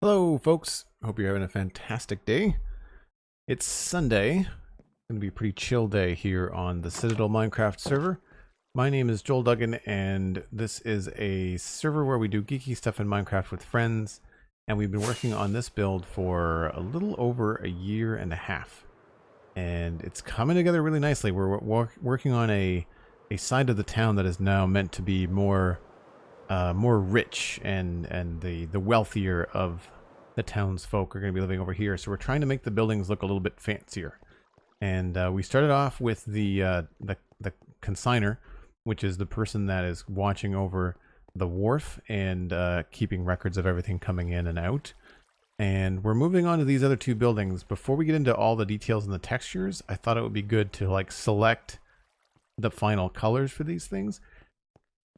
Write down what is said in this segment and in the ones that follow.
Hello, folks. Hope you're having a fantastic day. It's Sunday. It's going to be a pretty chill day here on the Citadel Minecraft server. My name is Joel Duggan, and this is a server where we do geeky stuff in Minecraft with friends. And we've been working on this build for a little over a year and a half. And it's coming together really nicely. We're working on a side of the town that is now meant to be more rich, and the wealthier of the townsfolk are going to be living over here. So we're trying to make the buildings look a little bit fancier. And we started off with the consigner, which is the person that is watching over the wharf and keeping records of everything coming in and out. And we're moving on to these other two buildings. Before we get into all the details and the textures, I thought it would be good to like select the final colors for these things.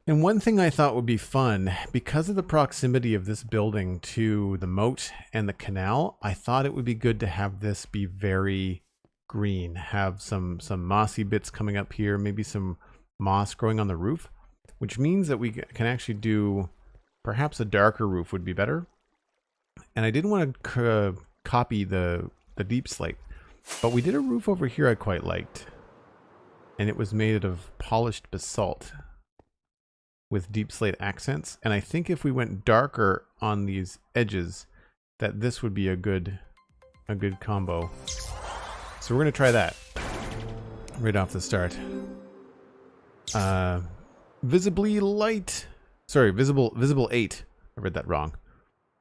And one thing I thought would be fun, because of the proximity of this building to the moat and the canal, I thought it would be good to have this be very green. Have some mossy bits coming up here, maybe some moss growing on the roof, which means that we can actually do, perhaps a darker roof would be better. And I didn't want to copy the deep slate, but we did a roof over here I quite liked. And it was made of polished basalt with deep slate accents, and I think if we went darker on these edges, that this would be a good combo. So we're gonna try that right off the start. Visibly light, sorry, visible 8. I read that wrong.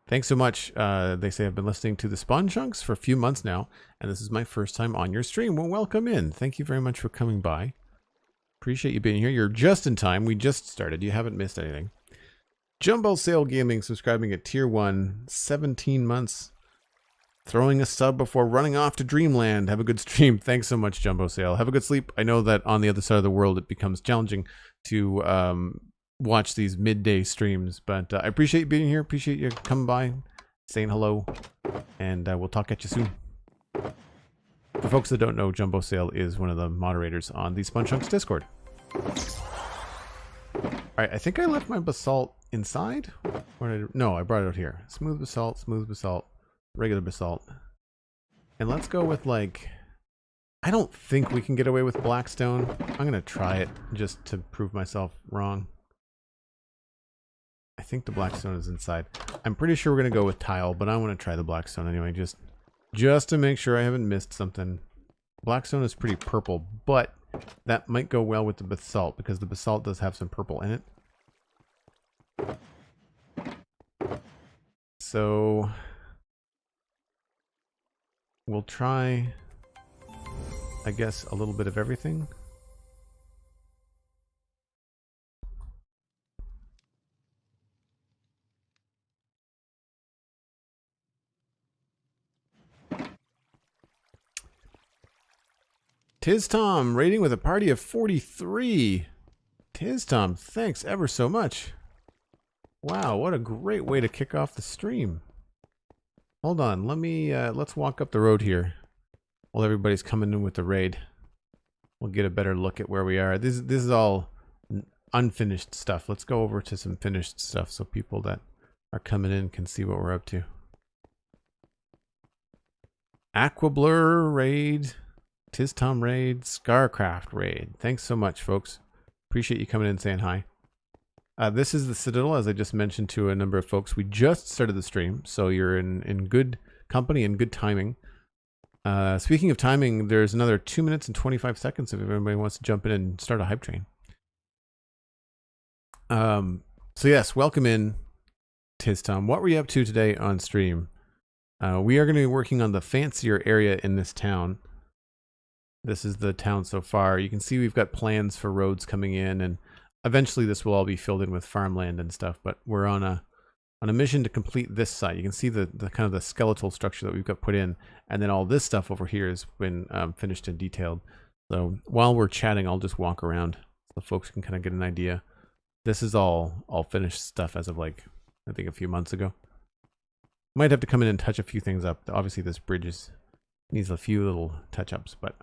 Thanks so much. They say I've been listening to the Spawn Chunks for a few months now, and this is my first time on your stream. Well, welcome in. Thank you very much for coming by. Appreciate you being here. You're just in time. We just started. You haven't missed anything. Jumbo Sale Gaming subscribing at tier 1, 17 months. Throwing a sub before running off to Dreamland. Have a good stream. Thanks so much, Jumbo Sale. Have a good sleep. I know that on the other side of the world it becomes challenging to watch these midday streams, but I appreciate you being here. Appreciate you coming by, saying hello, and we'll talk at you soon. For folks that don't know, Jumbo Sale is one of the moderators on the Spawn Chunks Discord. Alright, I think I left my basalt inside? No, I brought it out here. Smooth basalt, regular basalt. And let's go with like... I don't think we can get away with blackstone. I'm going to try it just to prove myself wrong. I think the blackstone is inside. I'm pretty sure we're going to go with tile, but I want to try the blackstone anyway, just to make sure I haven't missed something. Blackstone is pretty purple, but that might go well with the basalt because the basalt does have some purple in it. So we'll try, I guess, a little bit of everything. Tiz Tom rating with a party of 43. Tiz Tom, thanks ever so much. Wow, what a great way to kick off the stream. Hold on, let's walk up the road here while everybody's coming in with the raid. We'll get a better look at where we are. This is all unfinished stuff. Let's go over to some finished stuff so people that are coming in can see what we're up to. Aquablur raid. Tiz Tom raid, Scarcraft raid. Thanks so much, folks. Appreciate you coming in and saying hi. This is the Citadel, as I just mentioned to a number of folks. We just started the stream, so you're in good company and good timing. Speaking of timing, there's another 2 minutes and 25 seconds if anybody wants to jump in and start a hype train. So yes, welcome in, Tiz Tom. What were you up to today on stream? We are going to be working on the fancier area in this town. This is the town so far. You can see we've got plans for roads coming in, and eventually this will all be filled in with farmland and stuff, but we're on a mission to complete this side. You can see the kind of the skeletal structure that we've got put in, and then all this stuff over here has been finished and detailed. So while we're chatting, I'll just walk around so folks can kind of get an idea. This is all finished stuff as of like, I think a few months ago. Might have to come in and touch a few things up. Obviously this bridge needs a few little touch-ups, but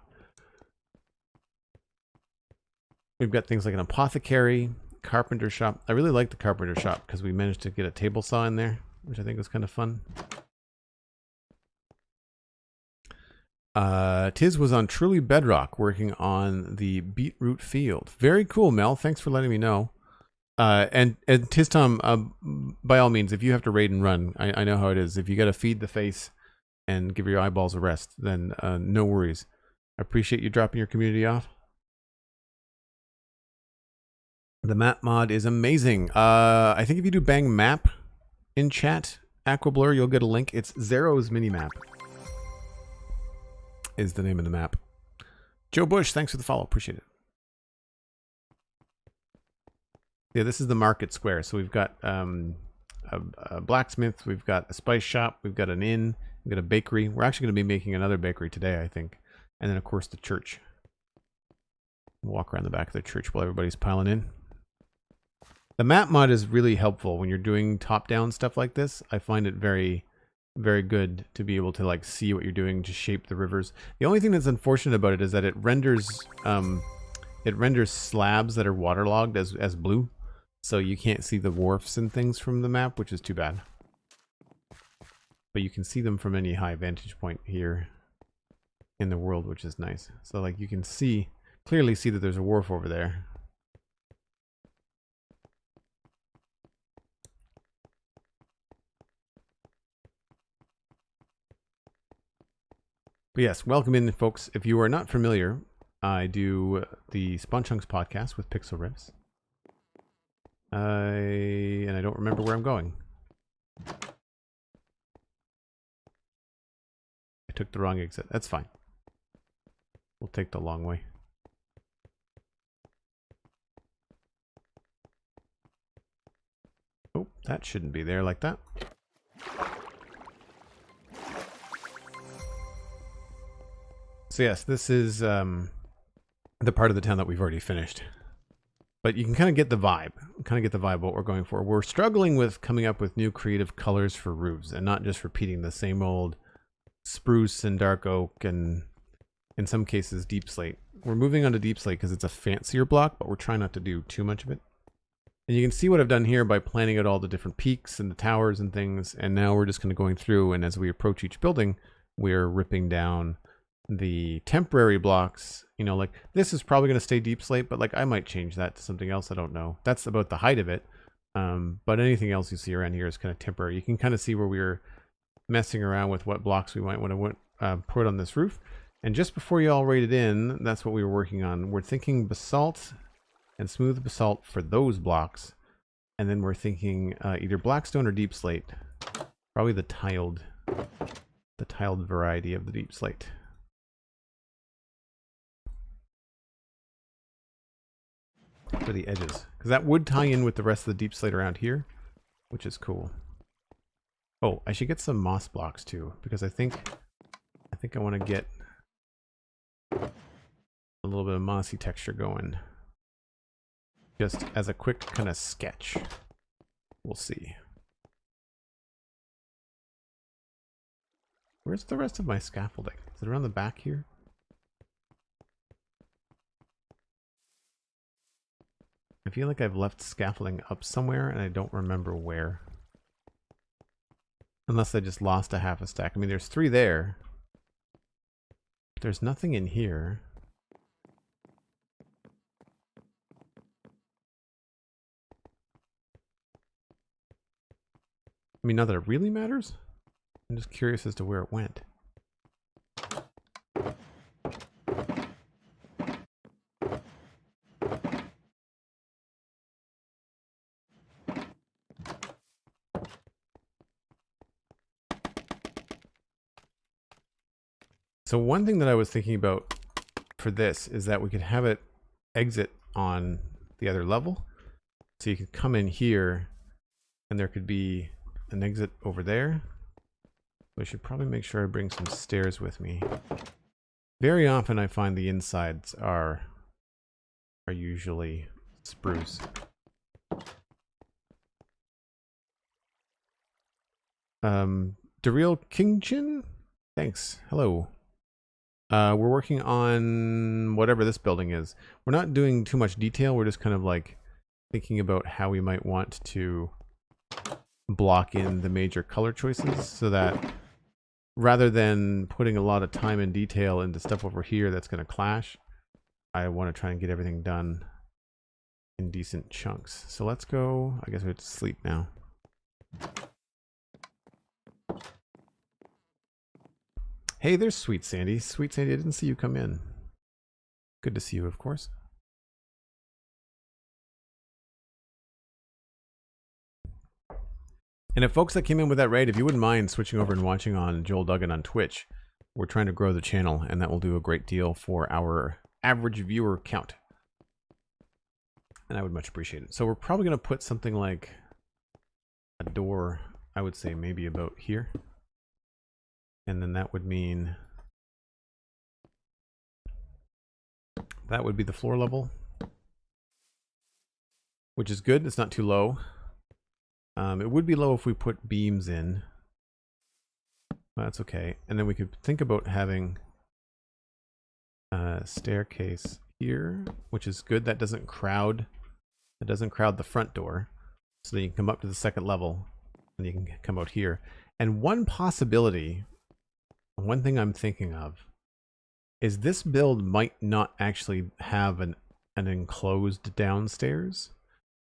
we've got things like an apothecary, carpenter shop. I really like the carpenter shop because we managed to get a table saw in there. which I think was kind of fun. Tiz was on Truly Bedrock working on the Beetroot Field. Very cool, Mel. Thanks for letting me know. And Tiz Tom, by all means, if you have to raid and run, I know how it is. If you got to feed the face and give your eyeballs a rest, then no worries. I appreciate you dropping your community off. The map mod is amazing. I think if you do bang map in chat, Aquablur, you'll get a link. It's Zero's Minimap is the name of the map. Joe Bush, thanks for the follow. Appreciate it. Yeah, this is the market square. So we've got a blacksmith, we've got a spice shop, we've got an inn, we've got a bakery. We're actually going to be making another bakery today, I think. And then, of course, the church. We'll walk around the back of the church while everybody's piling in. The map mod is really helpful when you're doing top-down stuff like this. I find it very, very good to be able to like see what you're doing to shape the rivers. The only thing that's unfortunate about it is that it renders slabs that are waterlogged as blue, so you can't see the wharfs and things from the map, which is too bad. But you can see them from any high vantage point here in the world, which is nice. So like you can clearly see that there's a wharf over there. But yes, welcome in, folks. If you are not familiar, I do the Spawn Chunks podcast with Pixel Riffs. And I don't remember where I'm going. I took the wrong exit. That's fine. We'll take the long way. Oh, that shouldn't be there like that. So yes, this is the part of the town that we've already finished. But you can kind of get the vibe. Of what we're going for. We're struggling with coming up with new creative colors for roofs and not just repeating the same old spruce and dark oak and in some cases deep slate. We're moving on to deep slate because it's a fancier block, but we're trying not to do too much of it. And you can see what I've done here by planning out all the different peaks and the towers and things. And now we're just kind of going through, and as we approach each building, we're ripping down the temporary blocks. You know, like this is probably going to stay deep slate, but like I might change that to something else. I don't know. That's about the height of it. But anything else you see around here is kind of temporary. You can kind of see where we're messing around with what blocks we might want to put on this roof. And just before you all rated in, that's what we were working on. We're thinking basalt and smooth basalt for those blocks. And then we're thinking either blackstone or deep slate. Probably the tiled variety of the deep slate. For the edges, because that would tie in with the rest of the deep slate around here, which is cool. Oh, I should get some moss blocks too, because I think I want to get a little bit of mossy texture going, just as a quick kind of sketch. We'll see. Where's the rest of my scaffolding? Is it around the back here? I feel like I've left scaffolding up somewhere and I don't remember where. Unless I just lost a half a stack. I mean, there's 3 there. There's nothing in here. I mean, not that it really matters. I'm just curious as to where it went. So one thing that I was thinking about for this is that we could have it exit on the other level. So you could come in here and there could be an exit over there. I should probably make sure I bring some stairs with me. Very often I find the insides are usually spruce. Daryl Kingchin? Thanks. Hello. We're working on whatever this building is. We're not doing too much detail. We're just kind of like thinking about how we might want to block in the major color choices so that rather than putting a lot of time and detail into stuff over here that's going to clash, I want to try and get everything done in decent chunks. So let's go. I guess we have to sleep now. Hey, there's Sweet Sandy. Sweet Sandy, I didn't see you come in. Good to see you, of course. And if folks that came in with that raid, if you wouldn't mind switching over and watching on Joel Duggan on Twitch, we're trying to grow the channel, and that will do a great deal for our average viewer count. And I would much appreciate it. So we're probably going to put something like a door, I would say maybe about here. And then that would mean that would be the floor level, which is good. It's not too low. It would be low if we put beams in. That's okay. And then we could think about having a staircase here, which is good. That doesn't crowd. It doesn't crowd the front door. So that you can come up to the second level and you can come out here. And one possibility, one thing I'm thinking of, is this build might not actually have an enclosed downstairs.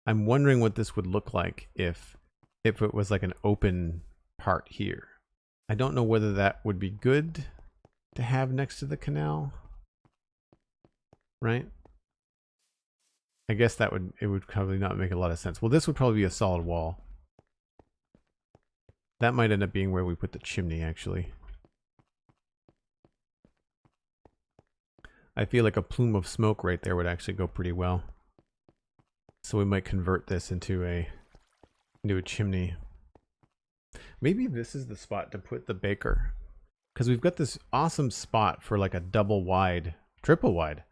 I'm wondering what this would look like if it was like an open part here. I don't know whether that would be good to have next to the canal, right? I guess that it would probably not make a lot of sense. Well, this would probably be a solid wall. That might end up being where we put the chimney, actually. I feel like a plume of smoke right there would actually go pretty well. So we might convert this into a chimney. Maybe this is the spot to put the baker, because we've got this awesome spot for like a double wide, triple wide.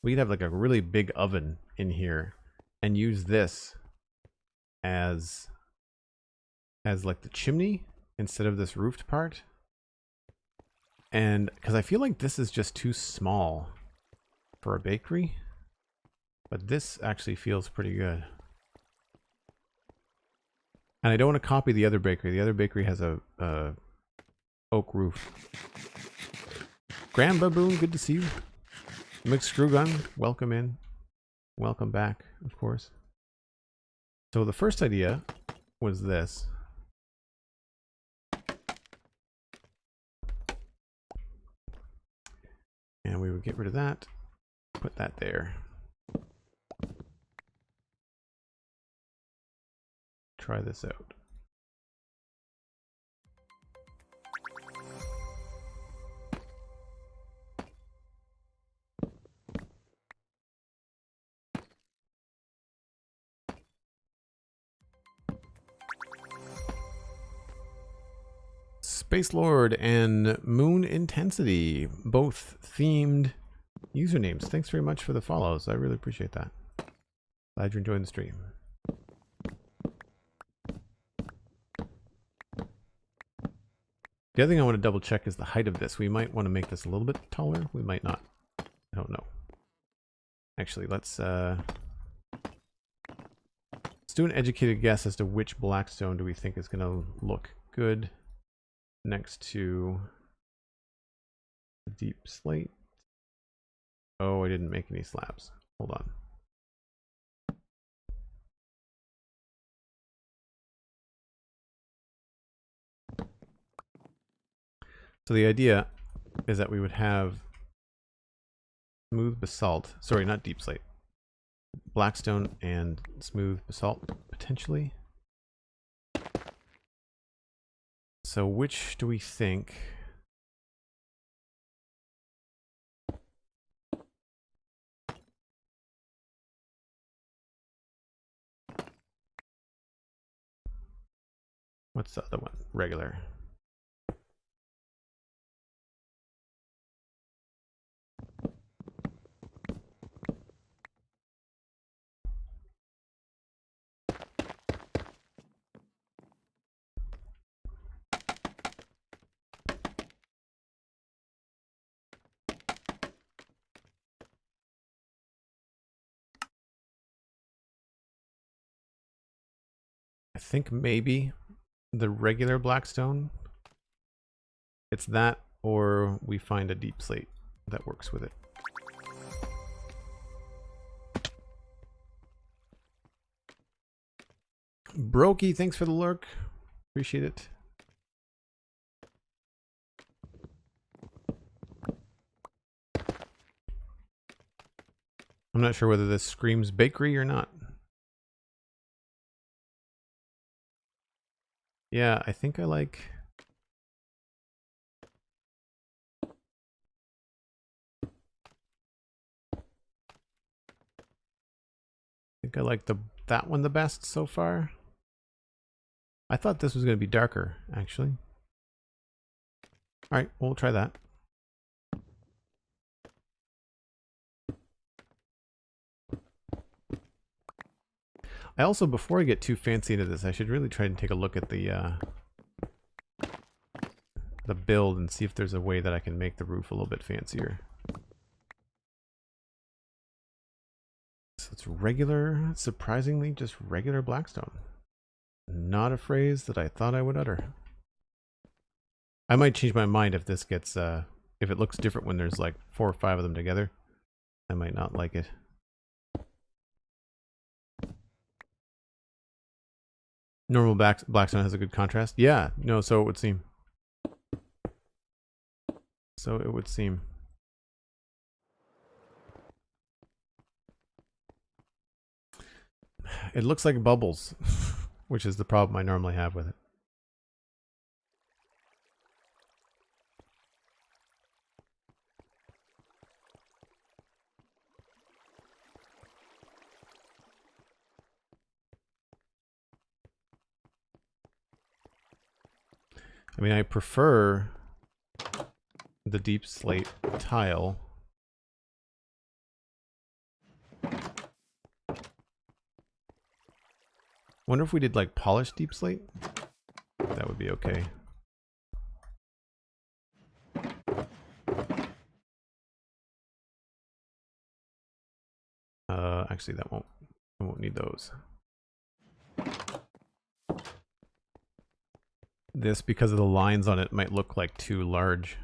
We'd have like a really big oven in here and use this as like the chimney instead of this roofed part. And because I feel like this is just too small for a bakery, but this actually feels pretty good. And I don't want to copy the other bakery. The other bakery has a oak roof. Grand Baboon, good to see you. Mixed Screw Gun, welcome in. Welcome back, of course. So the first idea was this. And we would get rid of that. Put that there. Try this out. Space Lord and Moon Intensity, both themed usernames. Thanks very much for the follows. I really appreciate that. Glad you're enjoying the stream. The other thing I want to double check is the height of this. We might want to make this a little bit taller. We might not. I don't know. Actually, let's do an educated guess as to which blackstone do we think is going to look good next to the deep slate. Oh, I didn't make any slabs. Hold on. So the idea is that we would have smooth basalt. Sorry, not deep slate. Blackstone and smooth basalt, potentially. So which do we think? What's the other one? Regular. I think maybe the regular blackstone. It's that, or we find a deep slate that works with it. Brokey, thanks for the lurk. Appreciate it. I'm not sure whether this screams bakery or not. Yeah, I think I like... that one the best so far. I thought this was going to be darker, actually. All right, we'll try that. I also, before I get too fancy into this, I should really try and take a look at the build and see if there's a way that I can make the roof a little bit fancier. So it's regular, surprisingly just regular blackstone. Not a phrase that I thought I would utter. I might change my mind if this gets, if it looks different when there's like 4 or 5 of them together. I might not like it. Normal blackstone has a good contrast. Yeah, no, so it would seem. So it would seem. It looks like bubbles, which is the problem I normally have with it. I mean, I prefer the deep slate tile. Wonder if we did like polished deep slate? That would be okay. Actually I won't need those. This, because of the lines on it, might look like too large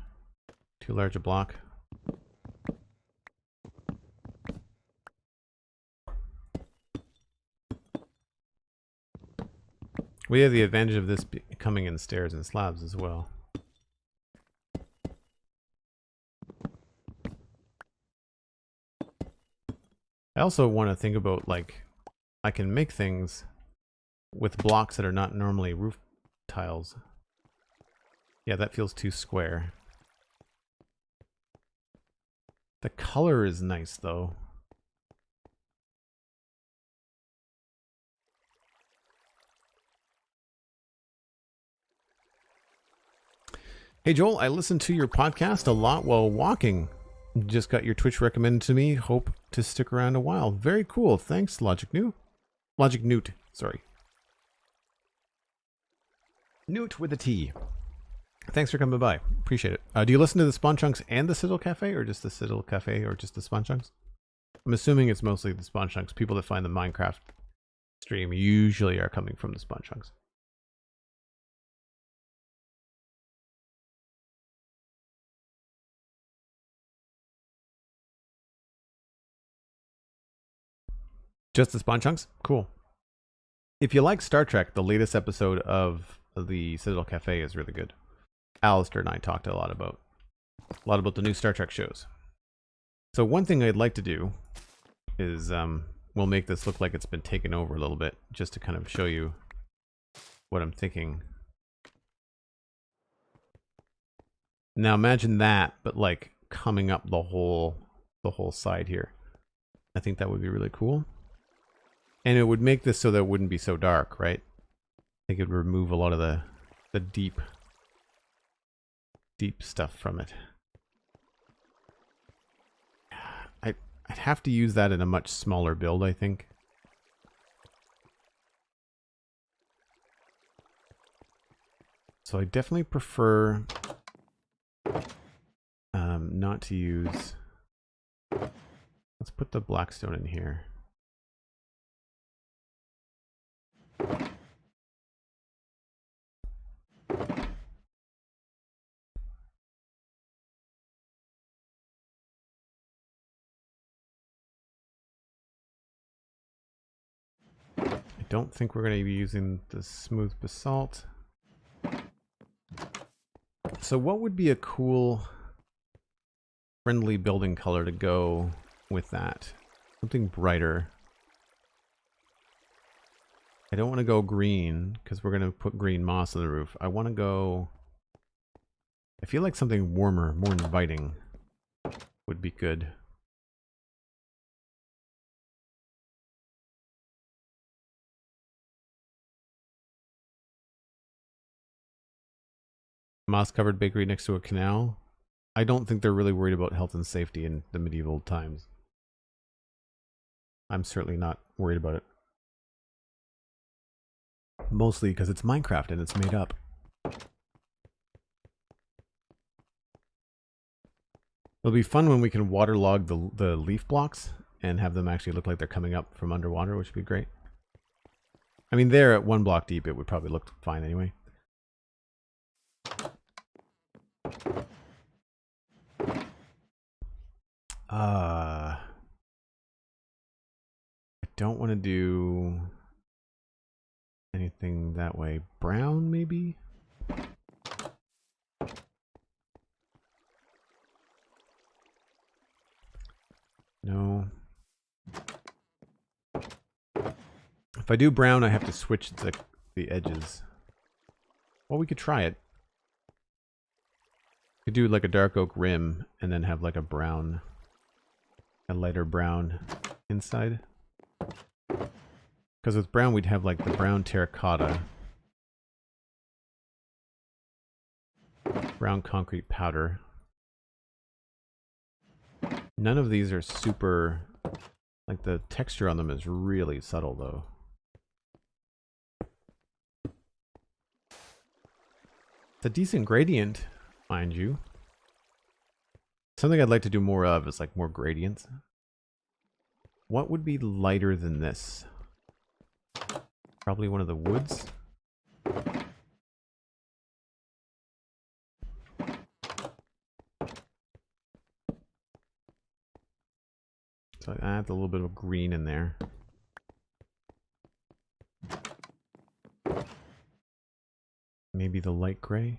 a block. We have the advantage of this coming in stairs and slabs as well. I also want to think about, like, I can make things with blocks that are not normally roof tiles. Yeah, that feels too square. The color is nice, though. Hey Joel, I listen to your podcast a lot while walking. Just got your Twitch recommended to me. Hope to stick around a while. Very cool. Thanks, Logic Newt. Sorry. Newt with a T. Thanks for coming by. Appreciate it. Do you listen to the Spawn Chunks and the Citadel Cafe, or just the Citadel Cafe, or just the Spawn Chunks? I'm assuming it's mostly the Spawn Chunks. People that find the Minecraft stream usually are coming from the Spawn Chunks. Just the Spawn Chunks? Cool. If you like Star Trek, the latest episode of the Citadel Cafe is really good. Alistair and I talked a lot about the new Star Trek shows. So one thing I'd like to do is we'll make this look like it's been taken over a little bit, just to kind of show you what I'm thinking. Now imagine that, but like coming up the whole side here. I think that would be really cool. And it would make this so that it wouldn't be so dark, right? I think it would remove a lot of the deep stuff from it. I'd have to use that in a much smaller build, I think. So I definitely prefer not to use... Let's put the blackstone in here. don't think we're going to be using the smooth basalt. So what would be a cool, friendly building color to go with that? Something brighter. I don't want to go green because we're going to put green moss on the roof. I want to go... I feel like something warmer, more inviting would be good. Moss-covered bakery next to a canal. I don't think they're really worried about health and safety in the medieval times. I'm certainly not worried about it. Mostly because it's Minecraft and it's made up. It'll be fun when we can waterlog the leaf blocks and have them actually look like they're coming up from underwater, which would be great. I mean, there at 1 block deep, it would probably look fine anyway. I don't want to do anything that way. Brown, maybe? No. If I do brown, I have to switch the edges. Well, we could try it. We could do like a dark oak rim and then have like a brown, a lighter brown inside. Because with brown, we'd have like the brown terracotta, brown concrete powder. None of these are super, like the texture on them is really subtle though. It's a decent gradient, mind you. Something I'd like to do more of is like more gradients. What would be lighter than this? Probably one of the woods. So I add a little bit of green in there. Maybe the light gray.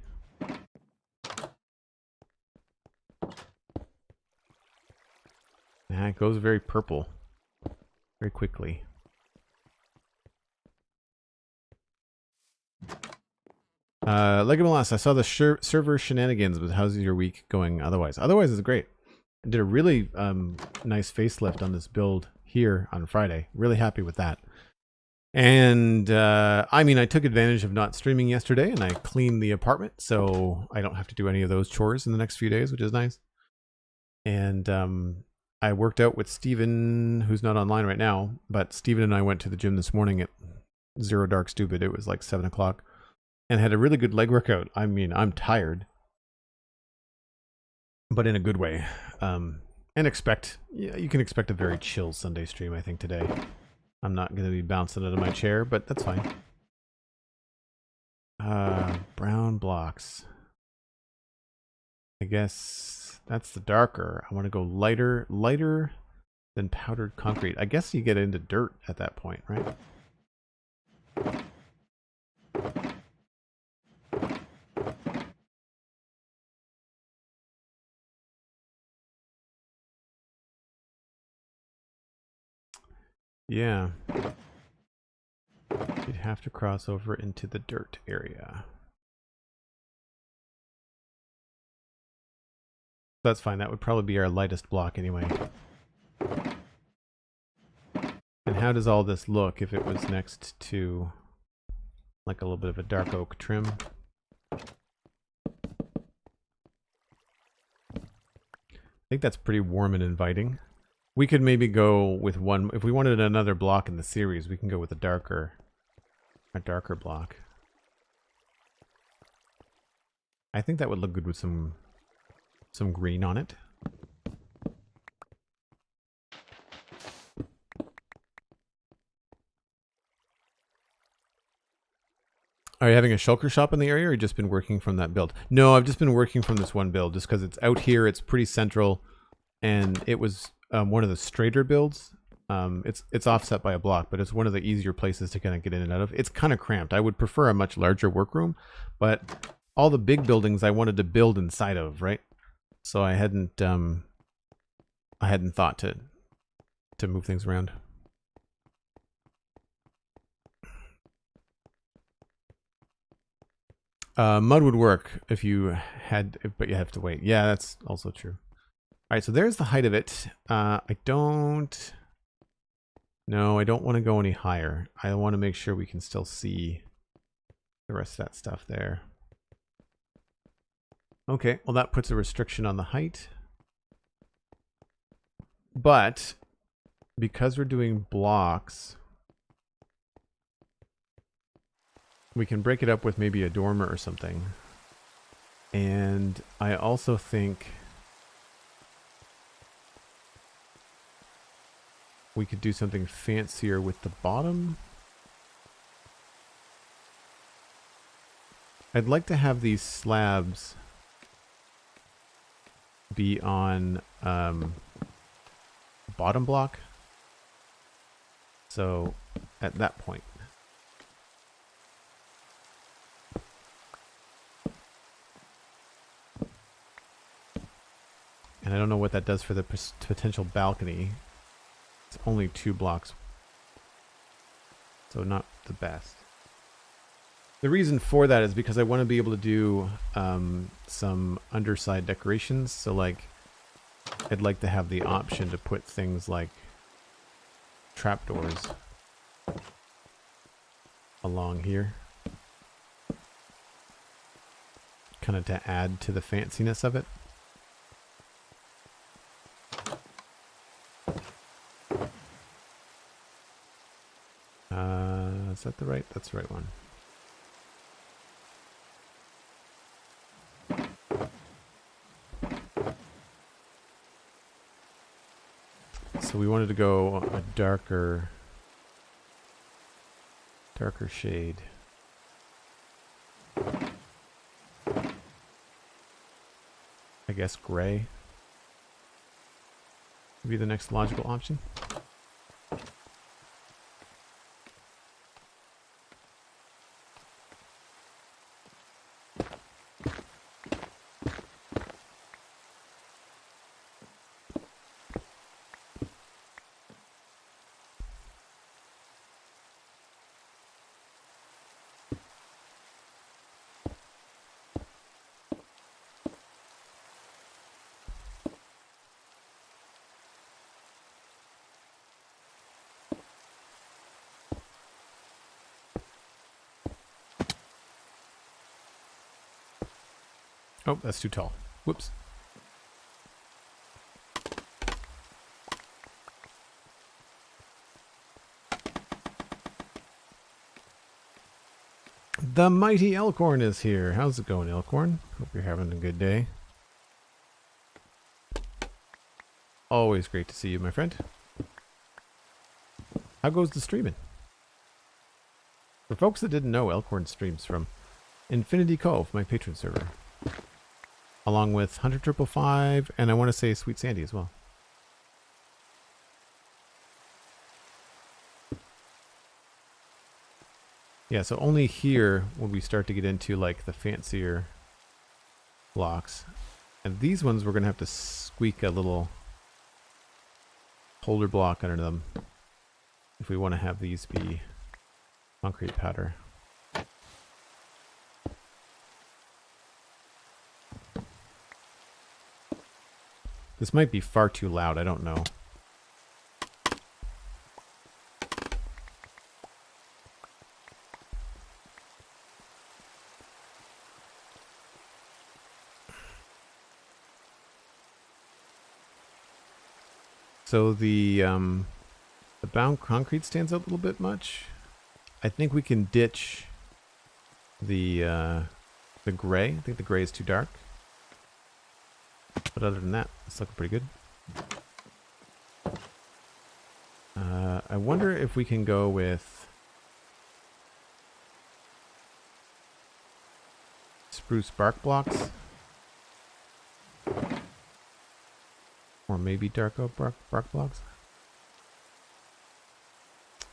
It goes very purple very quickly. Legable asks, I saw the server shenanigans, but how's your week going otherwise? Otherwise, it's great. I did a really nice facelift on this build here on Friday. Really happy with that. And I mean, I took advantage of not streaming yesterday and I cleaned the apartment, so I don't have to do any of those chores in the next few days, which is nice. And I worked out with Steven, who's not online right now, but Steven and I went to the gym this morning at Zero Dark Stupid. It was like 7 o'clock and had a really good leg workout. I mean, I'm tired, but in a good way. And you can expect a very chill Sunday stream, I think, today. I'm not going to be bouncing out of my chair, but that's fine. Brown blocks. I guess that's the darker. I want to go lighter than powdered concrete. I guess you get into dirt at that point, right? Yeah. You'd have to cross over into the dirt area. That's fine. That would probably be our lightest block anyway. And how does all this look if it was next to like a little bit of a dark oak trim? I think that's pretty warm and inviting. We could maybe go with one, if we wanted another block in the series, we can go with a darker block. I think that would look good with some green on it. Are you having a shulker shop in the area, or you just been working from that build? No, I've just been working from this one build, just because it's out here, it's pretty central, and it was one of the straighter builds, It's offset by a block, but it's one of the easier places to kind of get in and out of. It's kind of cramped. I would prefer a much larger workroom, but all the big buildings I wanted to build inside of, right? So I hadn't thought to move things around. Mud would work if you had, but you have to wait. Yeah, that's also true. All right, so there's the height of it. I don't want to go any higher. I want to make sure we can still see the rest of that stuff there. Okay, well that puts a restriction on the height. But because we're doing blocks, we can break it up with maybe a dormer or something. And I also think we could do something fancier with the bottom. I'd like to have these slabs be on bottom block. So at that point. And I don't know what that does for the potential balcony. It's only 2 blocks. So not the best. The reason for that is because I want to be able to do some underside decorations. So like, I'd like to have the option to put things like trapdoors along here. Kind of to add to the fanciness of it. Is that the right? That's the right one. So we wanted to go a darker shade. I guess gray would be the next logical option. Oh, that's too tall. Whoops. The mighty Elkhorn is here. How's it going, Elkhorn? Hope you're having a good day. Always great to see you, my friend. How goes the streaming? For folks that didn't know, Elkhorn streams from Infinity Cove, my patron server. Along with Hunter 555, and I want to say Sweet Sandy as well. Yeah, so only here would we start to get into like the fancier blocks. And these ones we're going to have to squeak a little holder block under them if we want to have these be concrete powder. This might be far too loud, I don't know. So the bound concrete stands out a little bit much. I think we can ditch the gray. I think the gray is too dark. But other than that, it's looking pretty good. I wonder if we can go with spruce bark blocks. Or maybe dark oak bark blocks.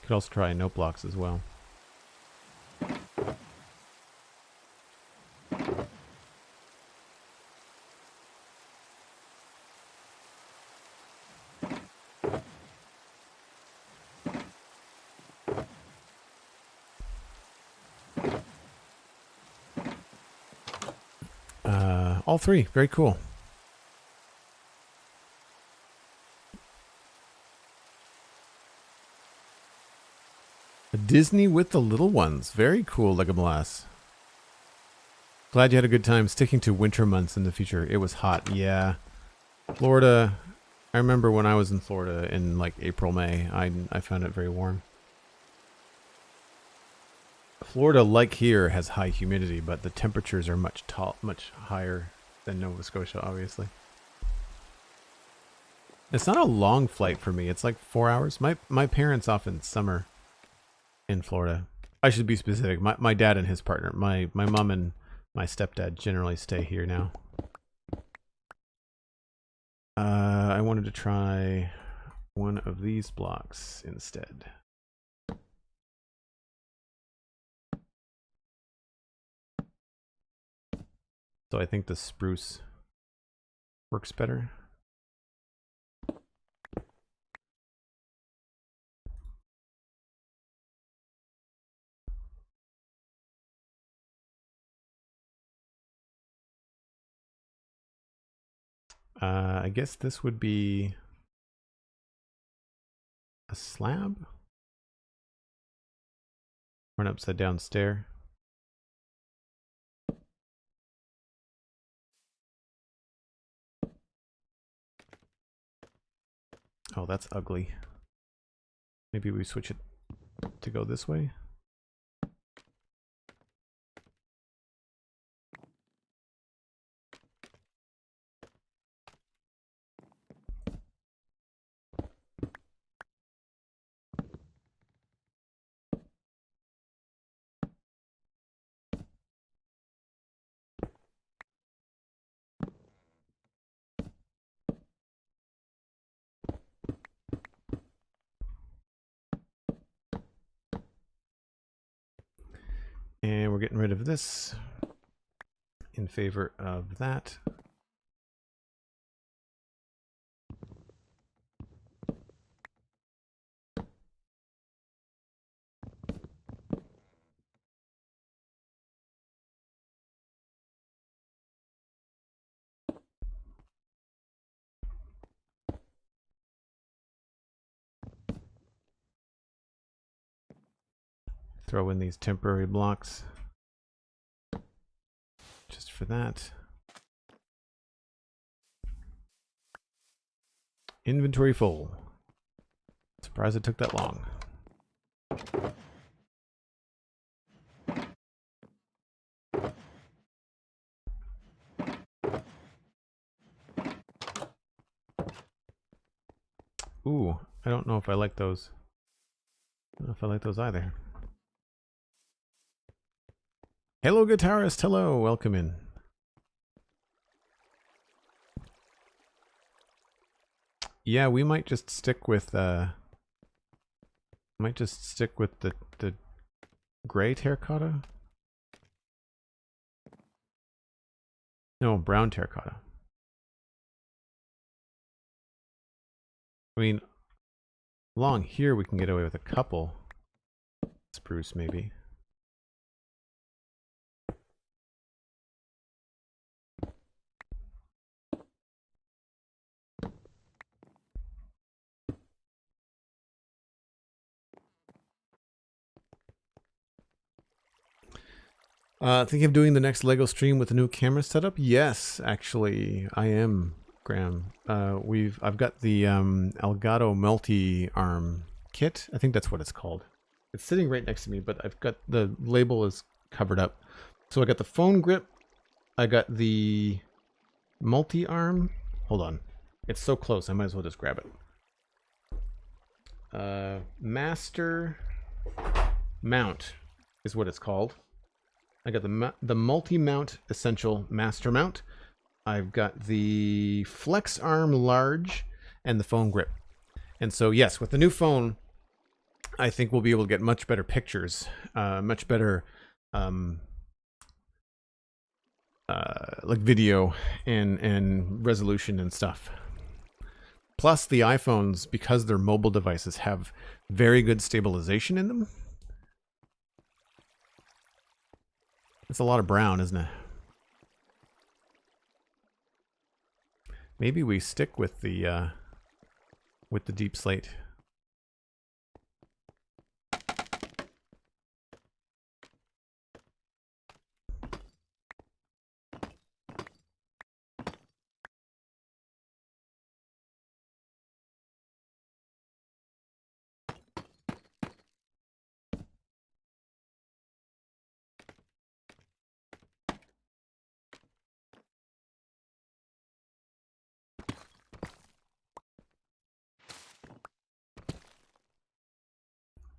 Could also try note blocks as well. All three, very cool. A Disney with the little ones. Very cool, Legolas. Glad you had a good time sticking to winter months in the future. It was hot, yeah. Florida, I remember when I was in Florida in like April, May, I found it very warm. Florida, like here, has high humidity, but the temperatures are much higher than Nova Scotia, obviously. It's not a long flight for me. It's like 4 hours. My parents often summer in Florida. I should be specific. My dad and his partner. My mom and my stepdad generally stay here now. I wanted to try one of these blocks instead. So I think the spruce works better. I guess this would be a slab or an upside down stair. Oh, that's ugly. Maybe we switch it to go this way. And we're getting rid of this in favor of that. Throw in these temporary blocks just for that. Inventory full. Surprised it took that long. Ooh, I don't know if I like those. I don't know if I like those either. Hello, guitarist. Hello, welcome in. Yeah, we might just stick with the gray terracotta. No, brown terracotta. I mean, along here we can get away with a couple spruce maybe. Thinking of doing the next Lego stream with a new camera setup? Yes, actually, I am, Graham. I've got the Elgato multi-arm kit. I think that's what it's called. It's sitting right next to me, but I've got the label is covered up. So I got the phone grip. I got the multi-arm. Hold on, it's so close. I might as well just grab it. Master mount is what it's called. I got the multi-mount essential master mount. I've got the flex arm large and the phone grip. And so yes, with the new phone, I think we'll be able to get much better pictures, much better like video and resolution and stuff. Plus the iPhones, because they're mobile devices, have very good stabilization in them. It's a lot of brown, isn't it? Maybe we stick with the deep slate.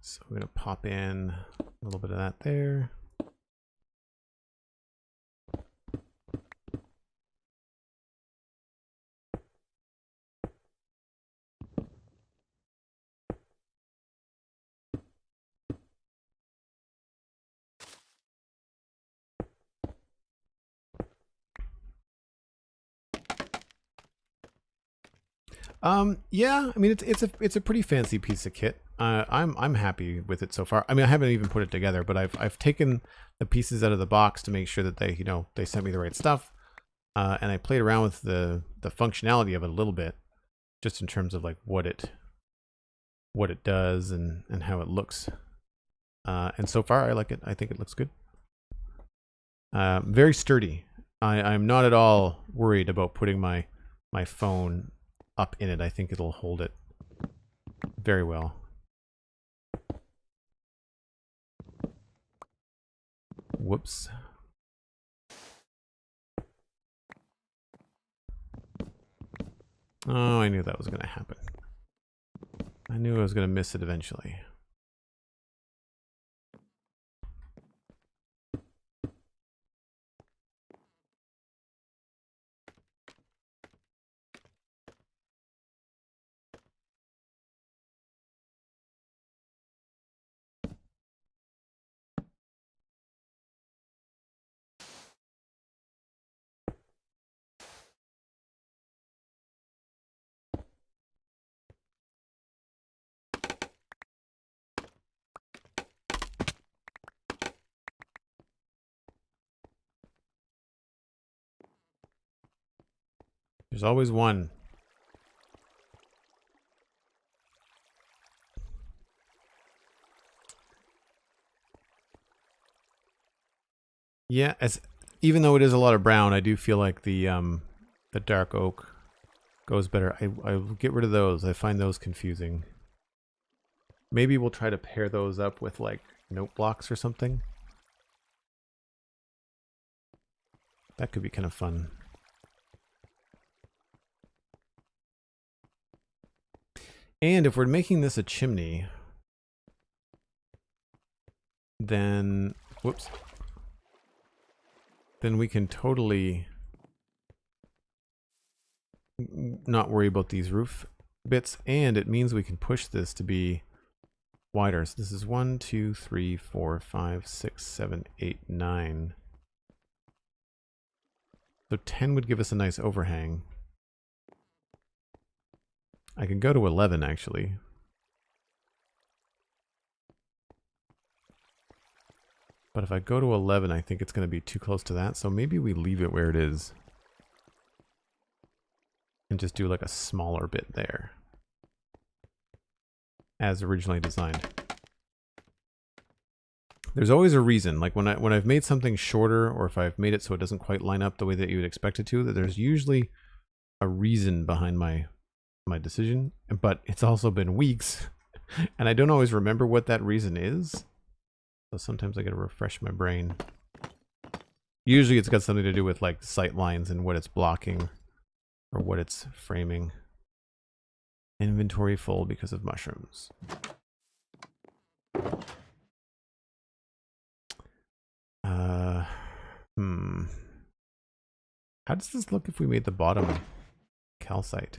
So we're going to pop in a little bit of that there. Yeah, I mean it's a pretty fancy piece of kit. I'm happy with it so far. I mean, I haven't even put it together, but I've taken the pieces out of the box to make sure that they, you know, they sent me the right stuff. And I played around with the functionality of it a little bit, just in terms of like what it does and how it looks. And so far I like it. I think it looks good. Very sturdy. I'm not at all worried about putting my phone up in it. I think it'll hold it very well. Whoops. Oh, I knew that was going to happen. I knew I was going to miss it eventually. There's always one. Yeah, even though it is a lot of brown, I do feel like the dark oak goes better. I will get rid of those. I find those confusing. Maybe we'll try to pair those up with like note blocks or something. That could be kind of fun. And if we're making this a chimney, then, whoops, then we can totally not worry about these roof bits, and it means we can push this to be wider. So this is 1, 2, 3, 4, 5, 6, 7, 8, 9. So 10 would give us a nice overhang. I can go to 11 actually. But if I go to 11, I think it's going to be too close to that. So maybe we leave it where it is. And just do like a smaller bit there. As originally designed. There's always a reason. Like when I've made something shorter, or if I've made it so it doesn't quite line up the way that you would expect it to, that there's usually a reason behind my decision. But it's also been weeks. And I don't always remember what that reason is. So sometimes I gotta refresh my brain. Usually it's got something to do with like sight lines and what it's blocking or what it's framing. Inventory full because of mushrooms. How does this look if we made the bottom calcite?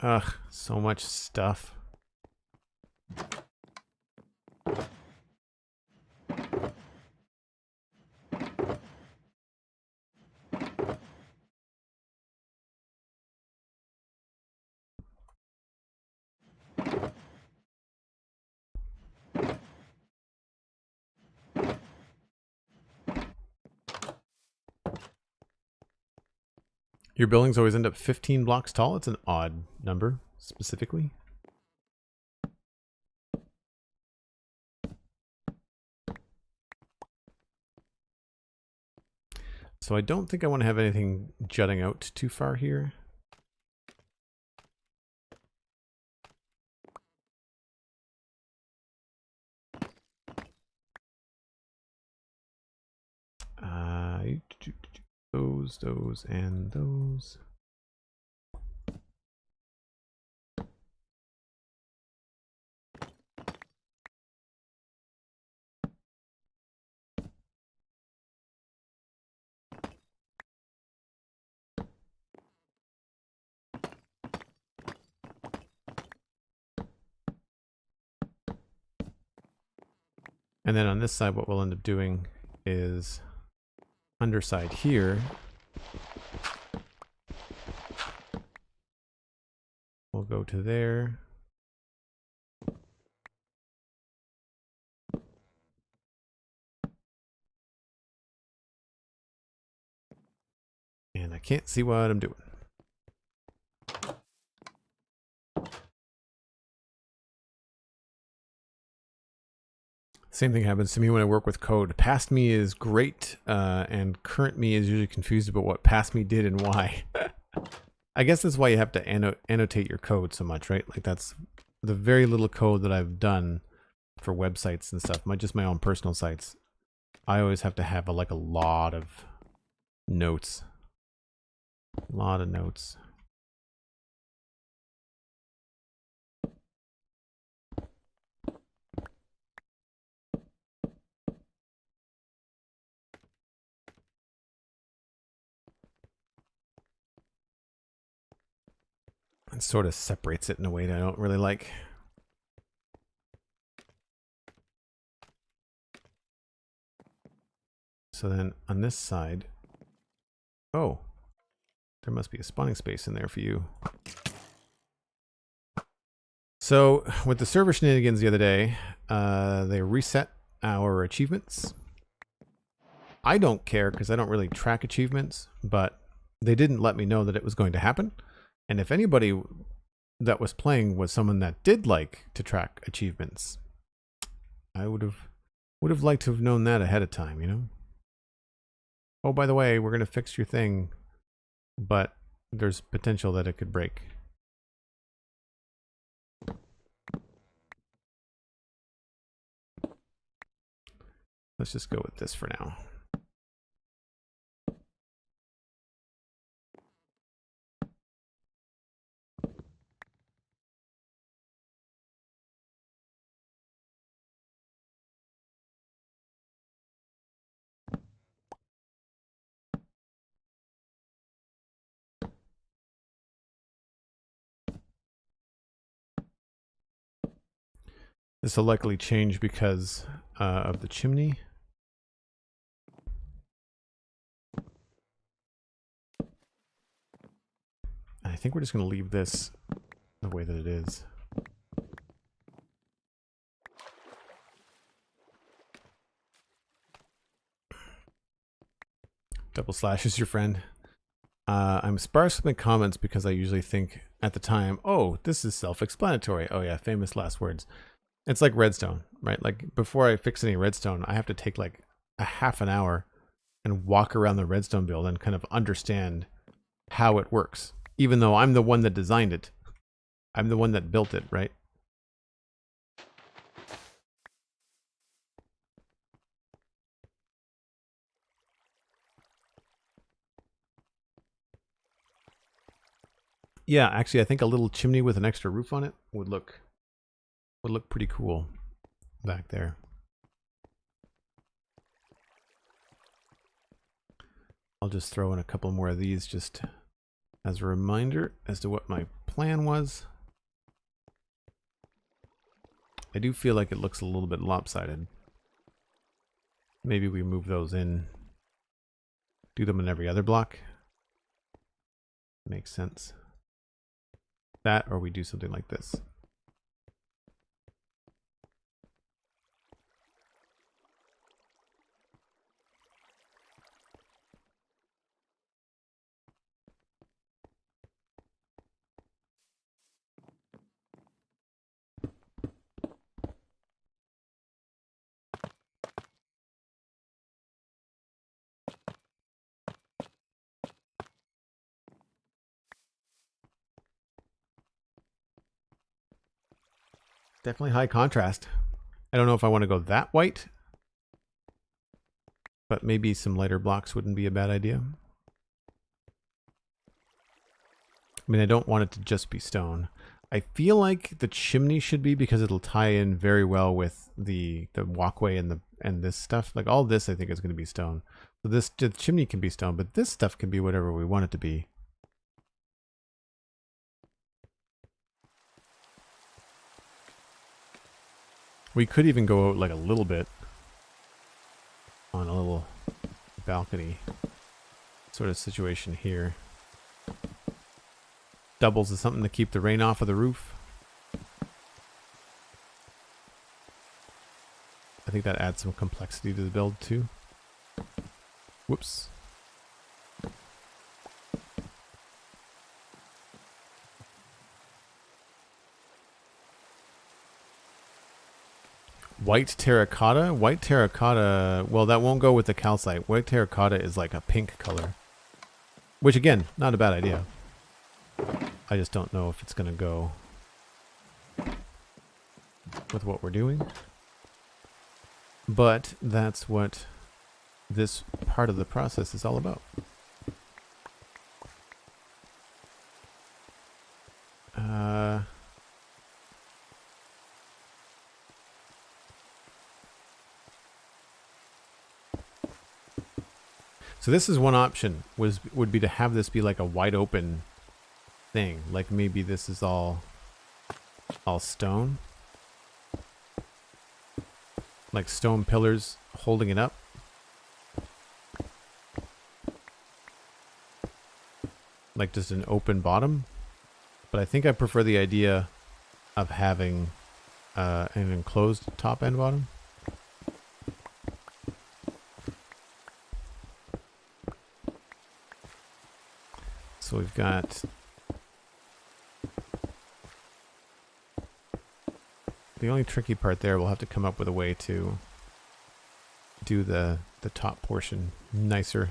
Ugh, so much stuff. Your buildings always end up 15 blocks tall. It's an odd number, specifically. So I don't think I want to have anything jutting out too far here. Those, and those. And then on this side, what we'll end up doing is underside here. We'll go to there. And I can't see what I'm doing. Same thing happens to me when I work with code. Past me is great, and current me is usually confused about what past me did and why. I guess that's why you have to annotate your code so much, right? Like that's the very little code that I've done for websites and stuff, just my own personal sites. I always have to have a lot of notes. A lot of notes. It sort of separates it in a way that I don't really like. So then on this side, oh, there must be a spawning space in there for you. So with the server shenanigans the other day, they reset our achievements. I don't care because I don't really track achievements, but they didn't let me know that it was going to happen. And if anybody that was playing was someone that did like to track achievements, I would have liked to have known that ahead of time, you know? Oh, by the way, we're going to fix your thing, but there's potential that it could break. Let's just go with this for now. This will likely change because of the chimney. I think we're just going to leave this the way that it is. Double slash is your friend. I'm sparse with my comments because I usually think at the time, oh, this is self-explanatory. Oh yeah, famous last words. It's like redstone, right? Like before I fix any redstone, I have to take like a half an hour and walk around the redstone build and kind of understand how it works. Even though I'm the one that designed it. I'm the one that built it, right? Yeah, actually I think a little chimney with an extra roof on it would look pretty cool back there. I'll just throw in a couple more of these just as a reminder as to what my plan was. I do feel like it looks a little bit lopsided. Maybe we move those in. Do them in every other block. Makes sense. That, or we do something like this. Definitely high contrast. I don't know if I want to go that white, but maybe some lighter blocks wouldn't be a bad idea. I mean, I don't want it to just be stone. I feel like the chimney should be, because it'll tie in very well with the walkway and this stuff. Like all this I think is going to be stone. So the chimney can be stone, but this stuff can be whatever we want it to be. We could even go out like a little bit on a little balcony sort of situation here. Doubles as something to keep the rain off of the roof. I think that adds some complexity to the build too. Whoops. White terracotta? White terracotta, well, that won't go with the calcite. White terracotta is like a pink color. Which, again, not a bad idea. I just don't know if it's going to go with what we're doing. But that's what this part of the process is all about. So this is one option, would be to have this be like a wide open thing. Like maybe this is all stone. Like stone pillars holding it up. Like just an open bottom. But I think I prefer the idea of having an enclosed top and bottom. So we've got the only tricky part there, we'll have to come up with a way to do the top portion nicer.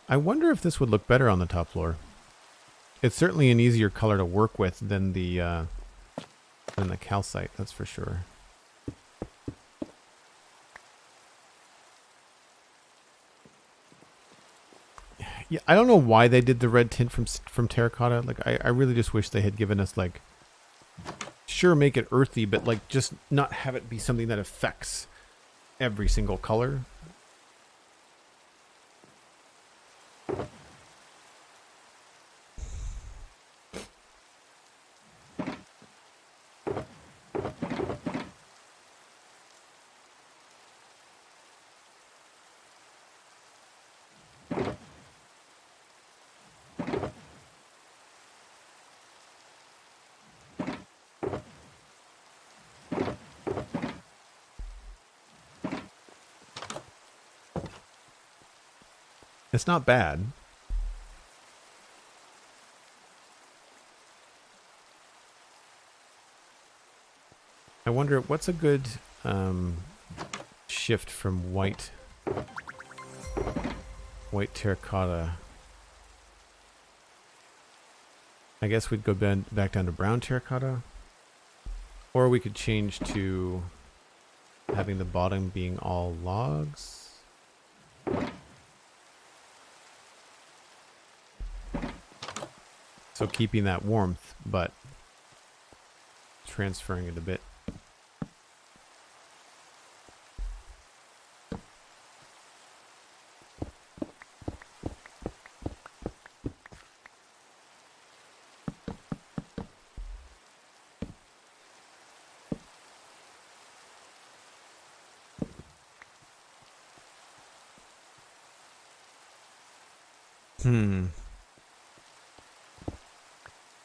I wonder if this would look better on the top floor. It's certainly an easier color to work with than the calcite, that's for sure. Yeah, I don't know why they did the red tint from terracotta. Like, I really just wish they had given us, like, sure, make it earthy, but, like, just not have it be something that affects every single color. It's not bad. I wonder what's a good shift from white terracotta. I guess we'd go back down to brown terracotta, or we could change to having the bottom being all logs. So keeping that warmth, but transferring it a bit.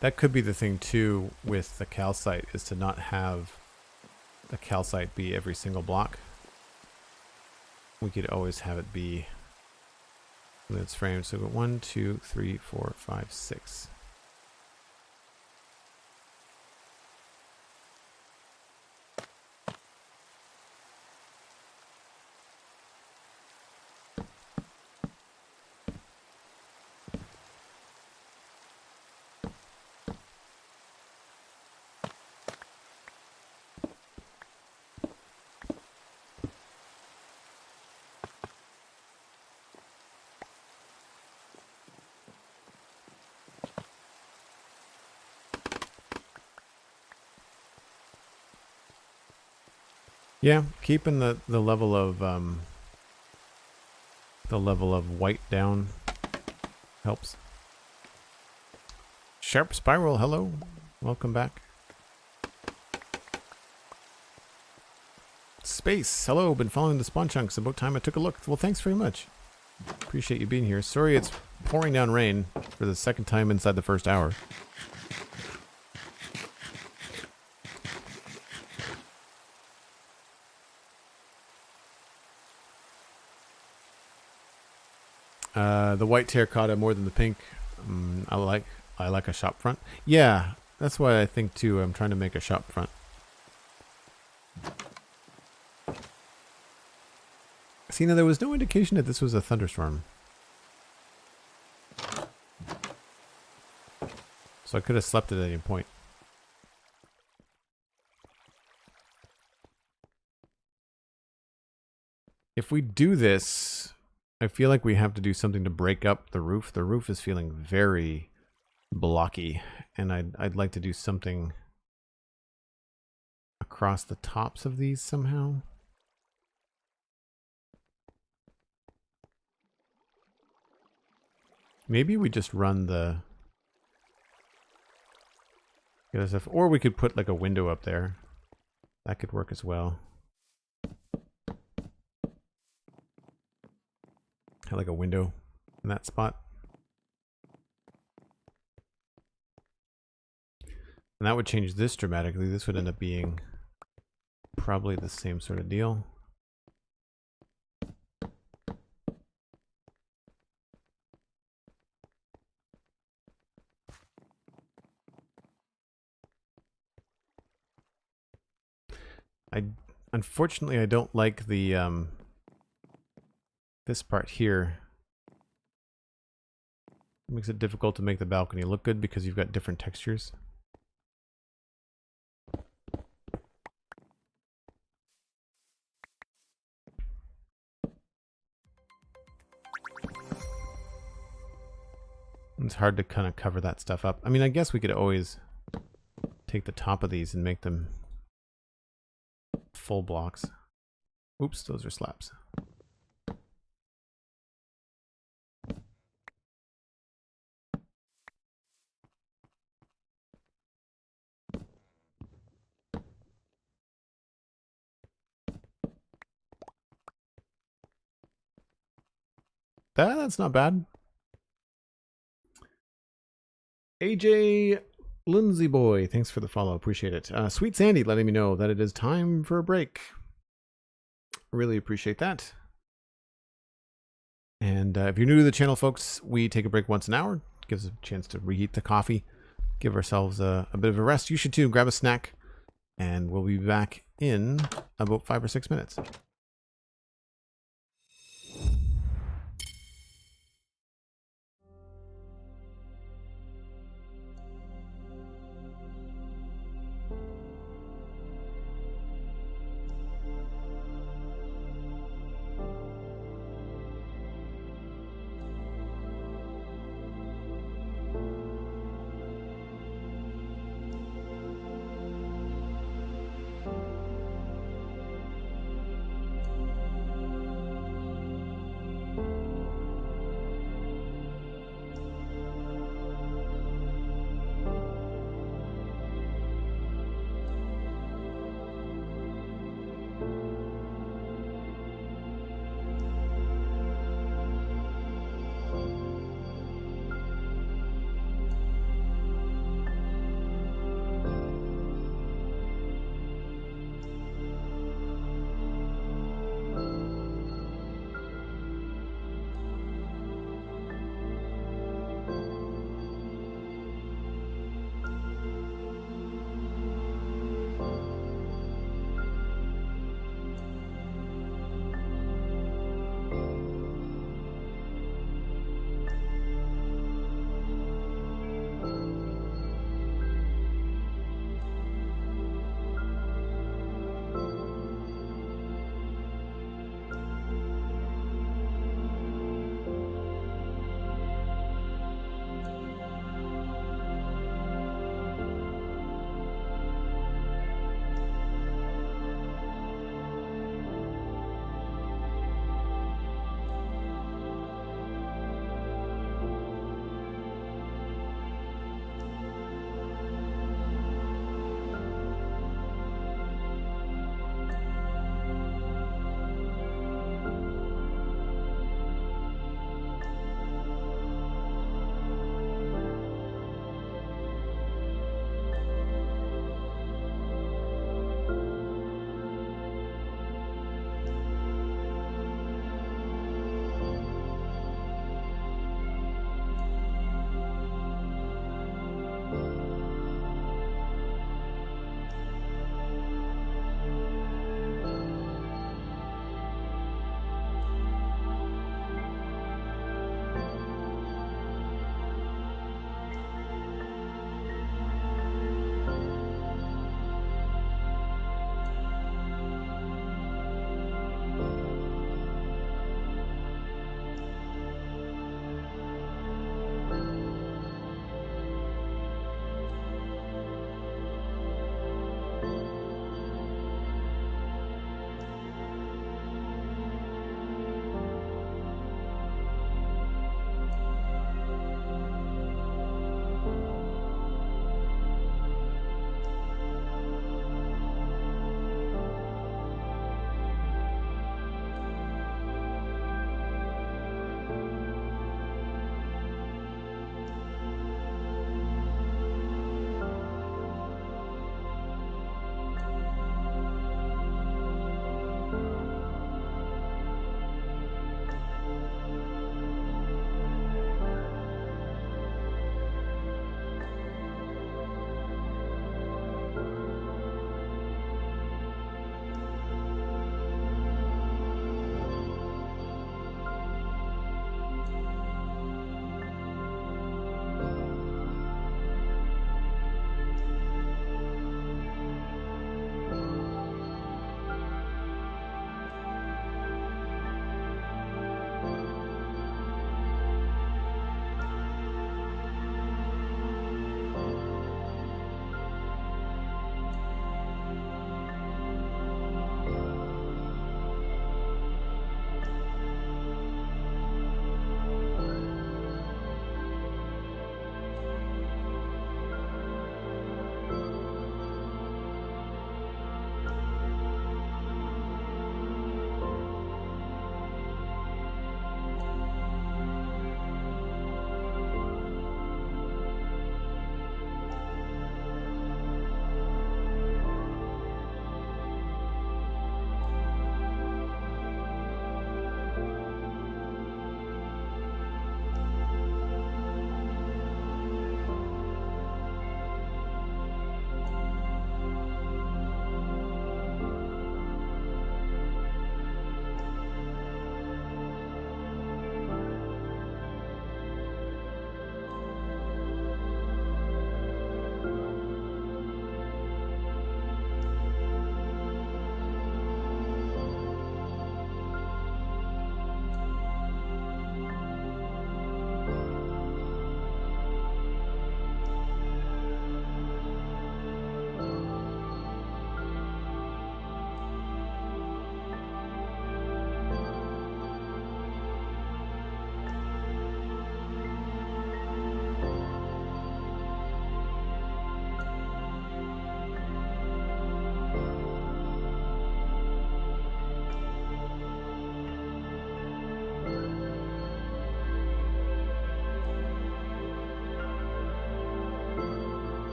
That could be the thing too with the calcite, is to not have the calcite be every single block. We could always have it be in its frame. So 1, 2, 3, 4, 5, 6. Yeah, keeping the level of white down helps. Sharp Spiral, hello. Welcome back. Space, hello. Been following the spawn chunks. About time I took a look. Well, thanks very much. Appreciate you being here. Sorry it's pouring down rain for the second time inside the first hour. The white terracotta more than the pink. I like a shop front. Yeah, that's why I think too. I'm trying to make a shop front. See, now there was no indication that this was a thunderstorm, so I could have slept at any point. If we do this, I feel like we have to do something to break up the roof. The roof is feeling very blocky, and I'd like to do something across the tops of these somehow. Maybe we just run the stuff, or we could put like a window up there. That could work as well. Like a window in that spot. And that would change this dramatically. This would end up being probably the same sort of deal. Unfortunately, I don't like the this part here. It makes it difficult to make the balcony look good because you've got different textures. It's hard to kind of cover that stuff up. I mean, I guess we could always take the top of these and make them full blocks. Oops, those are slabs. That's not bad. AJ Lindsay Boy, thanks for the follow. Appreciate it. Sweet Sandy letting me know that it is time for a break. Really appreciate that. And if you're new to the channel, folks, we take a break once an hour. Gives us a chance to reheat the coffee, give ourselves a bit of a rest. You should too. Grab a snack, and we'll be back in about 5 or 6 minutes.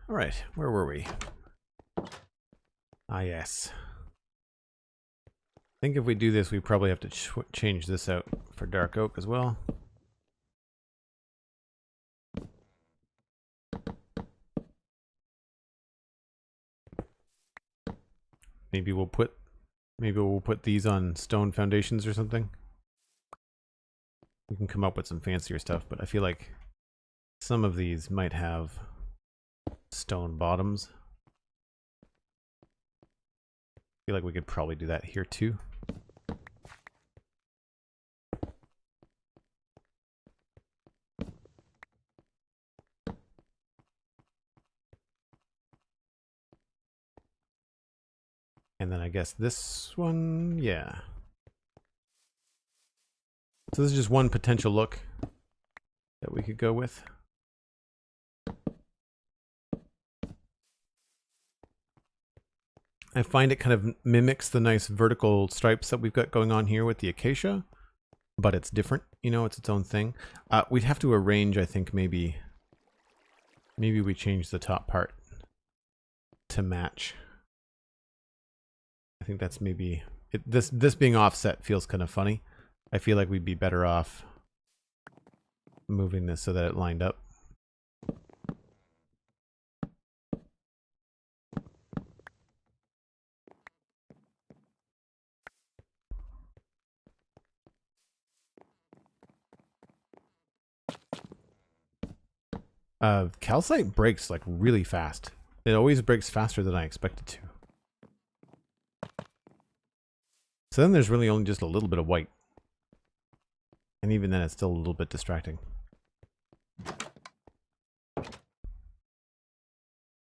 All right, where were we? Ah, yes. I think if we do this, we probably have to change this out for dark oak as well. Maybe we'll put these on stone foundations or something. We can come up with some fancier stuff, but I feel like some of these might have stone bottoms. I feel like we could probably do that here too. And then I guess this one, yeah. So this is just one potential look that we could go with. I find it kind of mimics the nice vertical stripes that we've got going on here with the acacia, but it's different, you know, it's its own thing. We'd have to arrange, I think, maybe we change the top part to match. I think that's maybe this being offset feels kind of funny. I feel like we'd be better off moving this so that it lined up. Calcite breaks like really fast. It always breaks faster than I expect it to. So then there's really only just a little bit of white. And even then it's still a little bit distracting.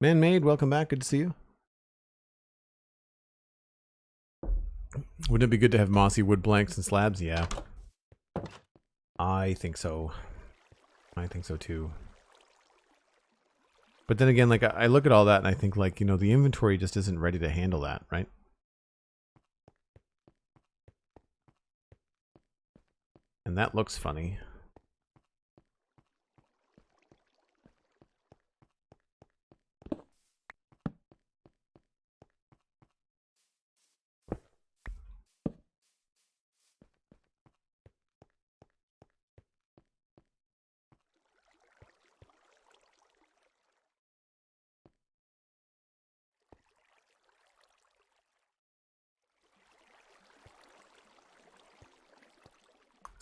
Man-made, welcome back. Good to see you. Wouldn't it be good to have mossy wood planks and slabs? Yeah. I think so. I think so too. But then again, like I look at all that and I think like, you know, the inventory just isn't ready to handle that, right? And that looks funny.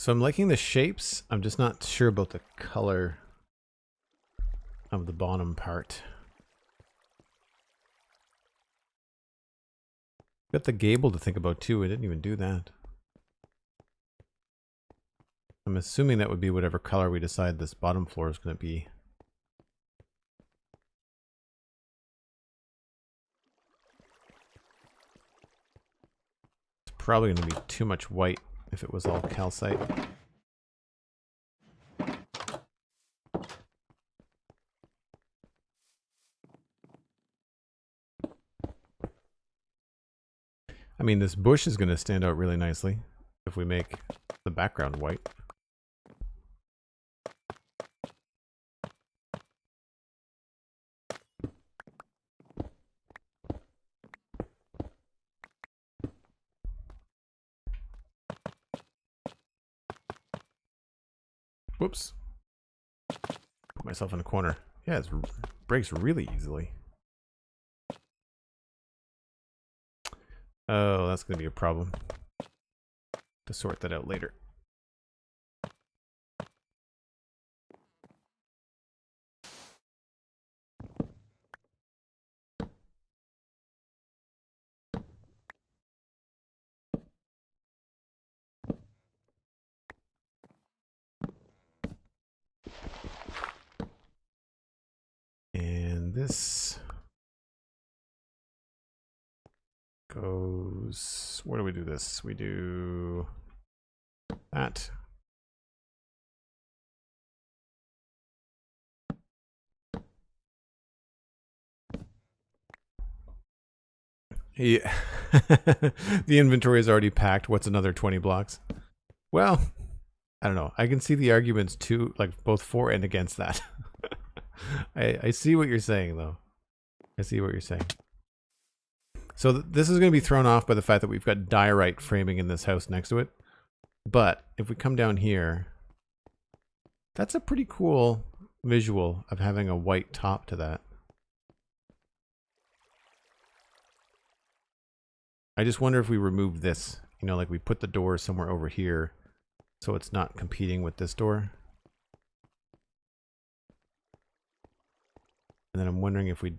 So I'm liking the shapes. I'm just not sure about the color of the bottom part. Got the gable to think about too. I didn't even do that. I'm assuming that would be whatever color we decide this bottom floor is going to be. It's probably going to be too much white if it was all calcite. I mean, this bush is going to stand out really nicely if we make the background white. Whoops. Put myself in a corner. Yeah, it breaks really easily. Oh, that's going to be a problem. To sort that out later. And this goes, where do we do this? We do that. Yeah. The inventory is already packed. What's another 20 blocks? Well, I don't know. I can see the arguments too, like both for and against that. I see what you're saying though. I see what you're saying. So this is going to be thrown off by the fact that we've got diorite framing in this house next to it. But if we come down here, that's a pretty cool visual of having a white top to that. I just wonder if we remove this, you know, like we put the door somewhere over here so it's not competing with this door. And then I'm wondering if we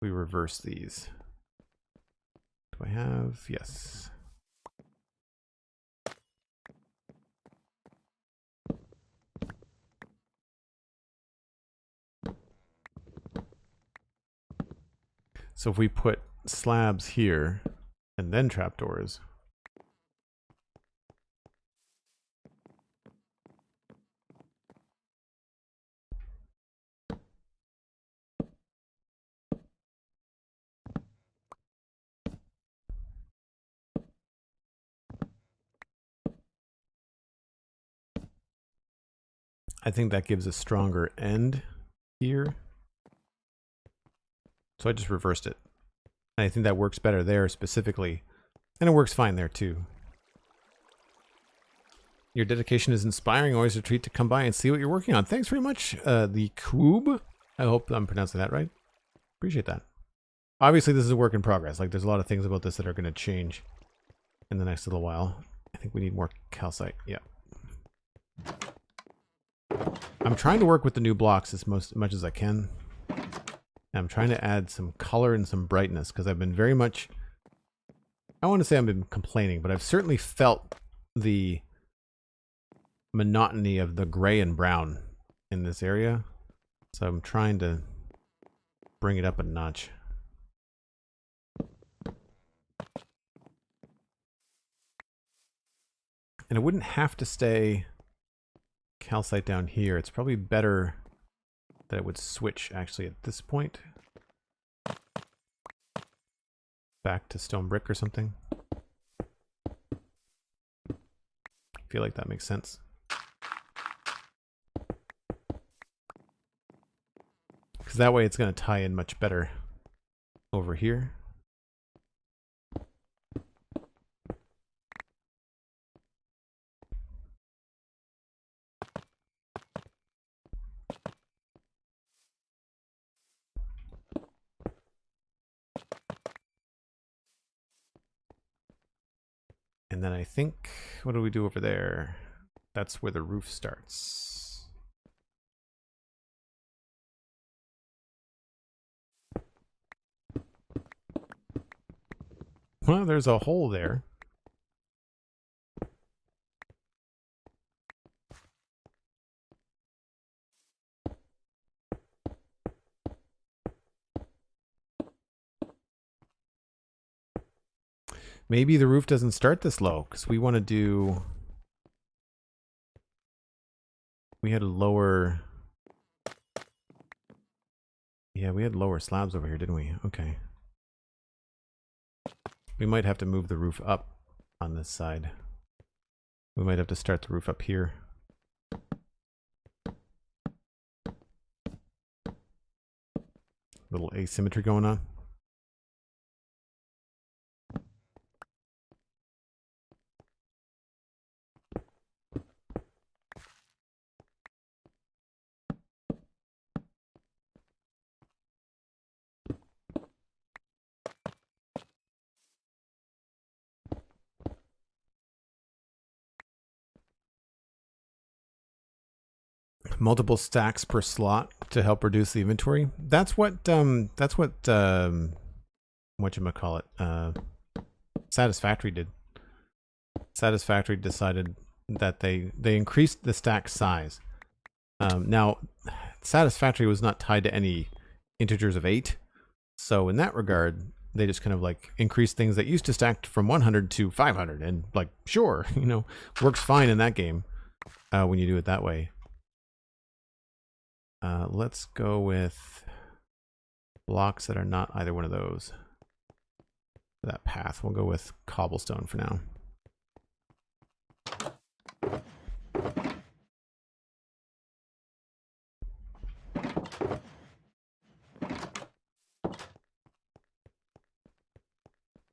reverse these. Do I have? Yes. So if we put slabs here and then trapdoors, I think that gives a stronger end here. So I just reversed it. And I think that works better there specifically. And it works fine there too. Your dedication is inspiring. Always a treat to come by and see what you're working on. Thanks very much, the Coob. I hope I'm pronouncing that right. Appreciate that. Obviously, this is a work in progress. Like, there's a lot of things about this that are going to change in the next little while. I think we need more calcite. Yeah. I'm trying to work with the new blocks as much as I can. I'm trying to add some color and some brightness because I've been very much, I want to say I've been complaining, but I've certainly felt the monotony of the gray and brown in this area. So I'm trying to bring it up a notch. And it wouldn't have to stay calcite down here. It's probably better that it would switch actually at this point. Back to stone brick or something. I feel like that makes sense. Because that way it's going to tie in much better over here. And then I think, what do we do over there? That's where the roof starts. Well, there's a hole there. Maybe the roof doesn't start this low because we want to do. We had a lower. Yeah, we had lower slabs over here, didn't we? Okay. We might have to move the roof up on this side. We might have to start the roof up here. Little asymmetry going on. Multiple stacks per slot to help reduce the inventory. That's what whatchamacallit, Satisfactory did. Satisfactory decided that they increased the stack size. Now, Satisfactory was not tied to any integers of 8, so in that regard, they just kind of like increased things that used to stack from 100 to 500, and like, sure, you know, works fine in that game when you do it that way. Let's go with blocks that are not either one of those. For that path, we'll go with cobblestone for now.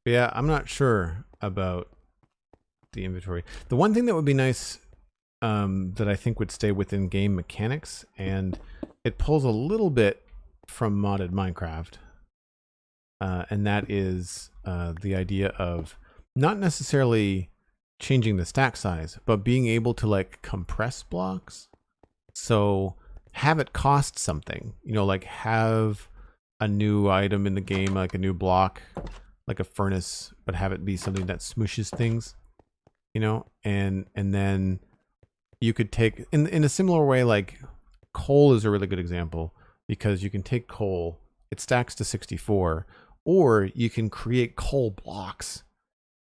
But yeah, I'm not sure about the inventory. The one thing that would be nice, that I think would stay within game mechanics, and it pulls a little bit from modded Minecraft, and that is the idea of not necessarily changing the stack size, but being able to like compress blocks. So have it cost something, you know, like have a new item in the game, like a new block, like a furnace, but have it be something that smooshes things, you know, and then you could take in a similar way, like coal is a really good example, because you can take coal, it stacks to 64, or you can create coal blocks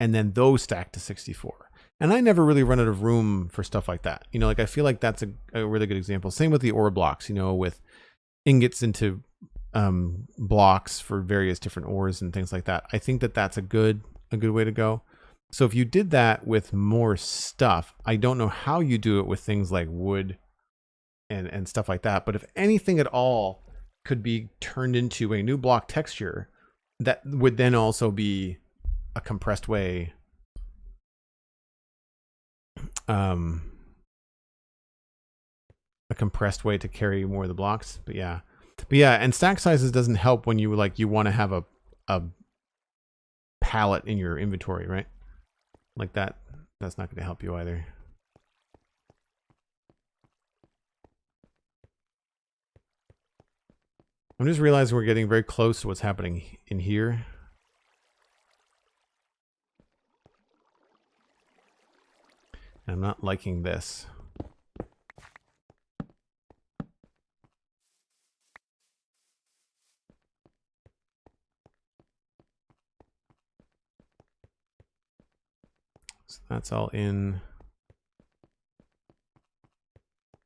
and then those stack to 64. And I never really run out of room for stuff like that. You know, like I feel like that's a really good example. Same with the ore blocks, you know, with ingots into blocks for various different ores and things like that. I think that that's a good way to go. So if you did that with more stuff, I don't know how you do it with things like wood and stuff like that. But if anything at all could be turned into a new block texture, that would then also be a compressed way, a compressed way to carry more of the blocks. But yeah, and stack sizes doesn't help when you like you want to have a pallet in your inventory, right? Like that's not going to help you either. I'm just realizing we're getting very close to what's happening in here. And I'm not liking this. So that's all in.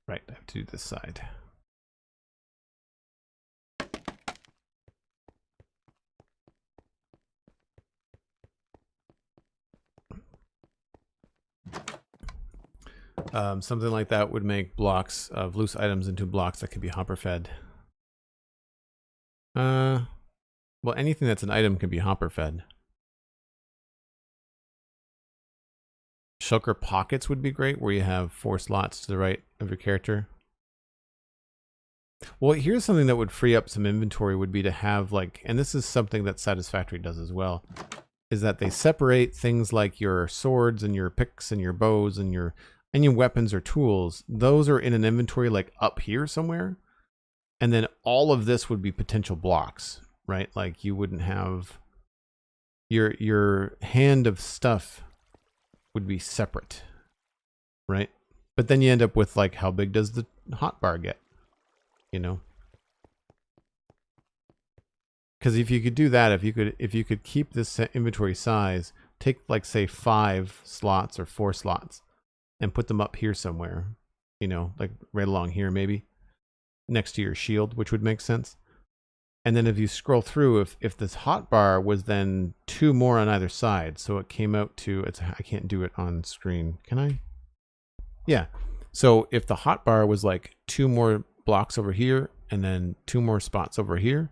Right, I have to do this side. Something like that would make blocks of loose items into blocks that could be hopper fed. Well, anything that's an item can be hopper fed. Shulker pockets would be great, where you have 4 slots to the right of your character. Well, here's something that would free up some inventory, would be to have like, and this is something that Satisfactory does as well, is that they separate things like your swords and your picks and your bows and your weapons or tools. Those are in an inventory like up here somewhere. And then all of this would be potential blocks, right? Like you wouldn't have your hand of stuff would be separate, right? But then you end up with like, how big does the hotbar get? You know? Because if you could do that, if you could keep this inventory size, take like say 5 slots or 4 slots and put them up here somewhere, you know, like right along here maybe, next to your shield, which would make sense. And then if you scroll through, if this hotbar was then 2 more on either side, so it came out to, I can't do it on screen, can I? Yeah. So if the hotbar was like 2 more blocks over here and then 2 more spots over here,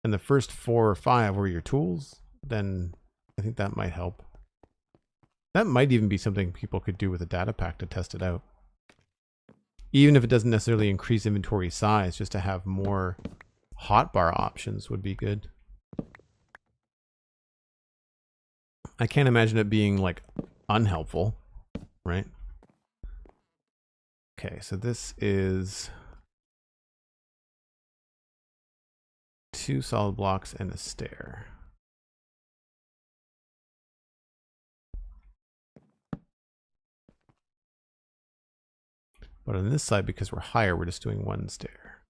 and the first 4 or 5 were your tools, then I think that might help. That might even be something people could do with a data pack to test it out. Even if it doesn't necessarily increase inventory size, just to have more hotbar options would be good. I can't imagine it being like unhelpful, right? Okay, so this is 2 solid blocks and a stair. But on this side, because we're higher, we're just doing 1 stair.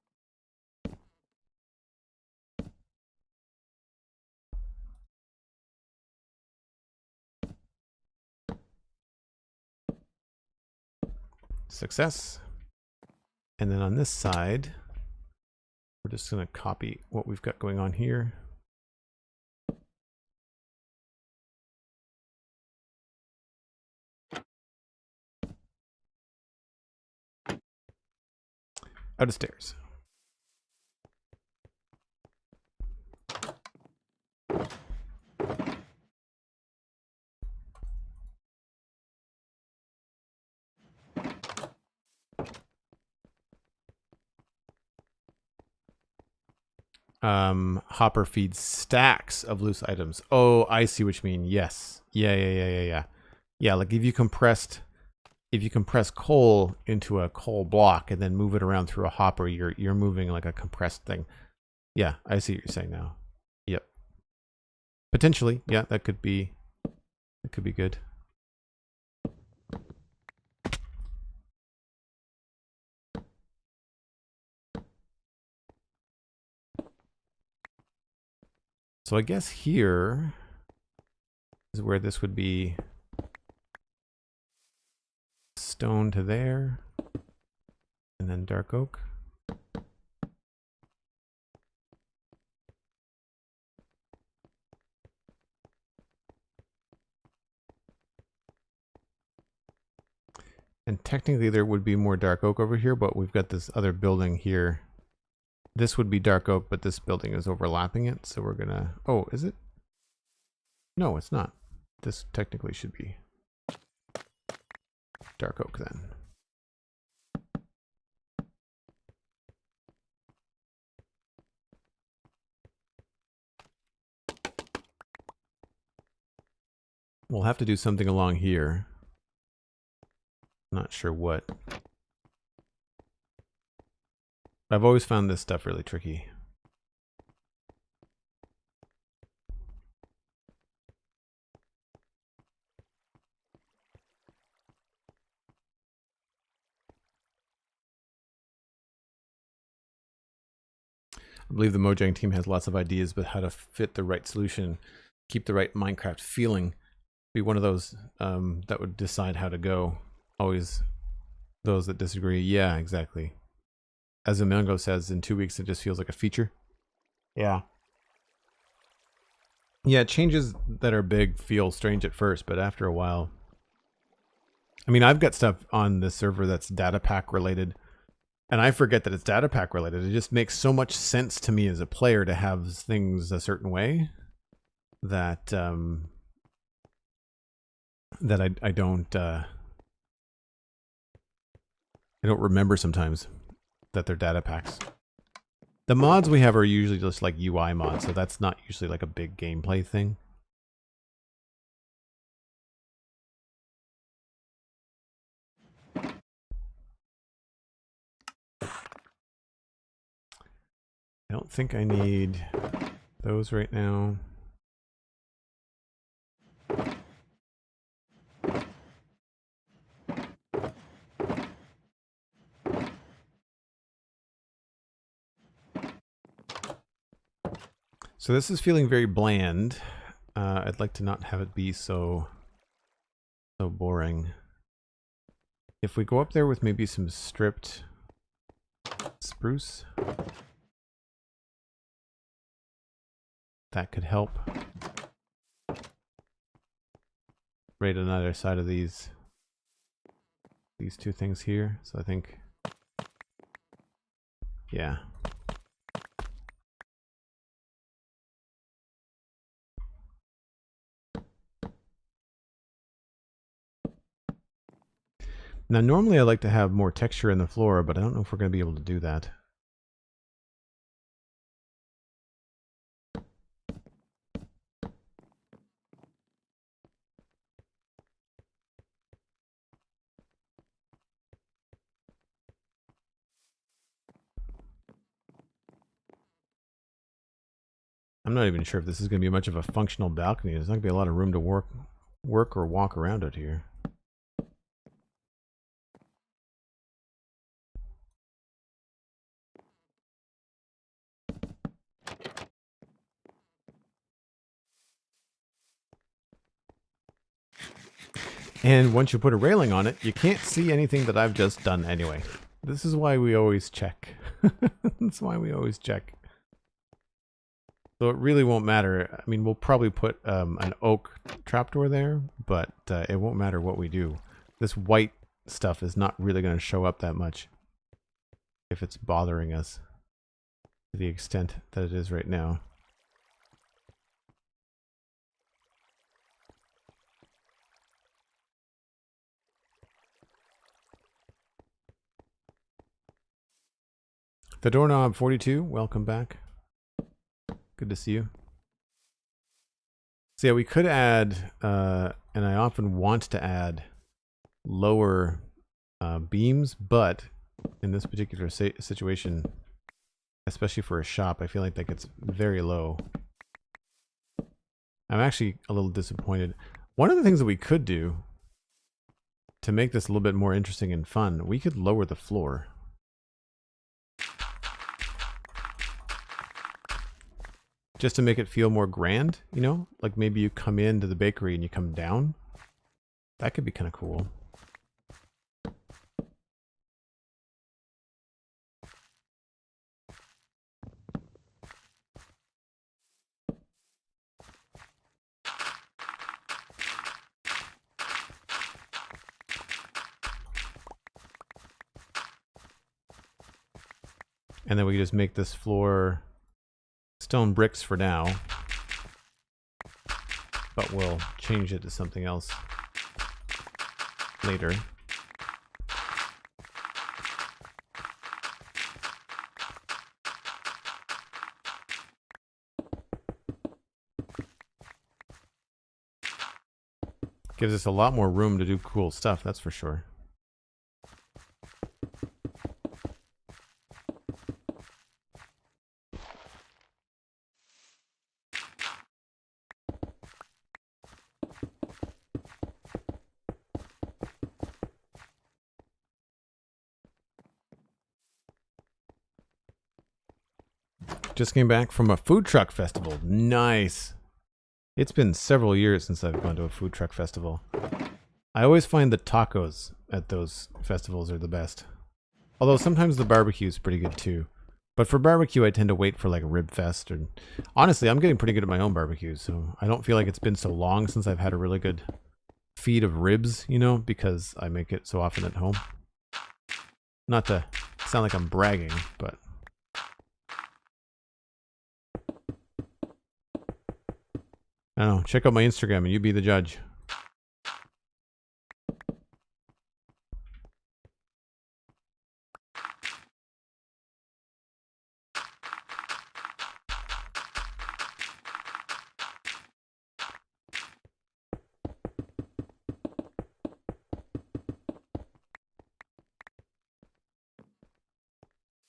Success. And then on this side, we're just going to copy what we've got going on here. Out of stairs. hopper feeds stacks of loose items. Oh, I see what you mean. Yes. Yeah. Yeah, like if you compress coal into a coal block and then move it around through a hopper, you're moving like a compressed thing. Yeah, I see what you're saying now. Yep. Potentially, yeah, that could be good. So I guess here is where this would be stone to there, and then dark oak. And technically there would be more dark oak over here, but we've got this other building here. This would be dark oak, but this building is overlapping it, so we're gonna... Oh, is it? No, it's not. This technically should be dark oak then. We'll have to do something along here. Not sure what. I've always found this stuff really tricky. I believe the Mojang team has lots of ideas about how to fit the right solution, keep the right Minecraft feeling. Be one of those that would decide how to go. Always those that disagree. Yeah, exactly. As Amango says, in 2 weeks it just feels like a feature. Yeah. Yeah, changes that are big feel strange at first, but after a while... I mean, I've got stuff on this server that's data pack related, and I forget that it's data pack related. It just makes so much sense to me as a player to have things a certain way that that I don't remember sometimes that they're data packs. The mods we have are usually just like UI mods, so that's not usually like a big gameplay thing. I don't think I need those right now. So this is feeling very bland. I'd like to not have it be so boring. If we go up there with maybe some stripped spruce, that could help. Right on either side of these two things here. So I think, yeah. Now normally I like to have more texture in the floor, but I don't know if we're going to be able to do that. I'm not even sure if this is going to be much of a functional balcony. There's not going to be a lot of room to work or walk around it here. And once you put a railing on it, you can't see anything that I've just done anyway. This is why we always check. That's why we always check. So it really won't matter. I mean, we'll probably put an oak trapdoor there, but it won't matter what we do. This white stuff is not really going to show up that much if it's bothering us to the extent that it is right now. The doorknob 42, welcome back. Good to see you. So yeah, we could add, and I often want to add lower beams, but in this particular situation, especially for a shop, I feel like that gets very low. I'm actually a little disappointed. One of the things that we could do to make this a little bit more interesting and fun, we could lower the floor. Just to make it feel more grand, you know? Like maybe you come into the bakery and you come down. That could be kind of cool. And then we can just make this floor stone bricks for now. But we'll change it to something else later. Gives us a lot more room to do cool stuff, that's for sure. Just came back from a food truck festival. Nice. It's been several years since I've gone to a food truck festival. I always find the tacos at those festivals are the best. Although sometimes the barbecue is pretty good too. But for barbecue, I tend to wait for like a rib fest. Or honestly, I'm getting pretty good at my own barbecue, so I don't feel like it's been so long since I've had a really good feed of ribs, you know, because I make it so often at home. Not to sound like I'm bragging, but I don't know. Check out my Instagram and you be the judge.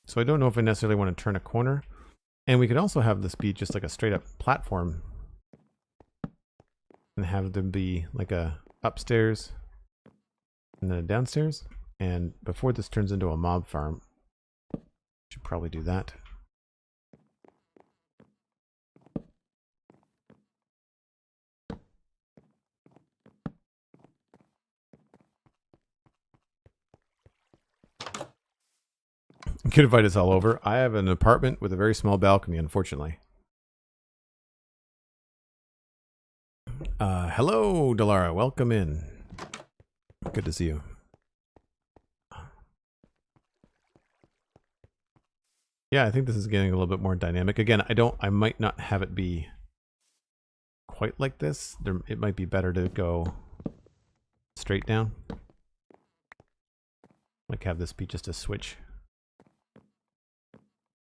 So I don't know if I necessarily want to turn a corner. And we could also have this be just like a straight up platform. And have them be like a upstairs and then a downstairs. And before this turns into a mob farm, should probably do that. Could invite us all over. I have an apartment with a very small balcony, unfortunately. Hello, Delara. Welcome in. Good to see you. Yeah, I think this is getting a little bit more dynamic. Again, I might not have it be quite like this. It might be better to go straight down. Like have this be just a switch.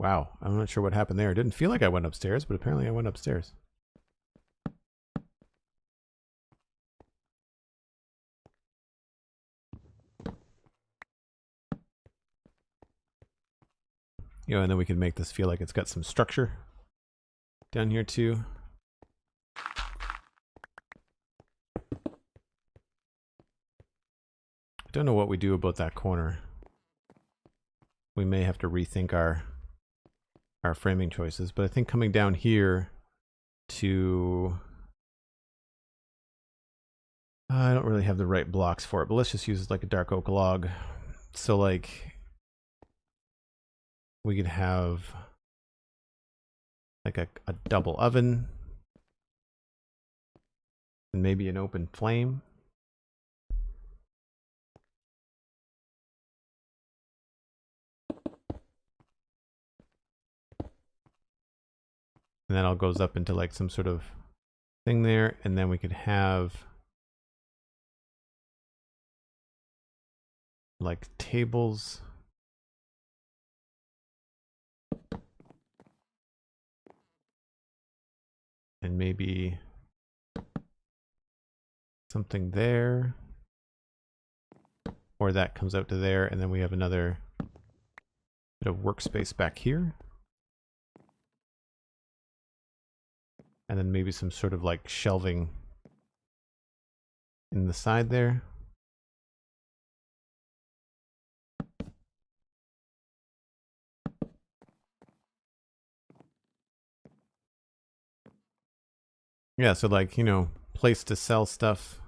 Wow, I'm not sure what happened there. It didn't feel like I went upstairs, but apparently I went upstairs. You know, and then we can make this feel like it's got some structure down here too. I don't know what we do about that corner. We may have to rethink our framing choices, but I think coming down here to I don't really have the right blocks for it, but let's just use like a dark oak log. So like we could have like a double oven and maybe an open flame. And that all goes up into like some sort of thing there, and then we could have like tables. And maybe something there. Or that comes out to there, and then we have another bit of workspace back here. And then maybe some sort of like shelving in the side there. Yeah, so like, you know, place to sell stuff,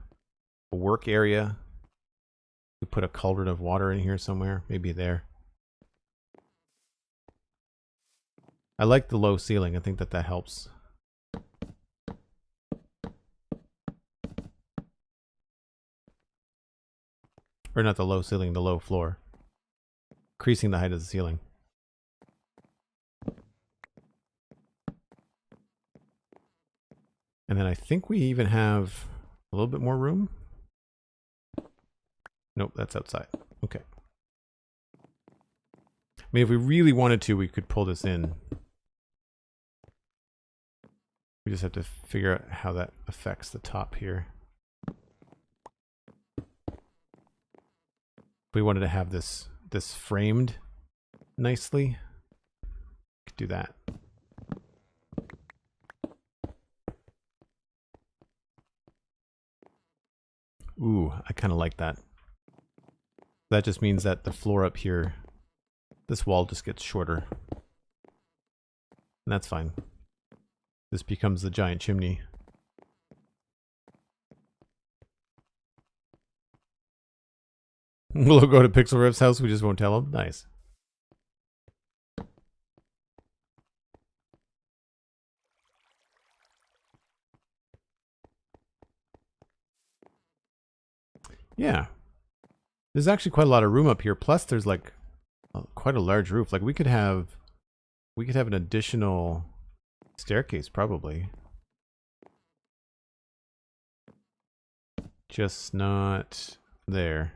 a work area. We put a cauldron of water in here somewhere, maybe there. I like the low ceiling. I think that helps. Or not the low ceiling, the low floor. Increasing the height of the ceiling. And then I think we even have a little bit more room. Nope, that's outside. Okay. I mean, if we really wanted to, we could pull this in. We just have to figure out how that affects the top here. If we wanted to have this framed nicely, we could do that. Ooh, I kind of like that. That just means that the floor up here, this wall just gets shorter. And that's fine. This becomes the giant chimney. We'll go to Pixel Riff's house, we just won't tell him. Nice. Yeah. There's actually quite a lot of room up here. Plus there's like quite a large roof. Like we could have an additional staircase probably. Just not there.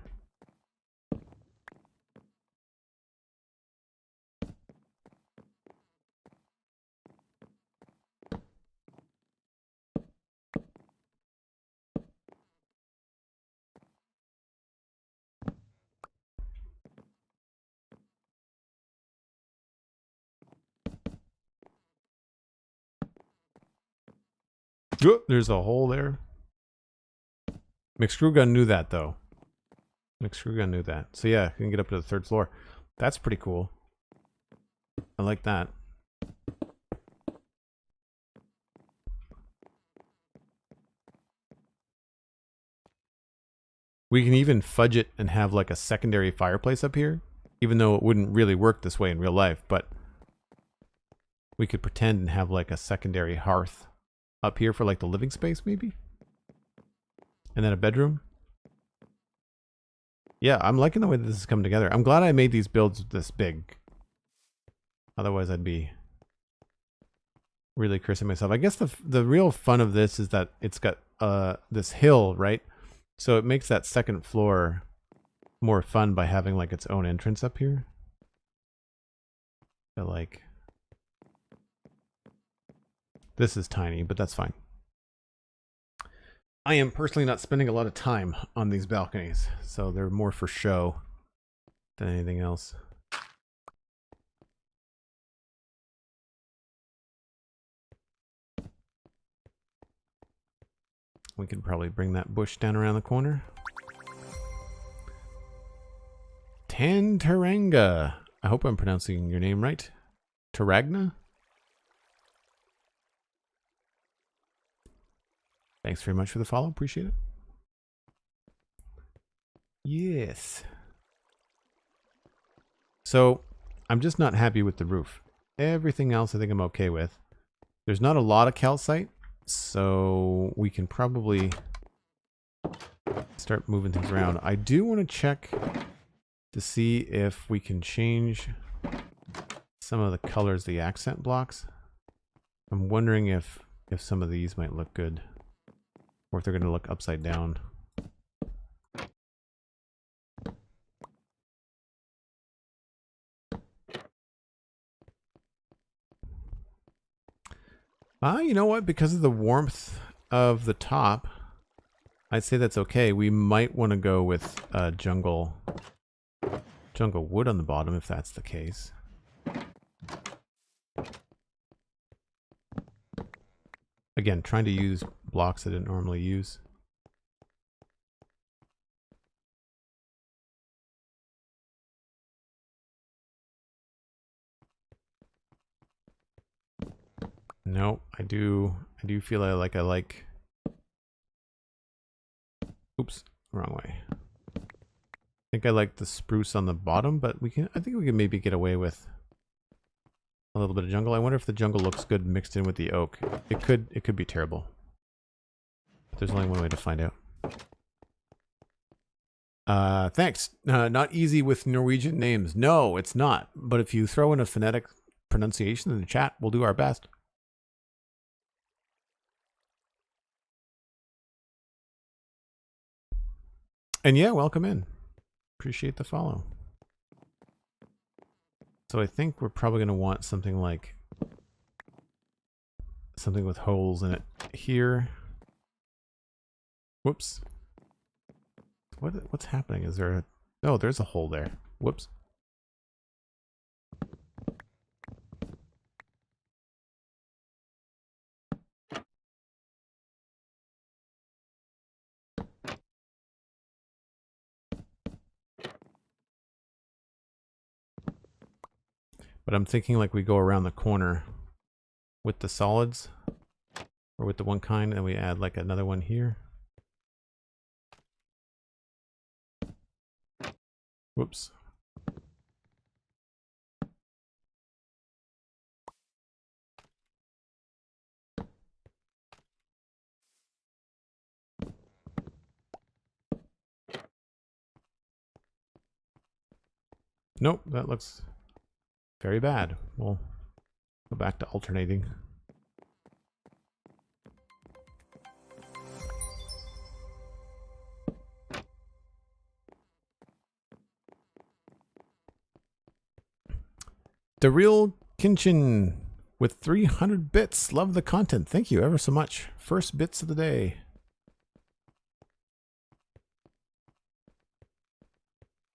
Oh, there's a hole there. McScrewgun knew that though. McScrewgun knew that. So yeah, you can get up to the 3rd floor. That's pretty cool. I like that. We can even fudge it and have like a secondary fireplace up here, even though it wouldn't really work this way in real life, but we could pretend and have like a secondary hearth up here for like the living space maybe. And then a bedroom. Yeah, I'm liking the way that this is coming together. I'm glad I made these builds this big. Otherwise I'd be really cursing myself. I guess the real fun of this is that it's got this hill, right? So it makes that 2nd floor more fun by having like its own entrance up here. But like, this is tiny, but that's fine. I am personally not spending a lot of time on these balconies, so they're more for show than anything else. We could probably bring that bush down around the corner. Tantaranga. I hope I'm pronouncing your name right. Taragna? Thanks very much for the follow. Appreciate it. Yes. So, I'm just not happy with the roof. Everything else I think I'm okay with. There's not a lot of calcite, so we can probably start moving things around. I do want to check to see if we can change some of the colors, the accent blocks. I'm wondering if some of these might look good, or if they're going to look upside down. You know what? Because of the warmth of the top, I'd say that's okay. We might want to go with jungle wood on the bottom if that's the case. Again, trying to use blocks I didn't normally use. No, I do feel I like. Oops, wrong way. I think I like the spruce on the bottom, but I think we can maybe get away with a little bit of jungle. I wonder if the jungle looks good mixed in with the oak. It could be terrible. But there's only one way to find out. Thanks. Not easy with Norwegian names. No, it's not. But if you throw in a phonetic pronunciation in the chat, we'll do our best. And yeah, welcome in. Appreciate the follow. So I think we're probably going to want something like something with holes in it here. Whoops. What's happening? Is there a... Oh, there's a hole there. Whoops. But I'm thinking like we go around the corner with the solids, or with the one kind, and we add like another one here. Whoops. Nope, that looks very bad. We'll go back to alternating. The Real Kinchin with 300 bits. Love the content. Thank you ever so much. First bits of the day.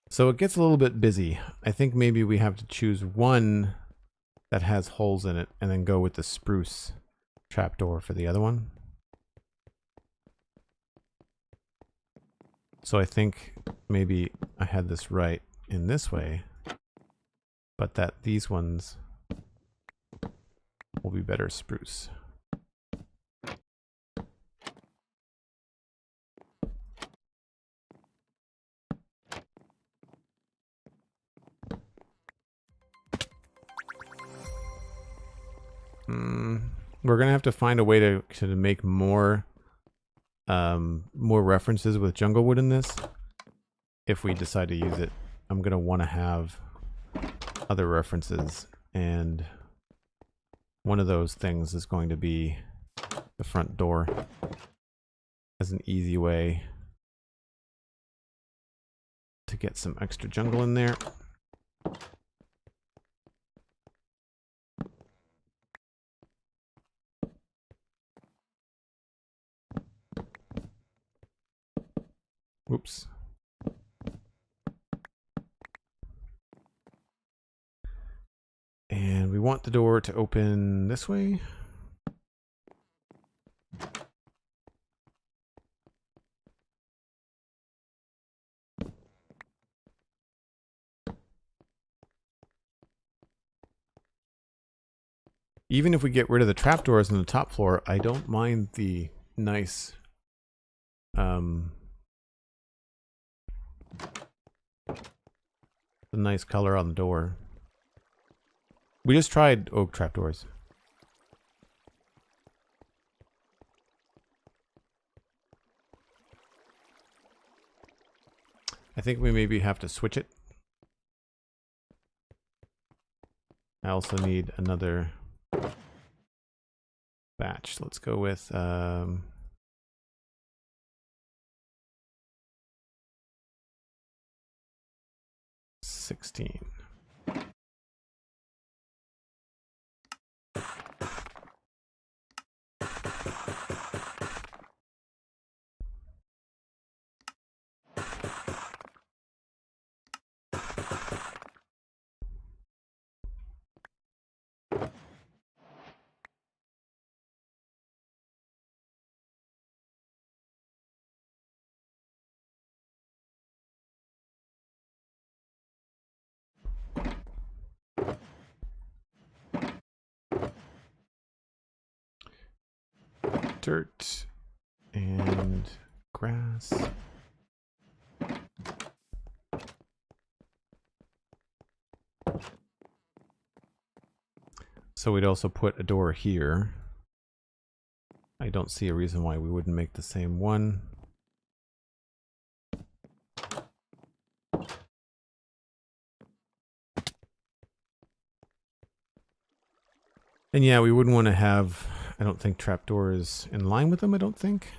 So it gets a little bit busy. I think maybe we have to choose one that has holes in it and then go with the spruce trapdoor for the other one. So I think maybe I had this right in this way, but that these ones will be better spruce. We're gonna have to find a way to make more references with jungle wood in this. If we decide to use it, I'm gonna want to have other references, and one of those things is going to be the front door as an easy way to get some extra jungle in there. Oops. And we want the door to open this way. Even if we get rid of the trapdoors on the top floor, I don't mind the nice color on the door. We just tried oak trapdoors. I think we maybe have to switch it. I also need another batch. Let's go with 16. dirt and grass. So we'd also put a door here. I don't see a reason why we wouldn't make the same one. And yeah, we wouldn't want to have, I don't think, trapdoors in line with them, I don't think.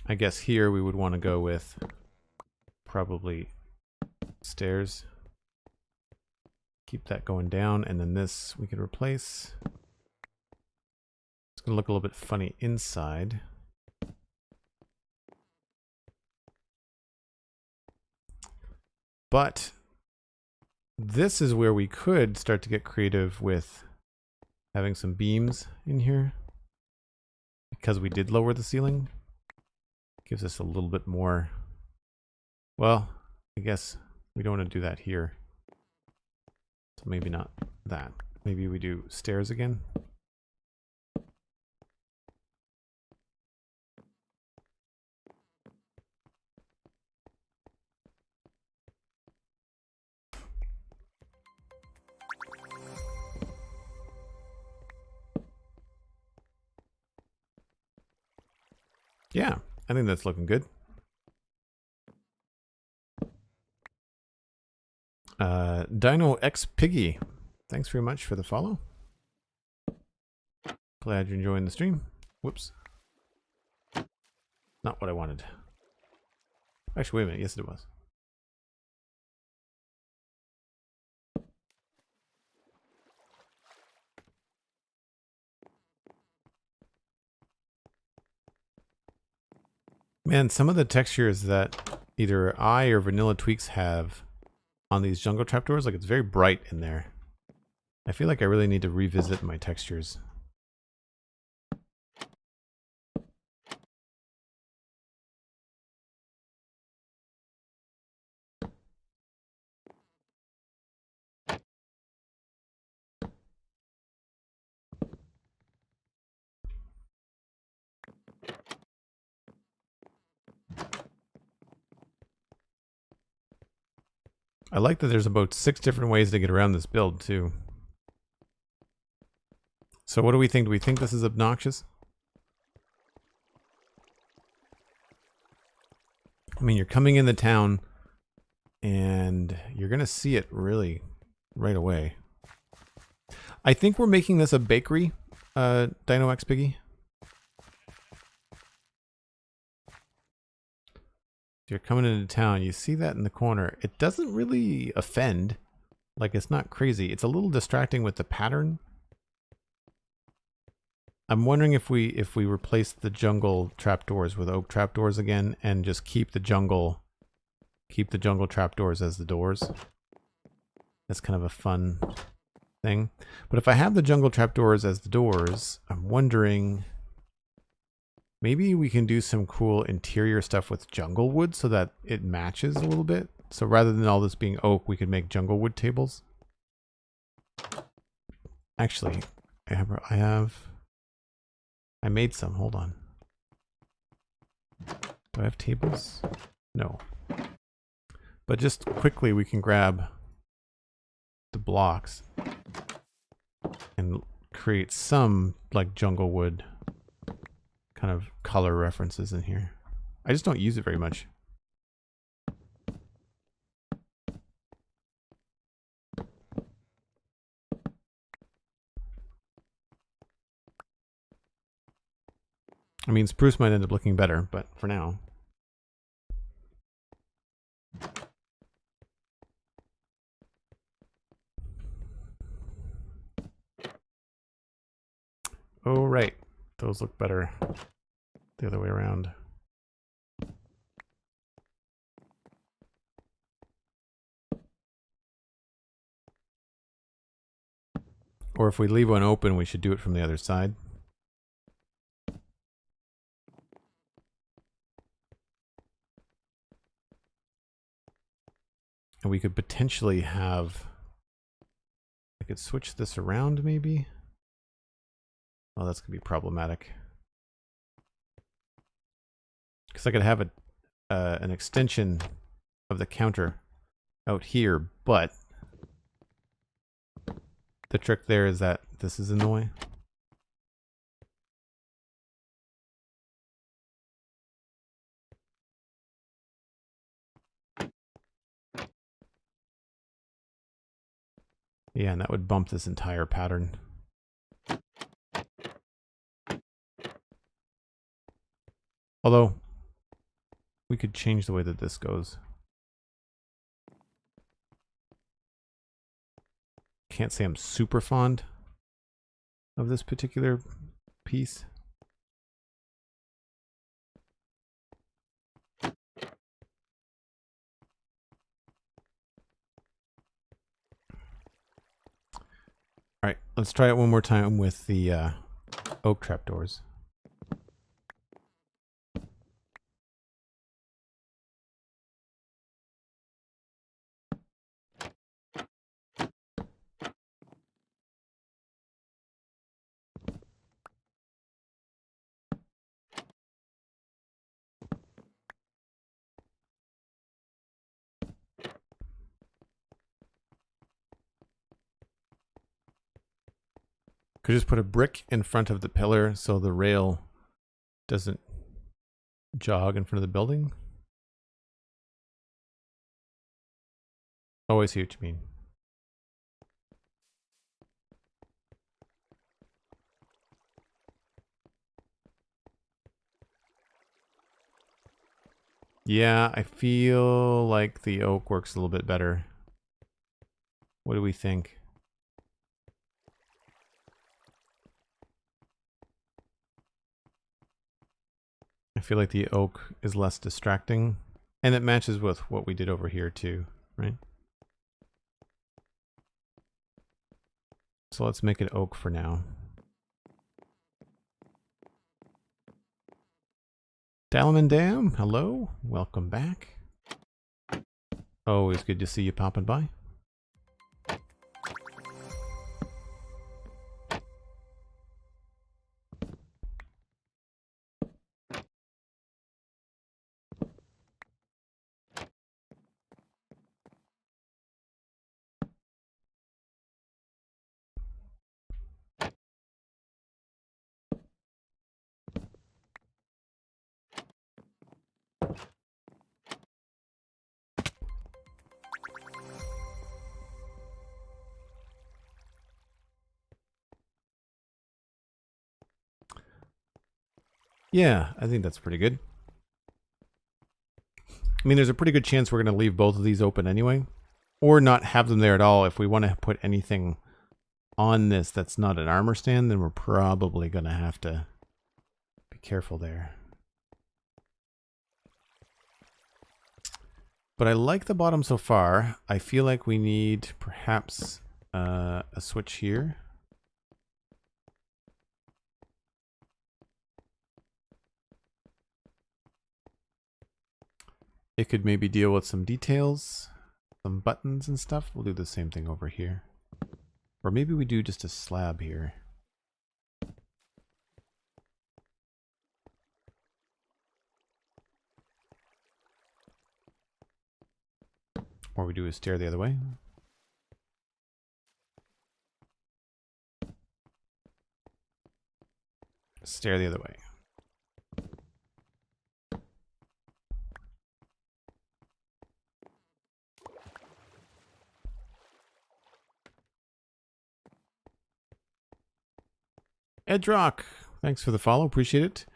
I guess here we would want to go with probably stairs. Keep that going down, and then this we could replace. It's going to look a little bit funny inside. But this is where we could start to get creative with having some beams in here. Because we did lower the ceiling. Gives us a little bit more. Well, I guess we don't want to do that here. So maybe not that. Maybe we do stairs again. Yeah, I think that's looking good. Dino X Piggy, thanks very much for the follow. Glad you're enjoying the stream. Whoops. Not what I wanted. Actually, wait a minute. Yes, it was. Man, some of the textures that either I or Vanilla Tweaks have on these jungle trapdoors, like it's very bright in there. I feel like I really need to revisit my textures. I like that there's about 6 different ways to get around this build, too. So what do we think? Do we think this is obnoxious? I mean, you're coming in the town, and you're going to see it really right away. I think we're making this a bakery, Dino X Piggy. You're coming into town, you see that in the corner. It doesn't really offend. Like, it's not crazy. It's a little distracting with the pattern. I'm wondering if we replace the jungle trapdoors with oak trapdoors again and just keep the jungle trapdoors as the doors. That's kind of a fun thing. But if I have the jungle trapdoors as the doors, I'm wondering maybe we can do some cool interior stuff with jungle wood so that it matches a little bit. So rather than all this being oak, we could make jungle wood tables. Actually, I made some. Hold on. Do I have tables? No. But just quickly, we can grab the blocks and create some like jungle wood kind of color references in here. I just don't use it very much. I mean, spruce might end up looking better, but for now. Oh, right. Those look better the other way around. Or if we leave one open, we should do it from the other side. And we could potentially have... I could switch this around, maybe? Oh, that's going to be problematic. Because I could have an extension of the counter out here, but the trick there is that this is in the way. Yeah, and that would bump this entire pattern. Although, we could change the way that this goes. Can't say I'm super fond of this particular piece. All right, let's try it one more time with the oak trapdoors. Could just put a brick in front of the pillar so the rail doesn't jog in front of the building. Oh, I see what you mean. Yeah, I feel like the oak works a little bit better. What do we think? I feel like the oak is less distracting, and it matches with what we did over here too, right? So let's make it oak for now. Dalman Dam, hello, welcome back. Always good to see you popping by. Yeah, I think that's pretty good. I mean, there's a pretty good chance we're going to leave both of these open anyway, or not have them there at all. If we want to put anything on this that's not an armor stand, then we're probably going to have to be careful there. But I like the bottom so far. I feel like we need perhaps a switch here. It could maybe deal with some details, some buttons and stuff. We'll do the same thing over here. Or maybe we do just a slab here. Or we do a stair the other way. Stair the other way. Edrock, thanks for the follow. Appreciate it.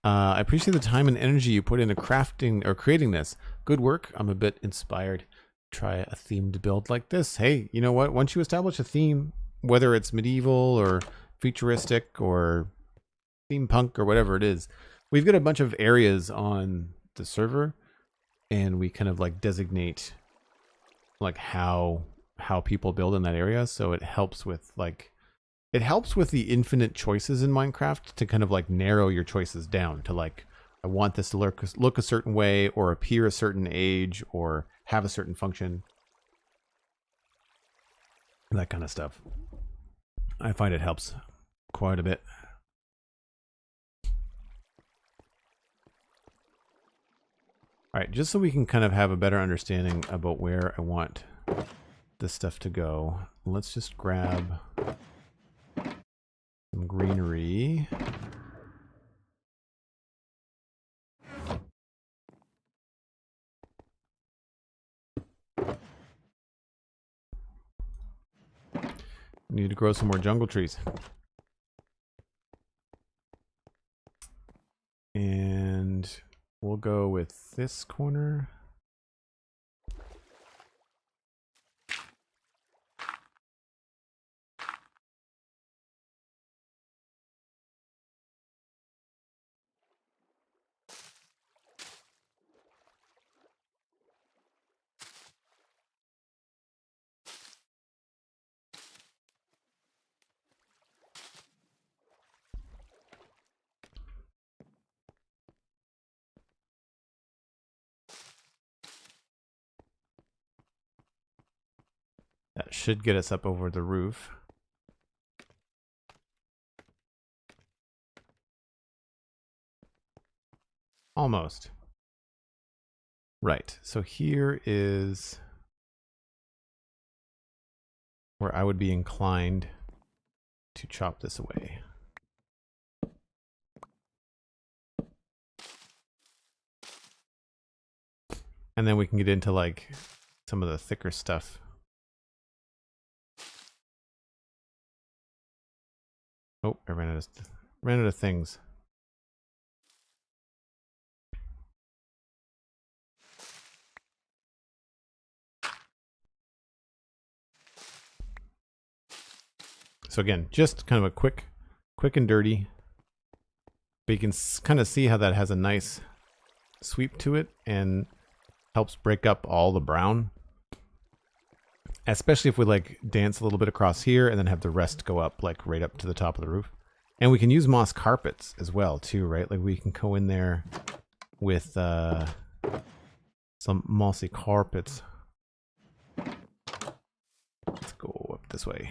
I appreciate the time and energy you put into crafting or creating this. Good work. I'm a bit inspired. Try a themed build like this. Hey, you know what? Once you establish a theme, whether it's medieval or futuristic or steampunk or whatever it is, we've got a bunch of areas on the server, and we kind of like designate like how people build in that area, so it helps with like it helps with the infinite choices in Minecraft to kind of like narrow your choices down to like, I want this to look a certain way or appear a certain age or have a certain function. That kind of stuff. I find it helps quite a bit. All right, just so we can kind of have a better understanding about where I want this stuff to go, let's just grab some greenery. Need to grow some more jungle trees. And we'll go with this corner. That should get us up over the roof. Almost. Right, so here is where I would be inclined to chop this away. And then we can get into like some of the thicker stuff. Oh, I ran out of things. So again, just kind of a quick and dirty. But you can kind of see how that has a nice sweep to it and helps break up all the brown. Especially if we like dance a little bit across here and then have the rest go up like right up to the top of the roof. And we can use moss carpets as well too, right? Like we can go in there with some mossy carpets. Let's go up this way.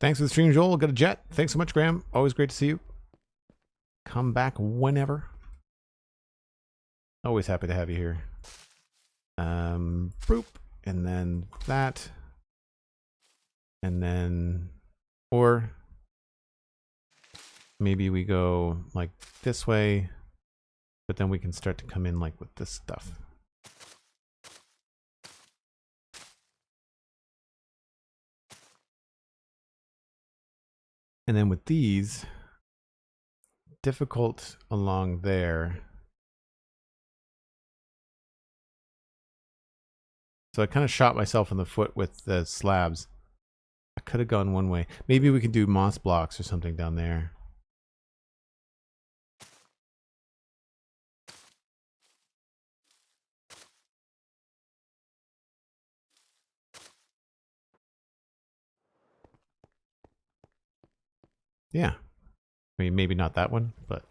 Thanks for the stream, Joel. Got a jet. Thanks so much, Graham. Always great to see you. Come back whenever. Always happy to have you here. Boop. And then that. And then, or maybe we go like this way, but then we can start to come in like with this stuff. And then with these, difficult along there. So I kind of shot myself in the foot with the slabs. I could have gone one way. Maybe we could do moss blocks or something down there. Yeah. I mean, maybe not that one, but.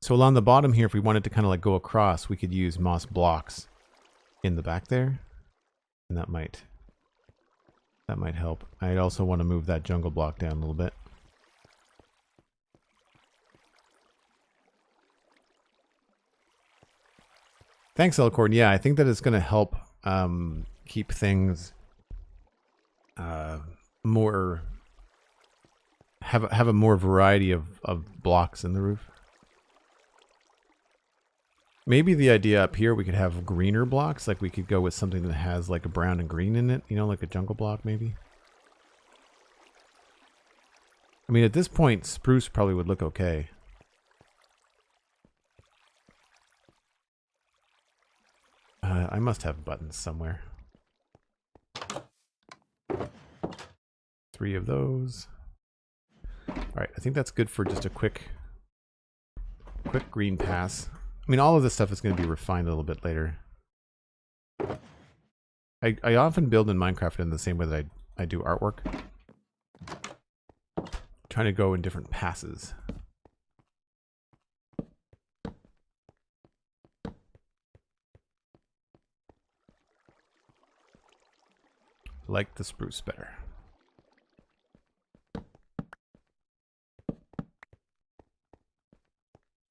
So along the bottom here, if we wanted to kind of like go across, we could use moss blocks in the back there. And that might help. I also want to move that jungle block down a little bit. Thanks, Elcorn. Yeah, I think that it's going to help keep things more... Have a more variety of blocks in the roof. Maybe the idea up here, we could have greener blocks. Like we could go with something that has like a brown and green in it. You know, like a jungle block maybe. I mean, at this point, spruce probably would look okay. I must have buttons somewhere. 3 of those. Alright, I think that's good for just a quick green pass. I mean, all of this stuff is going to be refined a little bit later. I often build in Minecraft in the same way that I do artwork. Trying to go in different passes. Like the spruce better.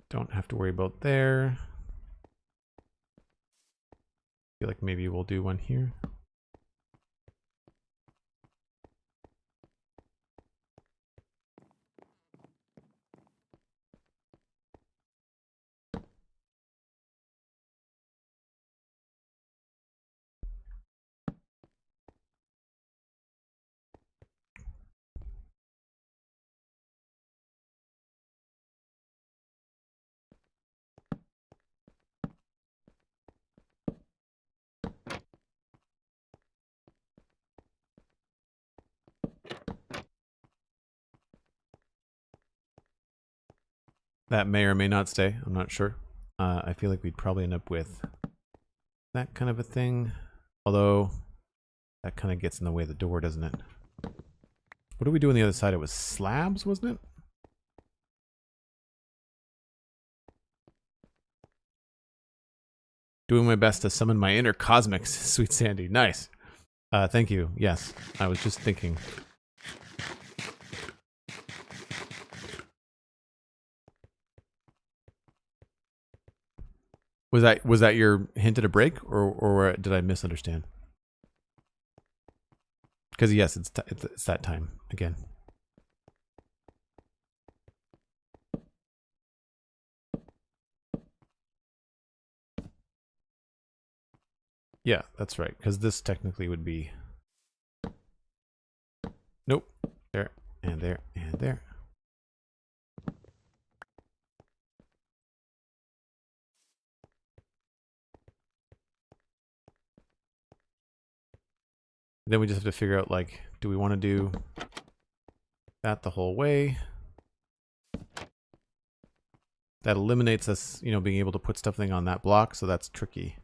Don't have to worry about there. Feel like maybe we'll do one here. That may or may not stay. I'm not sure. I feel like we'd probably end up with that kind of a thing. Although, that kind of gets in the way of the door, doesn't it? What do we do on the other side? It was slabs, wasn't it? Doing my best to summon my inner cosmics, Sweet Sandy. Nice. Thank you. Yes, I was just thinking. Was that your hint at a break, or did I misunderstand? Because yes, it's that time again. Yeah, that's right. Because this technically would be. Nope. There and there and there. Then we just have to figure out, like, do we want to do that the whole way? That eliminates us, you know, being able to put something on that block, so that's tricky.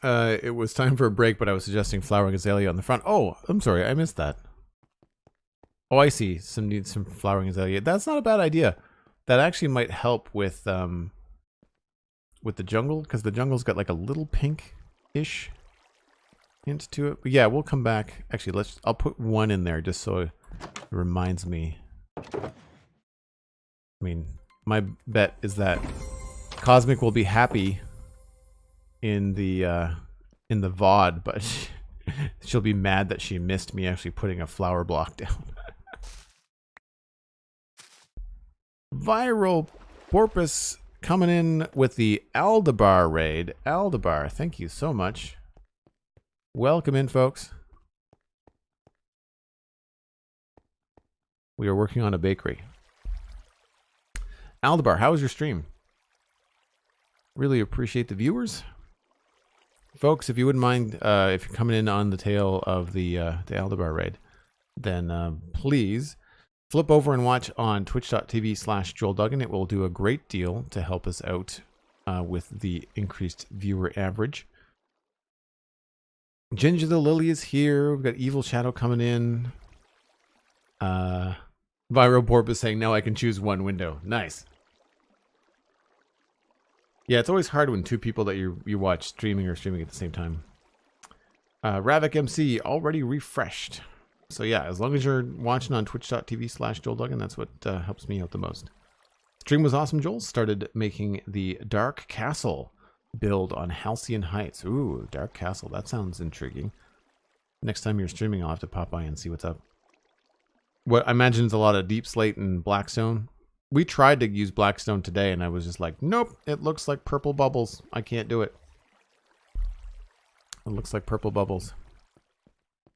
It was time for a break, but I was suggesting flowering azalea on the front. Oh, I'm sorry, I missed that. Oh, I see. Needs some flowering azalea. That's not a bad idea. That actually might help with the jungle, because the jungle's got like a little pink-ish hint to it. But yeah, we'll come back. Actually, I'll put one in there just so it reminds me. I mean, my bet is that Cosmic will be happy in the VOD, but she'll be mad that she missed me actually putting a flower block down. Viral Porpoise coming in with the Aldebar raid. Aldebar, thank you so much. Welcome in, folks. We are working on a bakery. Aldebar, how was your stream? Really appreciate the viewers. Folks, if you wouldn't mind, if you're coming in on the tail of the Aldebar raid, then please flip over and watch on twitch.tv/JoelDuggan. It will do a great deal to help us out with the increased viewer average. Ginger the Lily is here. We've got Evil Shadow coming in. Viral Porpoise saying, now I can choose one window. Nice. Yeah, it's always hard when two people that you watch streaming at the same time. Ravik MC already refreshed. So yeah, as long as you're watching on twitch.tv/JoelDuggan, that's what helps me out the most. Stream was awesome, Joel. Started making the Dark Castle build on Halcyon Heights. Ooh, Dark Castle. That sounds intriguing. Next time you're streaming, I'll have to pop by and see what's up. What I imagine is a lot of deep slate and blackstone. We tried to use blackstone today, and I was just like, nope, it looks like purple bubbles. I can't do it. It looks like purple bubbles.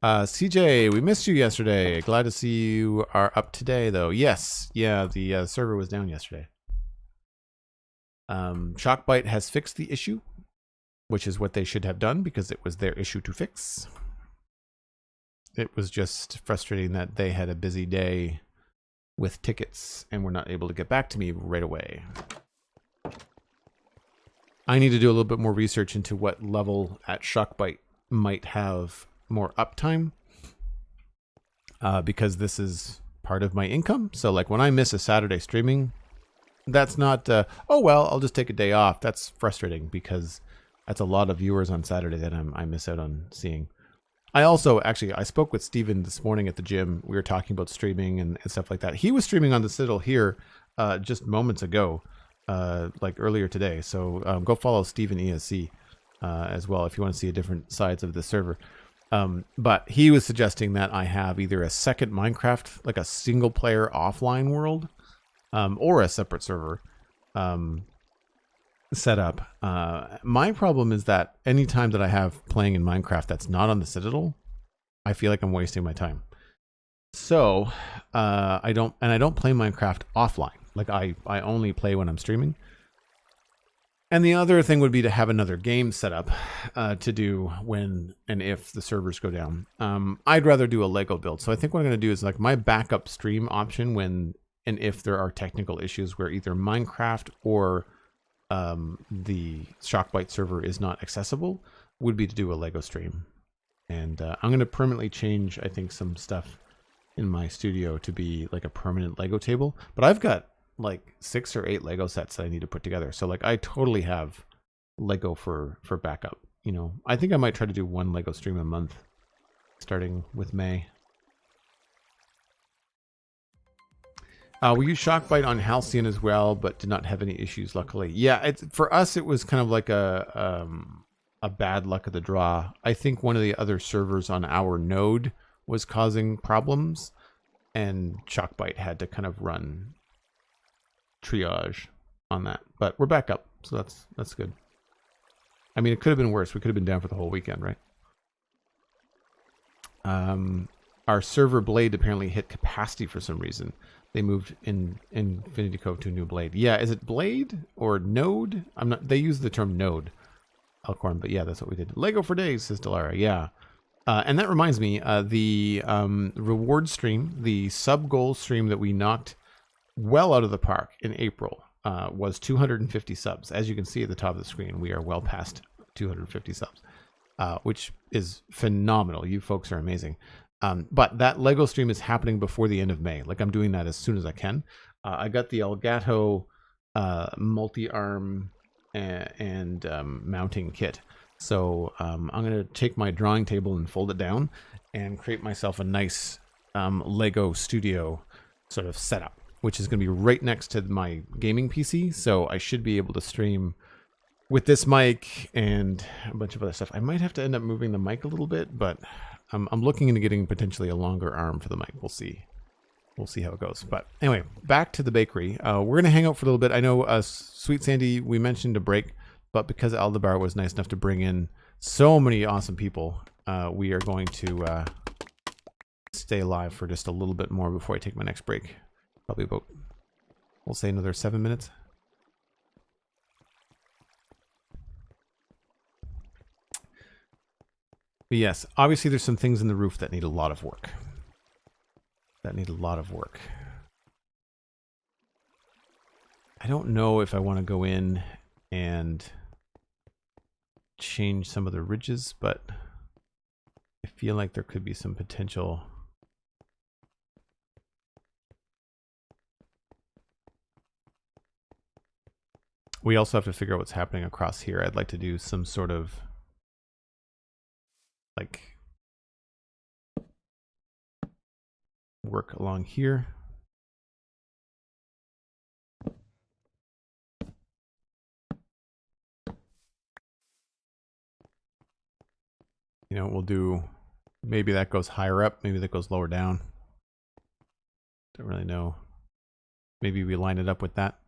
CJ, we missed you yesterday. Glad to see you are up today, though. Yes, yeah, the server was down yesterday. Shockbite has fixed the issue, which is what they should have done because it was their issue to fix. It was just frustrating that they had a busy day with tickets and were not able to get back to me right away. I need to do a little bit more research into what level at Shockbite might have more uptime because this is part of my income. So like when I miss a Saturday streaming, that's not, oh, well, I'll just take a day off. That's frustrating because that's a lot of viewers on Saturday that I miss out on seeing. I also, actually, I spoke with Steven this morning at the gym. We were talking about streaming and stuff like that. He was streaming on the Citadel here just moments ago, like earlier today. So go follow Steven ESC as well if you want to see different sides of the server. But he was suggesting that I have either a second Minecraft, like a single player offline world, or a separate server set up. My problem is that anytime that I have playing in Minecraft that's not on the Citadel, I feel like I'm wasting my time. So I don't play Minecraft offline. Like I only play when I'm streaming. And the other thing would be to have another game set up to do when and if the servers go down. I'd rather do a Lego build. So I think what I'm going to do is like my backup stream option when and if there are technical issues where either Minecraft or the Shockbite server is not accessible would be to do a Lego stream. And I'm going to permanently change, I think, some stuff in my studio to be like a permanent Lego table. But I've got like 6 or 8 Lego sets that I need to put together. So like I totally have Lego for backup. You know, I think I might try to do 1 Lego stream a month starting with May. We used Shockbite on Halcyon as well, but did not have any issues, luckily. Yeah, for us, it was kind of like a bad luck of the draw. I think one of the other servers on our node was causing problems, and Shockbite had to kind of run triage on that. But we're back up, so that's good. I mean, it could have been worse. We could have been down for the whole weekend, right? Our server blade apparently hit capacity for some reason. They moved in Infinity Cove to a new blade. Yeah, is it blade or node? I'm not. They use the term node, Elkhorn, but yeah, that's what we did. Lego for days, says Delara. Yeah, and that reminds me, the reward stream, the sub goal stream that we knocked well out of the park in April was 250 subs. As you can see at the top of the screen, we are well past 250 subs, which is phenomenal. You folks are amazing. But that Lego stream is happening before the end of May. Like I'm doing that as soon as I can. I got the Elgato multi-arm and mounting kit. So I'm going to take my drawing table and fold it down and create myself a nice Lego studio sort of setup, which is going to be right next to my gaming PC. So I should be able to stream with this mic and a bunch of other stuff. I might have to end up moving the mic a little bit, but I'm looking into getting potentially a longer arm for the mic. We'll see. We'll see how it goes. But anyway, back to the bakery. We're going to hang out for a little bit. I know Sweet Sandy, we mentioned a break, but because Aldebar was nice enough to bring in so many awesome people, we are going to stay live for just a little bit more before I take my next break. Probably about, we'll say another 7 minutes. But yes, obviously there's some things in the roof that need a lot of work. I don't know if I want to go in and change some of the ridges, but I feel like there could be some potential. We also have to figure out what's happening across here. I'd like to do some sort of like work along here. You know, we'll do, maybe that goes higher up, maybe that goes lower down. Don't really know. Maybe we line it up with that.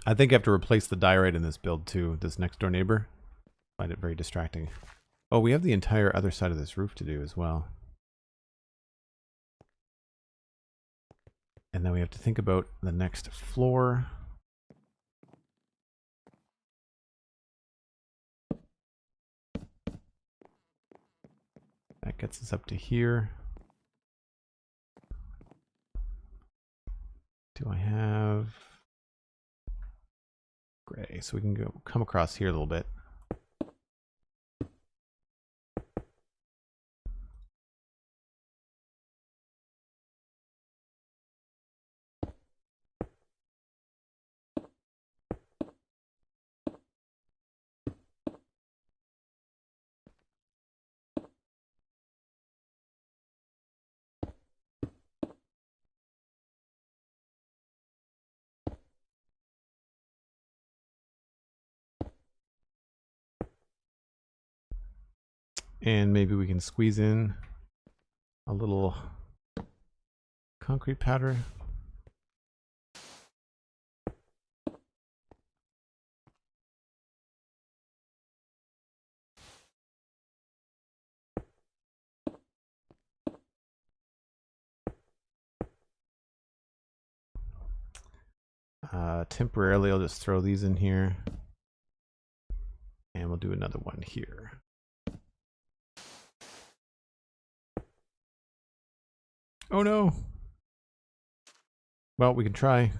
I think I have to replace the diorite in this build too, this next door neighbor. I find it very distracting. Oh, we have the entire other side of this roof to do as well. And then we have to think about the next floor. That gets us up to here. Do I have gray? So we can come across here a little bit. And maybe we can squeeze in a little concrete powder. Temporarily, I'll just throw these in here. And we'll do another one here. Oh no! Well, we can try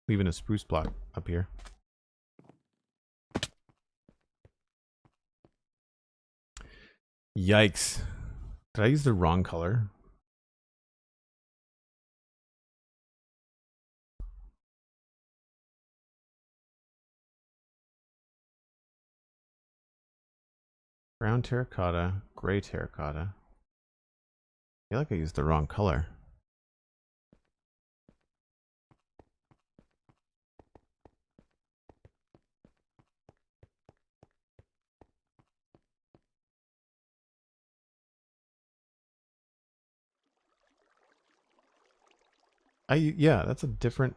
leaving a spruce block up here. Yikes. Did I use the wrong color? Brown terracotta, gray terracotta. I feel like I used the wrong color. Yeah, that's a different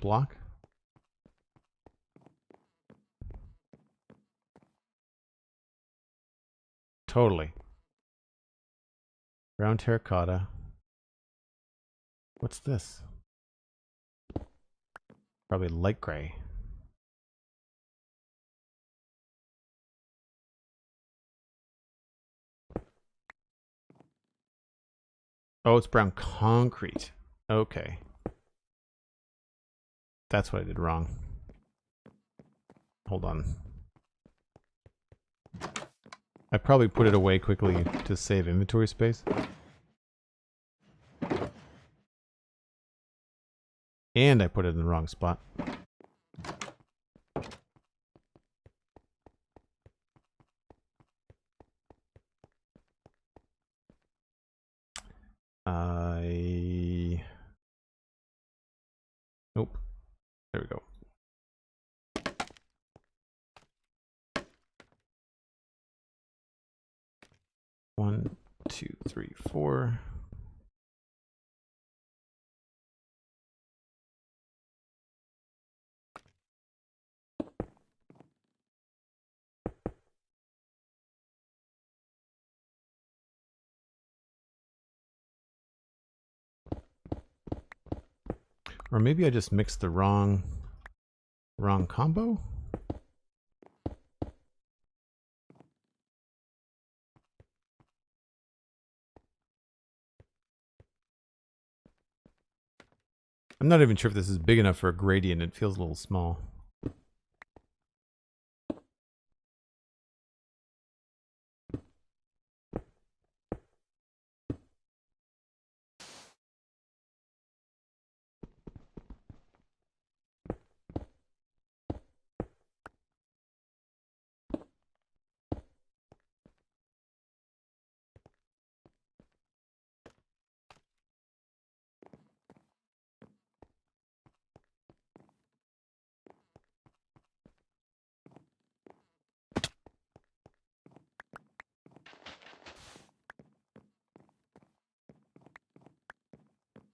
block. Totally. Brown terracotta. What's this? Probably light gray. Oh, it's brown concrete. Okay. That's what I did wrong. Hold on. I probably put it away quickly to save inventory space. And I put it in the wrong spot. Nope. There we go. One, two, three, four. Or maybe I just mixed the wrong combo? I'm not even sure if this is big enough for a gradient. It feels a little small.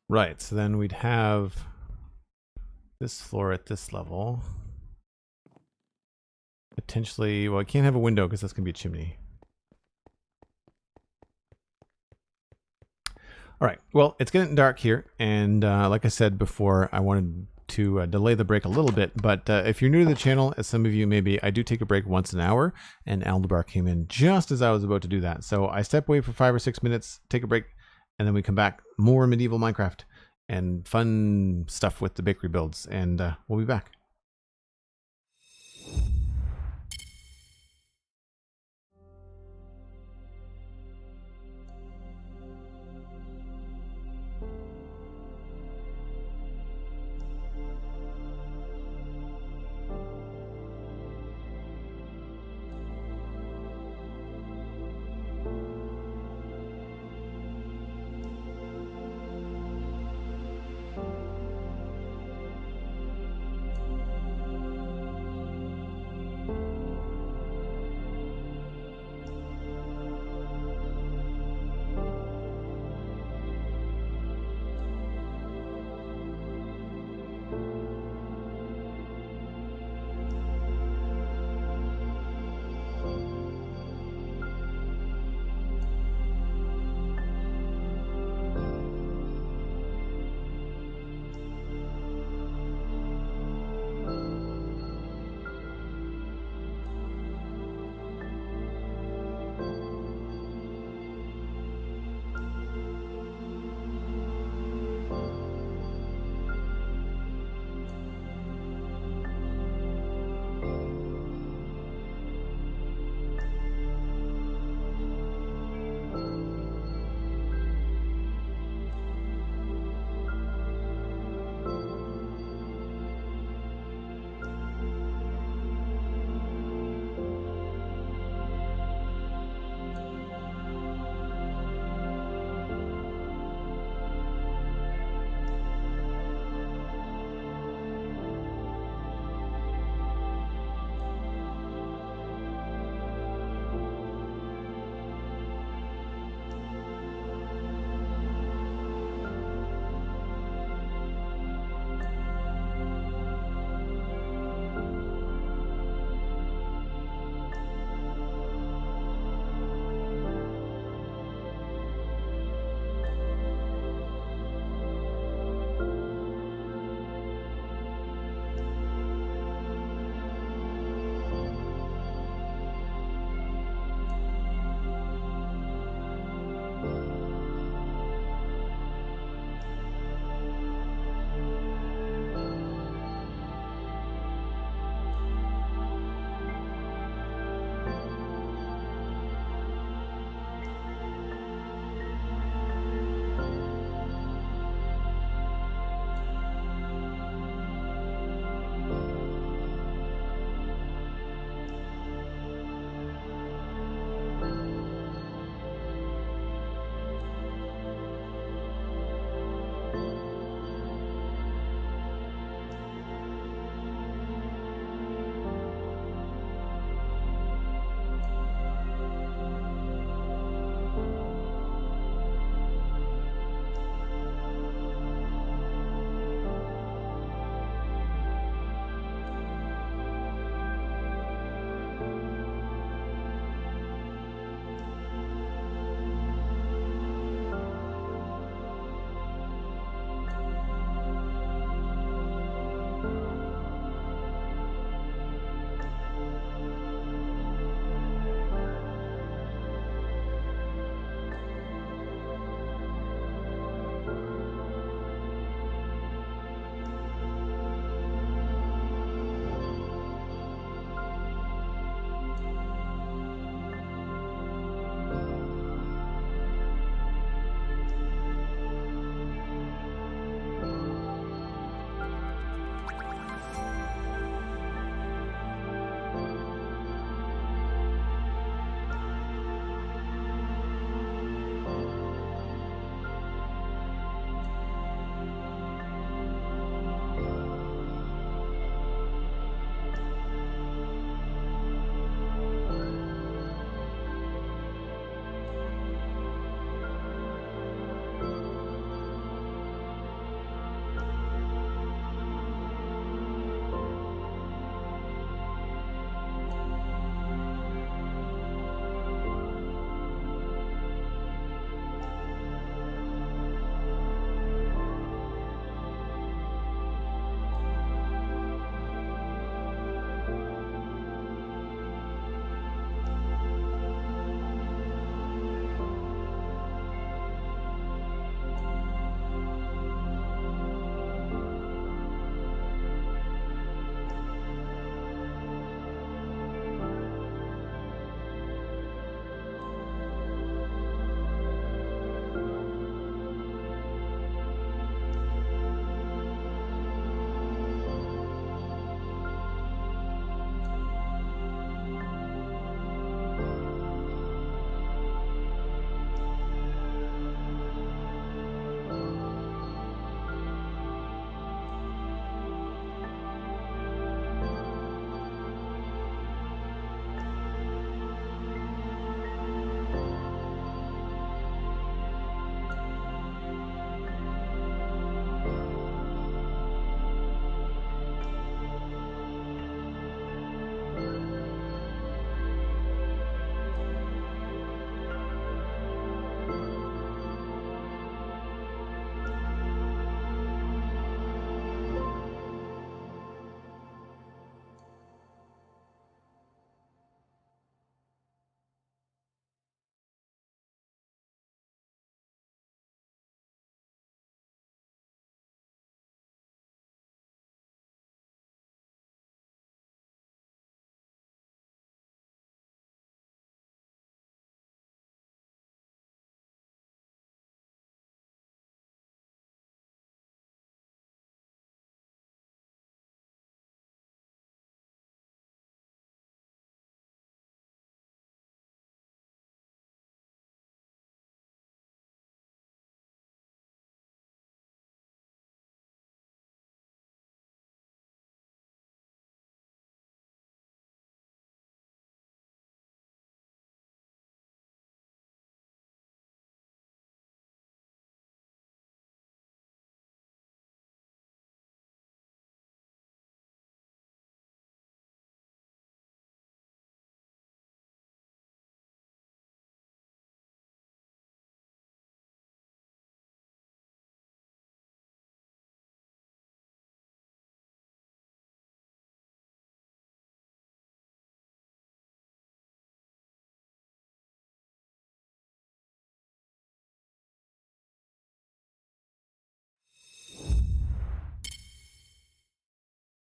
Right, so then we'd have this floor at this level. Potentially, well, I can't have a window because that's going to be a chimney. All right, well, it's getting dark here, and like I said before, I wanted to delay the break a little bit, but if you're new to the channel, as some of you may be, I do take a break once an hour, and Aldebar came in just as I was about to do that. So I step away for 5 or 6 minutes, take a break, and then we come back, more medieval Minecraft, and fun stuff with the bakery builds, and we'll be back.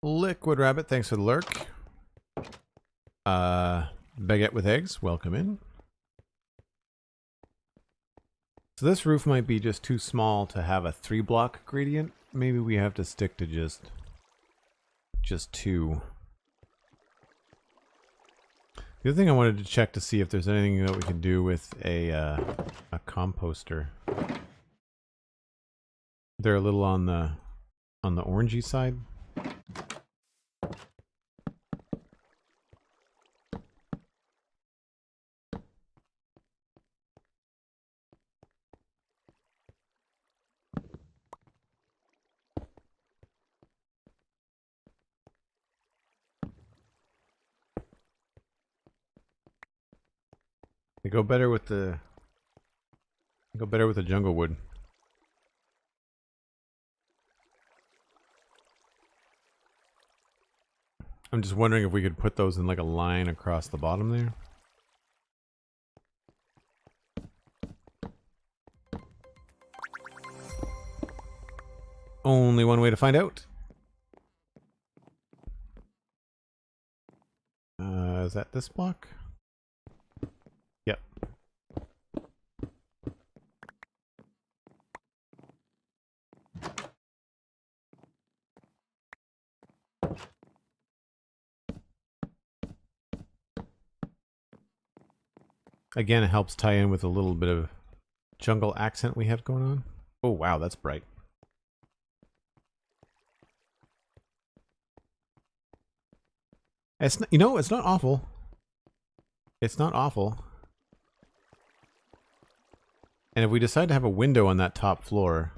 Liquid Rabbit, thanks for the lurk. Baguette with eggs, welcome in. So this roof might be just too small to have a 3-block gradient. Maybe we have to stick to just 2. The other thing I wanted to check to see if there's anything that we can do with a composter. They're a little on the orangey side. They go better with the jungle wood. I'm just wondering if we could put those in like a line across the bottom there. Only one way to find out. Is that this block? Yep. Again, it helps tie in with a little bit of jungle accent we have going on. Oh wow, that's bright. It's not, you know, it's not awful. It's not awful. And if we decide to have a window on that top floor,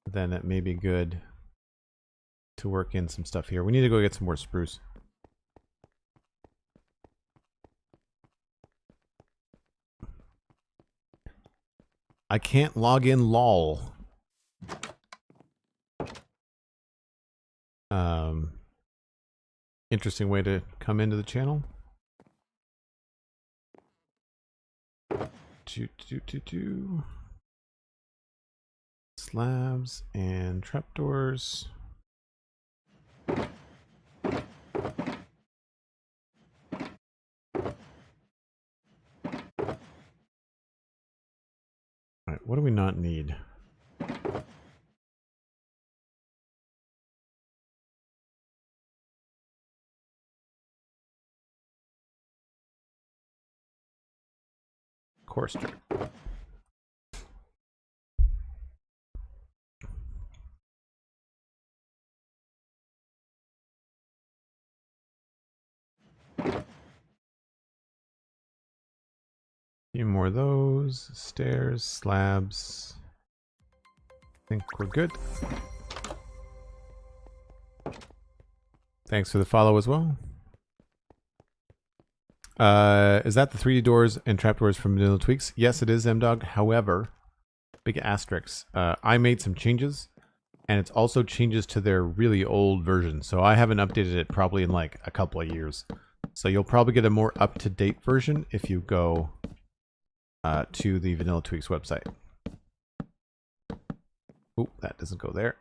then it may be good to work in some stuff here. We need to go get some more spruce. I can't log in lol. Interesting way to come into the channel. Slabs and trapdoors. Alright, what do we not need? Course dirt. Few more of those. Stairs, slabs. I think we're good. Thanks for the follow as well. Is that the 3D doors and trapdoors from Vanilla Tweaks? Yes, it is, M-Dog. However, big asterisks. I made some changes, and it's also changes to their really old version. So I haven't updated it probably in like a couple of years. So you'll probably get a more up-to-date version if you go to the Vanilla Tweaks website. Oop, that doesn't go there.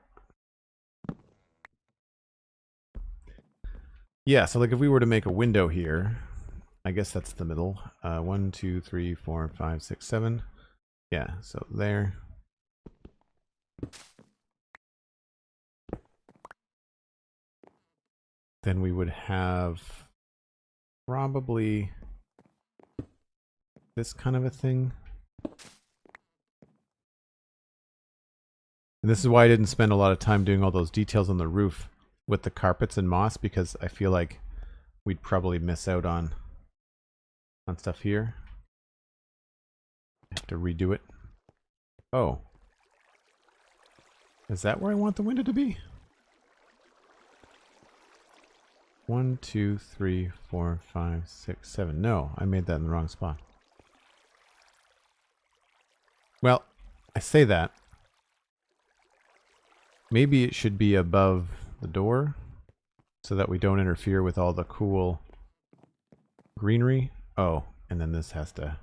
Yeah, so like if we were to make a window here, I guess that's the middle. 1, 2, 3, 4, 5, 6, 7. Yeah, so there. Then we would have probably this kind of a thing. And this is why I didn't spend a lot of time doing all those details on the roof with the carpets and moss, because I feel like we'd probably miss out on stuff here. I have to redo it. Oh. Is that where I want the window to be? 1, 2, 3, 4, 5, 6, 7. No, I made that in the wrong spot. Well, I say that. Maybe it should be above the door so that we don't interfere with all the cool greenery. Oh, and then this has to...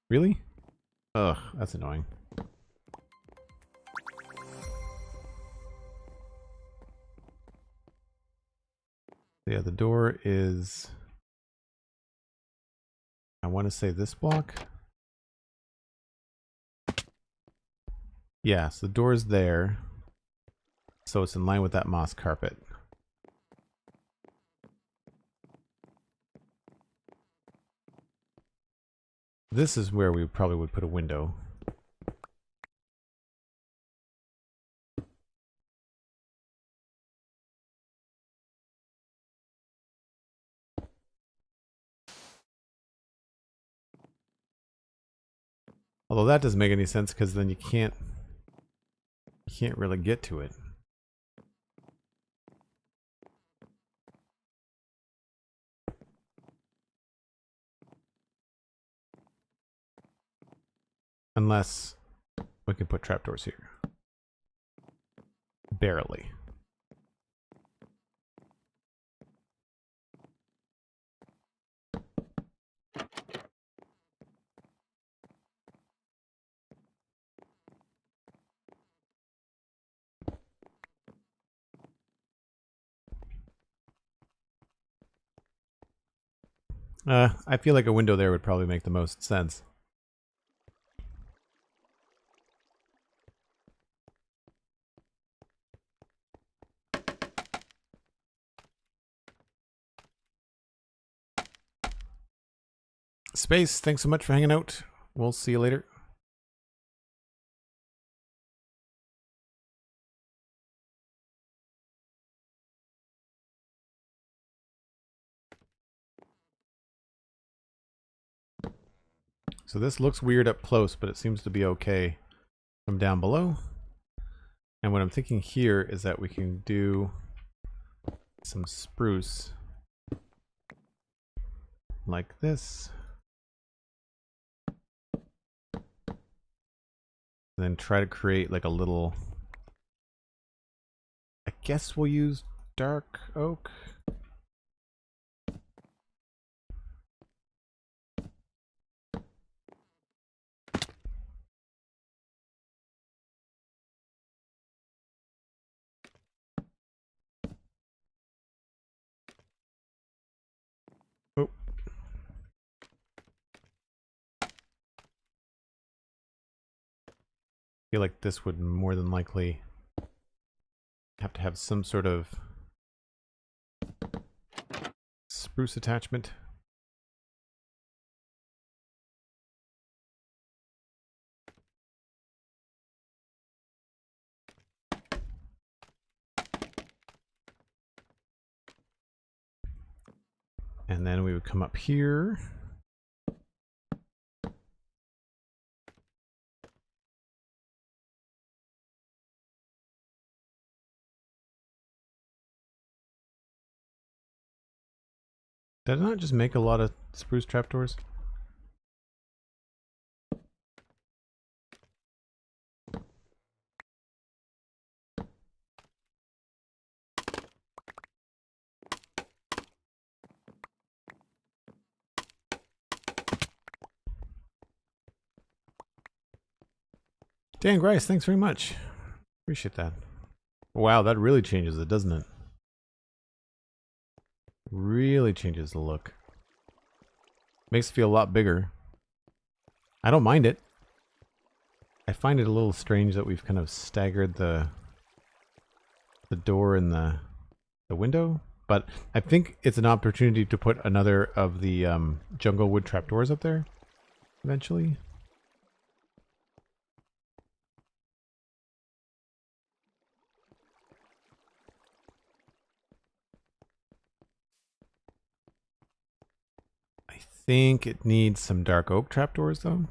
Really? Ugh, that's annoying. Yeah, the door is, I want to say this block. Yeah, so the door's there. So it's in line with that moss carpet. This is where we probably would put a window. Although that doesn't make any sense because then you can't really get to it. Unless we can put trapdoors here. Barely. I feel like a window there would probably make the most sense. Space, thanks so much for hanging out. We'll see you later. So this looks weird up close, but it seems to be okay from down below. And what I'm thinking here is that we can do some spruce like this. And then try to create like a little, I guess we'll use dark oak. Oh. I feel like this would more than likely have to have some sort of spruce attachment. And then we would come up here. Did I not just make a lot of spruce trapdoors? Dan Grice, thanks very much. Appreciate that. Wow, that really changes it, doesn't it? Really changes the look. Makes it feel a lot bigger. I don't mind it. I find it a little strange that we've kind of staggered the door and the window, but I think it's an opportunity to put another of the jungle wood trapdoors up there eventually. I think it needs some dark oak trapdoors though.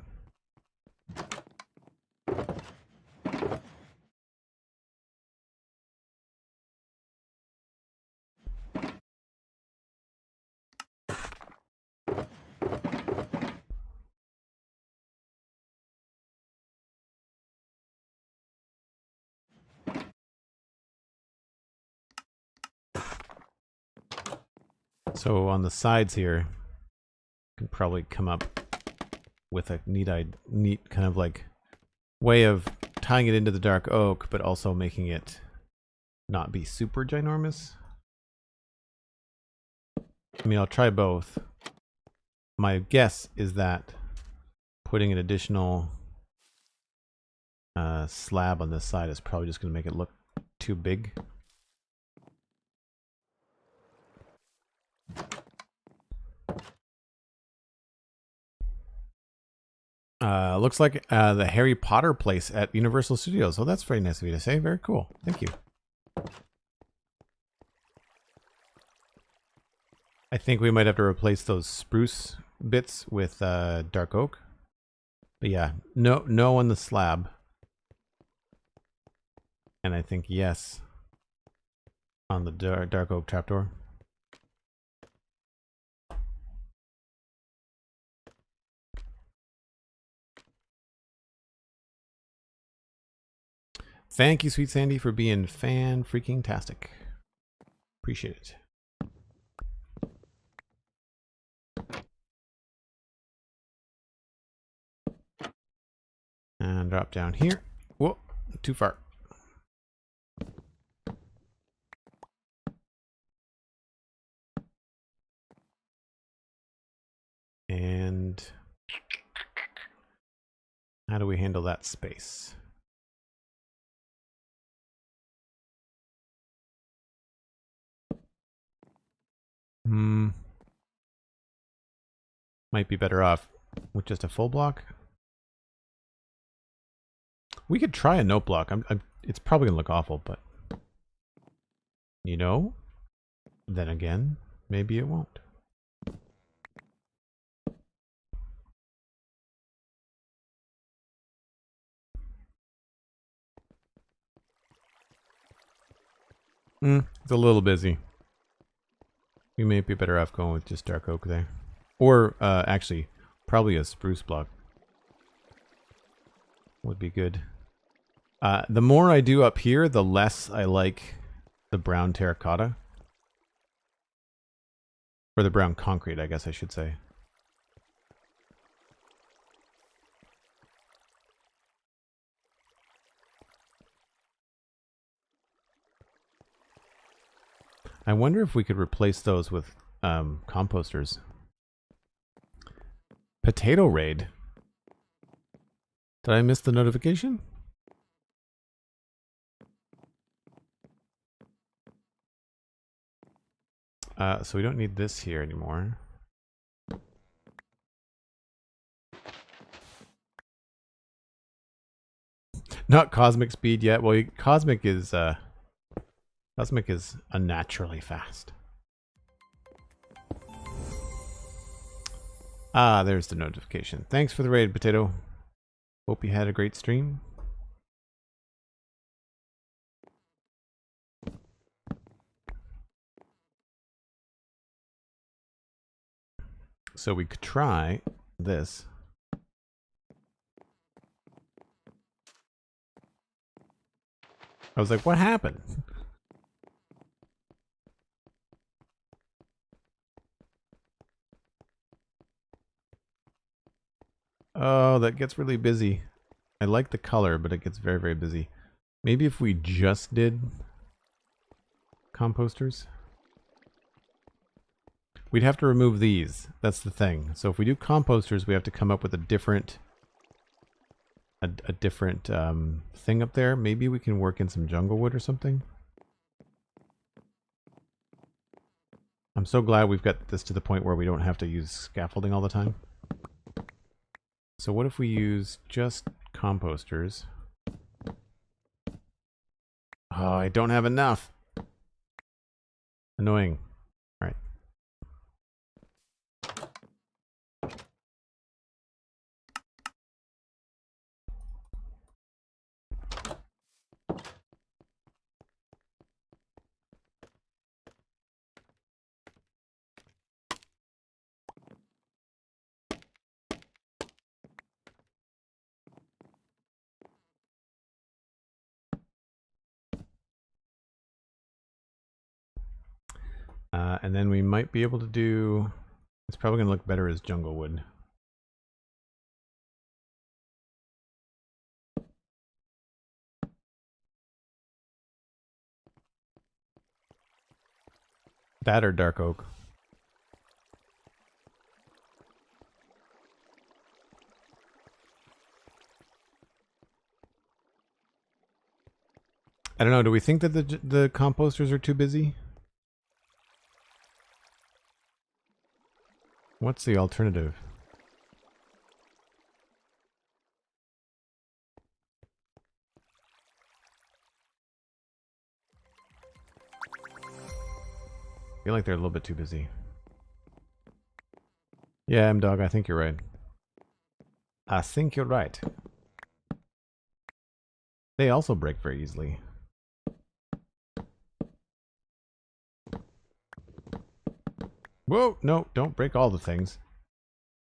So on the sides here, can probably come up with a neat kind of like way of tying it into the dark oak, but also making it not be super ginormous. I mean, I'll try both. My guess is that putting an additional slab on this side is probably just going to make it look too big. Looks like the Harry Potter place at Universal Studios. Oh, that's very nice of you to say. Very cool. Thank you. I think we might have to replace those spruce bits with dark oak. But yeah, no on the slab. And I think yes on the dark oak trapdoor. Thank you, Sweet Sandy, for being fan-freaking-tastic. Appreciate it. And drop down here. Whoa, too far. And how do we handle that space? Might be better off with just a full block. We could try a note block. It's probably gonna look awful, but you know, then again, maybe it won't. It's a little busy. We may be better off going with just dark oak there. Or, actually, probably a spruce block would be good. The more I do up here, the less I like the brown terracotta. Or the brown concrete, I guess I should say. I wonder if we could replace those with composters. Potato raid. Did I miss the notification? So we don't need this here anymore. Not cosmic speed yet. Well, cosmic is unnaturally fast. Ah, there's the notification. Thanks for the raid, Potato. Hope you had a great stream. So we could try this. I was like, what happened? Oh, that gets really busy. I like the color, but it gets very, very busy. Maybe if we just did composters? We'd have to remove these. That's the thing. So if we do composters, we have to come up with a different thing up there. Maybe we can work in some jungle wood or something. I'm so glad we've got this to the point where we don't have to use scaffolding all the time. So what if we use just composters? Oh, I don't have enough. Annoying. All right. And then we might be able to do... It's probably going to look better as jungle wood. That or dark oak. I don't know. Do we think that the composters are too busy? What's the alternative? I feel like they're a little bit too busy. Yeah, M-Dog, I think you're right. I think you're right. They also break very easily. Whoa, no, don't break all the things.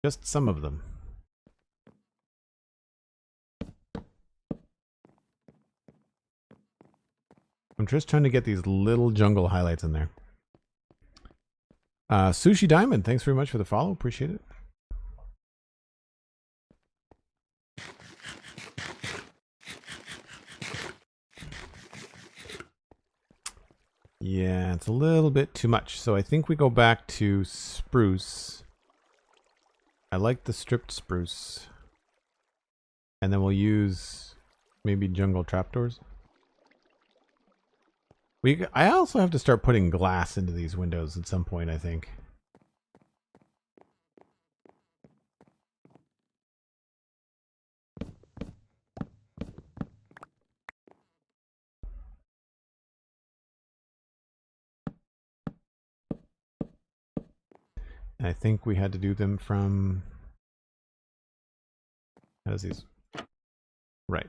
Just some of them. I'm just trying to get these little jungle highlights in there. Sushi Diamond, thanks very much for the follow. Appreciate it. Yeah, it's a little bit too much. So I think we go back to spruce. I like the stripped spruce. And then we'll use maybe jungle trapdoors. I also have to start putting glass into these windows at some point, I think. And I think we had to do them from... How does these... Right.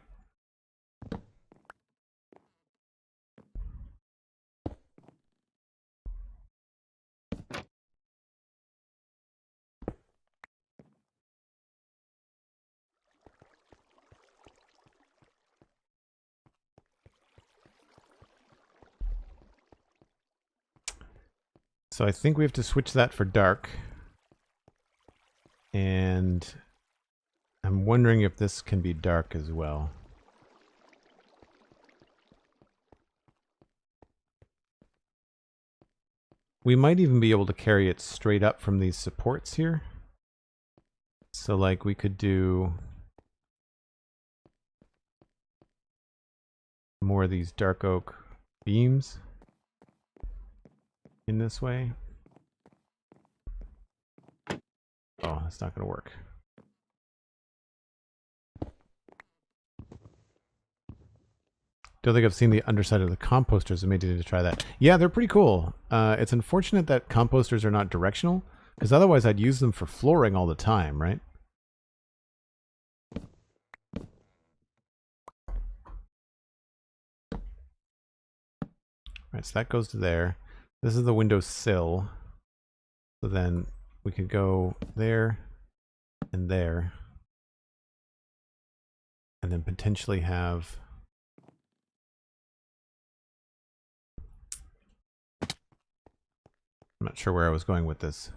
So I think we have to switch that for dark. And I'm wondering if this can be dark as well. We might even be able to carry it straight up from these supports here. So like we could do more of these dark oak beams in this way. Oh, that's not going to work. Don't think I've seen the underside of the composters. I may need to try that. Yeah, they're pretty cool. It's unfortunate that composters are not directional, because otherwise I'd use them for flooring all the time, right? Right, so that goes to there. This is the window sill. So then we could go there and there. And then potentially have... I'm not sure where I was going with this.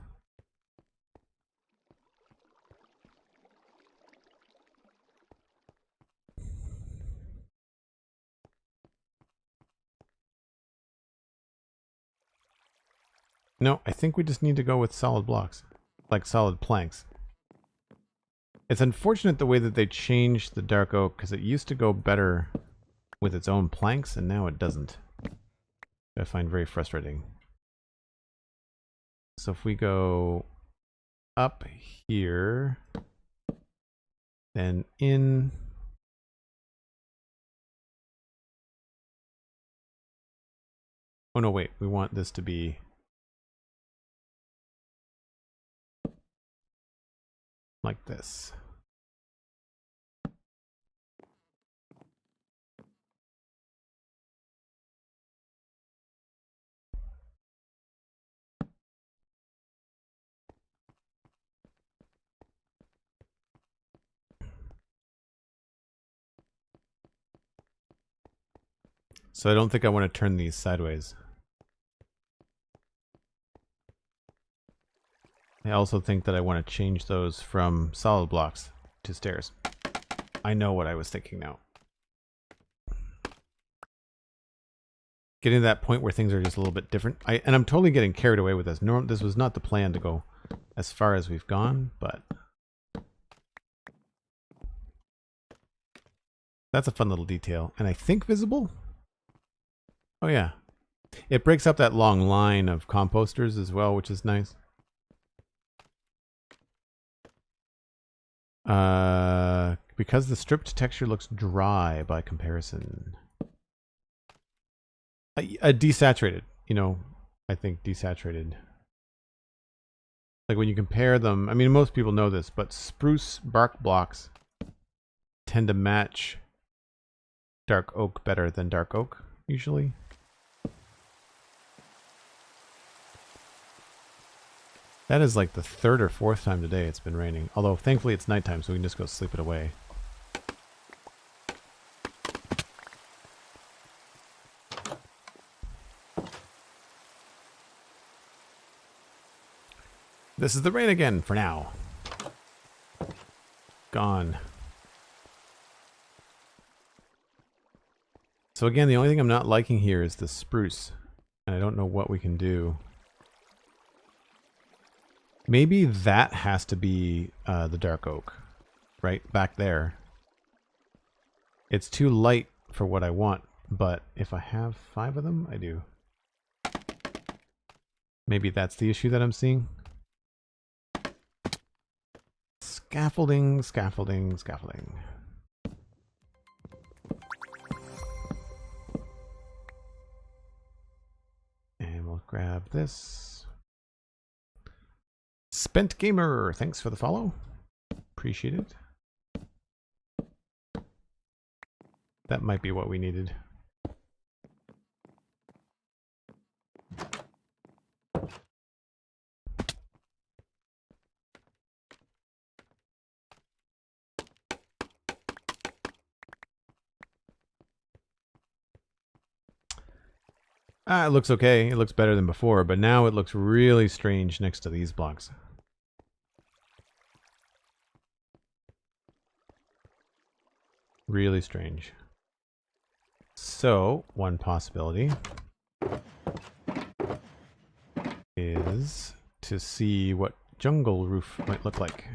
No, I think we just need to go with solid blocks, like solid planks. It's unfortunate the way that they changed the dark oak, because it used to go better with its own planks, and now it doesn't. I find very frustrating. So if we go up here, then in... Oh no, wait, we want this to be... like this. So I don't think I want to turn these sideways. I also think that I want to change those from solid blocks to stairs. I know what I was thinking now. Getting to that point where things are just a little bit different. And I'm totally getting carried away with this. This was not the plan to go as far as we've gone, but... That's a fun little detail. And I think visible? Oh yeah. It breaks up that long line of composters as well, which is nice. Because the stripped texture looks dry by comparison. Desaturated, you know, I think desaturated. Like when you compare them, I mean, most people know this, but spruce bark blocks tend to match dark oak better than dark oak, usually. That is like the third or fourth time today it's been raining. Although, thankfully, it's nighttime, so we can just go sleep it away. This is the rain again for now. Gone. So again, the only thing I'm not liking here is the spruce. And I don't know what we can do. Maybe that has to be the dark oak. Right back there. It's too light for what I want. But if I have 5 of them, I do. Maybe that's the issue that I'm seeing. Scaffolding, scaffolding, scaffolding. And we'll grab this. Spent Gamer, thanks for the follow. Appreciate it. That might be what we needed. It looks okay. It looks better than before, but now it looks really strange next to these blocks. Really strange. So, one possibility is to see what jungle roof might look like.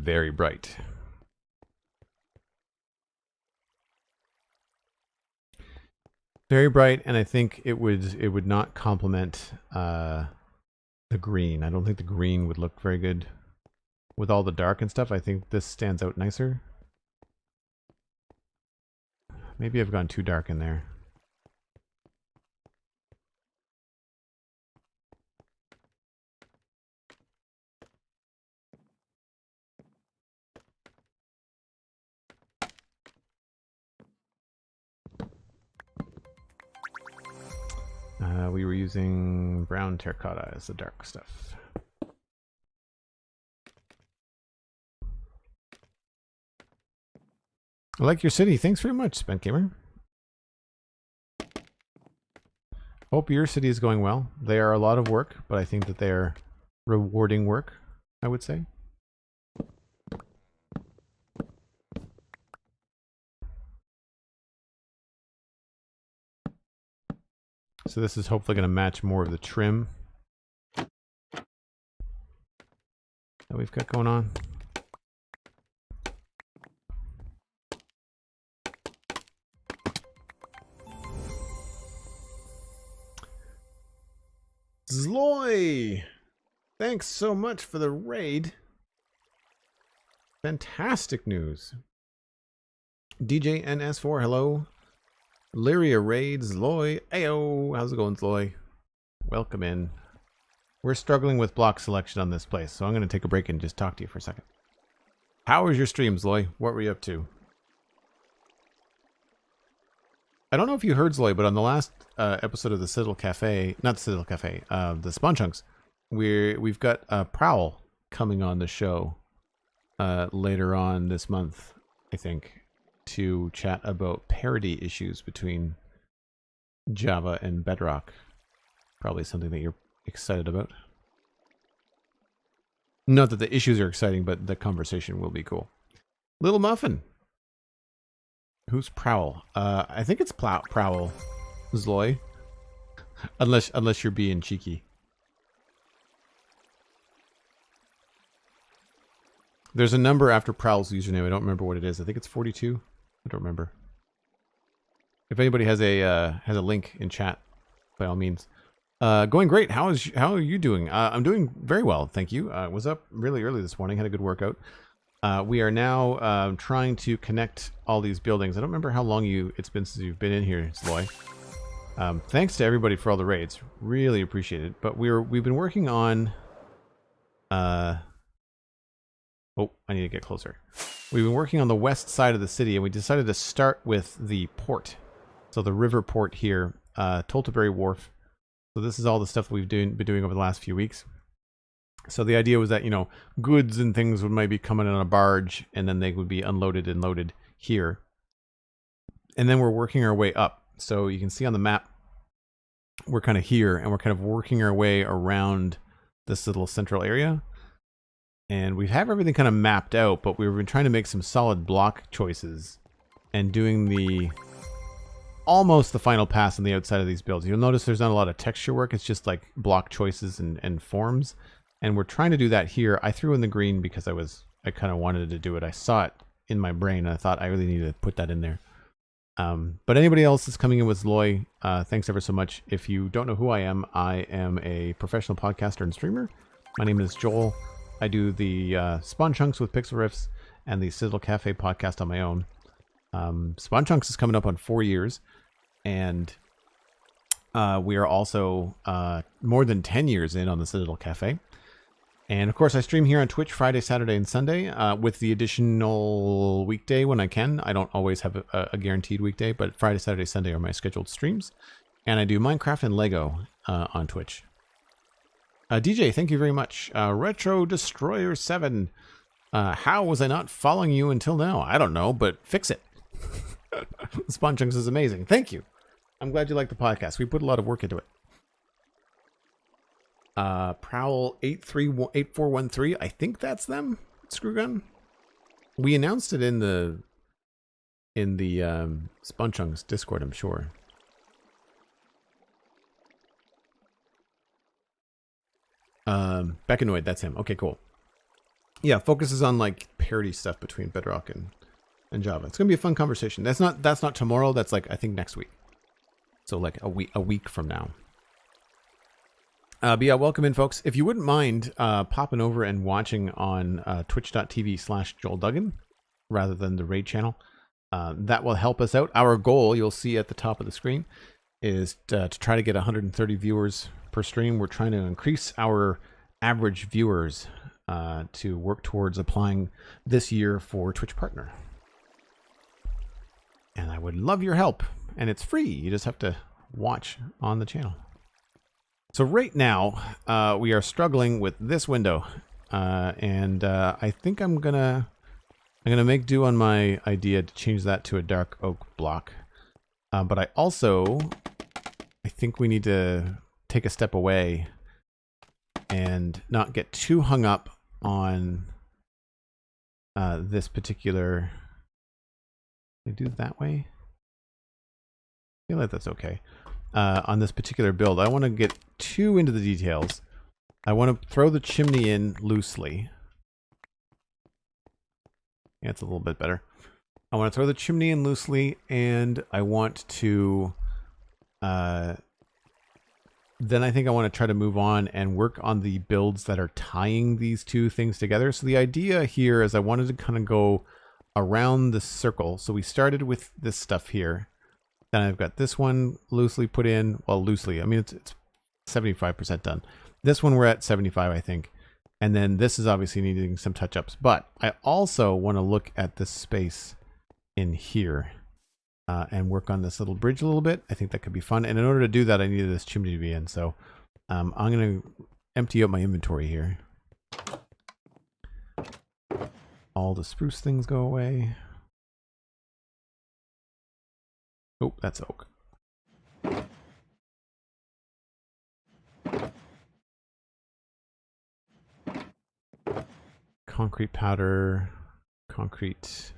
Very bright. Very bright, and I think it would not complement the green. I don't think the green would look very good with all the dark and stuff. I think this stands out nicer. Maybe I've gone too dark in there. We were using brown terracotta as the dark stuff. I like your city. Thanks very much, Spent Gamer. Hope your city is going well. They are a lot of work, but I think that they are rewarding work, I would say. So this is hopefully going to match more of the trim that we've got going on. Zloy! Thanks so much for the raid. Fantastic news. DJ NS4, hello. Lyria raids, Zloy. Ayo, how's it going, Zloy? Welcome in. We're struggling with block selection on this place, so I'm going to take a break and just talk to you for a second. How was your stream, Zloy? What were you up to? I don't know if you heard, Zloy, but on the last episode of the Citadel Cafe, not the Citadel Cafe, the Spawn Chunks, we've got Prowl coming on the show later on this month, I think, to chat about parity issues between Java and Bedrock. Probably something that you're excited about. Not that the issues are exciting, but the conversation will be cool. Little Muffin. Who's Prowl? I think it's Prowl. Zloy. Unless you're being cheeky. There's a number after Prowl's username. I don't remember what it is. I think it's 42. I don't remember. If anybody has a link in chat, by all means. Going great. How are you doing? I'm doing very well, thank you. Was up really early this morning. Had a good workout. We are now trying to connect all these buildings. I don't remember how long it's been since you've been in here, Sloy. Thanks to everybody for all the raids. Really appreciate it. But we've been working on. Oh, I need to get closer. We've been working on the west side of the city, and we decided to start with the port. So the river port here, Tolteberry Wharf. So this is all the stuff that we've been doing over the last few weeks. So the idea was that, you know, goods and things would maybe come in on a barge, and then they would be unloaded and loaded here. And then we're working our way up. So you can see on the map, we're kind of here, and we're kind of working our way around this little central area. And we have everything kind of mapped out, but we've been trying to make some solid block choices and doing almost the final pass on the outside of these builds. You'll notice there's not a lot of texture work. It's just like block choices and forms. And we're trying to do that here. I threw in the green because I kind of wanted to do it. I saw it in my brain and I thought I really needed to put that in there. But anybody else that's coming in with Zloy, thanks ever so much. If you don't know who I am a professional podcaster and streamer. My name is Joel. I do the Spawn Chunks with Pixel Riffs and the Citadel Cafe podcast on my own. Spawn Chunks is coming up on 4 years, and we are also more than 10 years in on the Citadel Cafe. And of course, I stream here on Twitch Friday, Saturday, and Sunday with the additional weekday when I can. I don't always have a guaranteed weekday, but Friday, Saturday, Sunday are my scheduled streams. And I do Minecraft and Lego on Twitch. DJ, thank you very much. Retro Destroyer 7. How was I not following you until now? I don't know, but fix it. Spawn Chunks is amazing. Thank you. I'm glad you like the podcast. We put a lot of work into it. Prowl 8413. I think that's them. Screwgun. We announced it in the Spawn Chunks Discord, I'm sure. Beckanoid, that's him. Okay, cool. Yeah, focuses on like parity stuff between Bedrock and Java. It's gonna be a fun conversation. That's not tomorrow. That's like I think next week. So like a week from now. But yeah, welcome in, folks. If you wouldn't mind popping over and watching on twitch.tv/JoelDuggan rather than the raid channel, that will help us out. Our goal, you'll see at the top of the screen, is to try to get 130 viewers per stream. We're trying to increase our average viewers to work towards applying this year for Twitch Partner. And I would love your help. And it's free. You just have to watch on the channel. So right now, we are struggling with this window. And I think I'm gonna make do on my idea to change that to a dark oak block. But I think we need to take a step away and not get too hung up on this particular. Can I do it that way? I feel like that's okay. On this particular build, I want to get too into the details. I want to throw the chimney in loosely. Yeah, it's a little bit better. I want to throw the chimney in loosely, and I want to then I think I want to try to move on and work on the builds that are tying these two things together. So the idea here is I wanted to kind of go around the circle. So we started with this stuff here. Then I've got this one loosely put in. Well, loosely. I mean, it's 75% done. This one we're at 75, I think. And then this is obviously needing some touch-ups. But I also want to look at this space in here. And work on this little bridge a little bit. I think that could be fun. And in order to do that, I needed this chimney to be in. So I'm going to empty out my inventory here. All the spruce things go away. Oh, that's oak. concrete powder, concrete.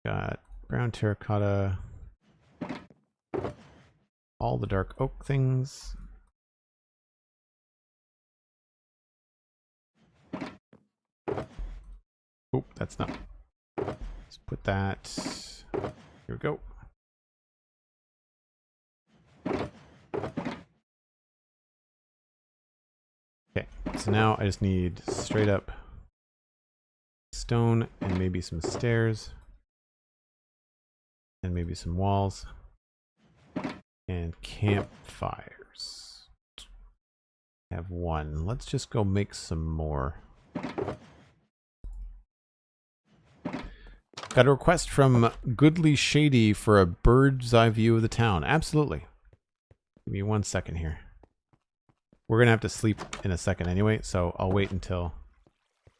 Got brown terracotta, all the dark oak things. Oop, that's not. Let's put that. Here we go. Okay, so now I just need straight up stone and maybe some stairs and maybe some walls and campfires. I have one. Let's just go make some more. Got a request from Goodly Shady for a bird's eye view of the town. Absolutely. Give me 1 second here. We're going to have to sleep in a second anyway, so I'll wait until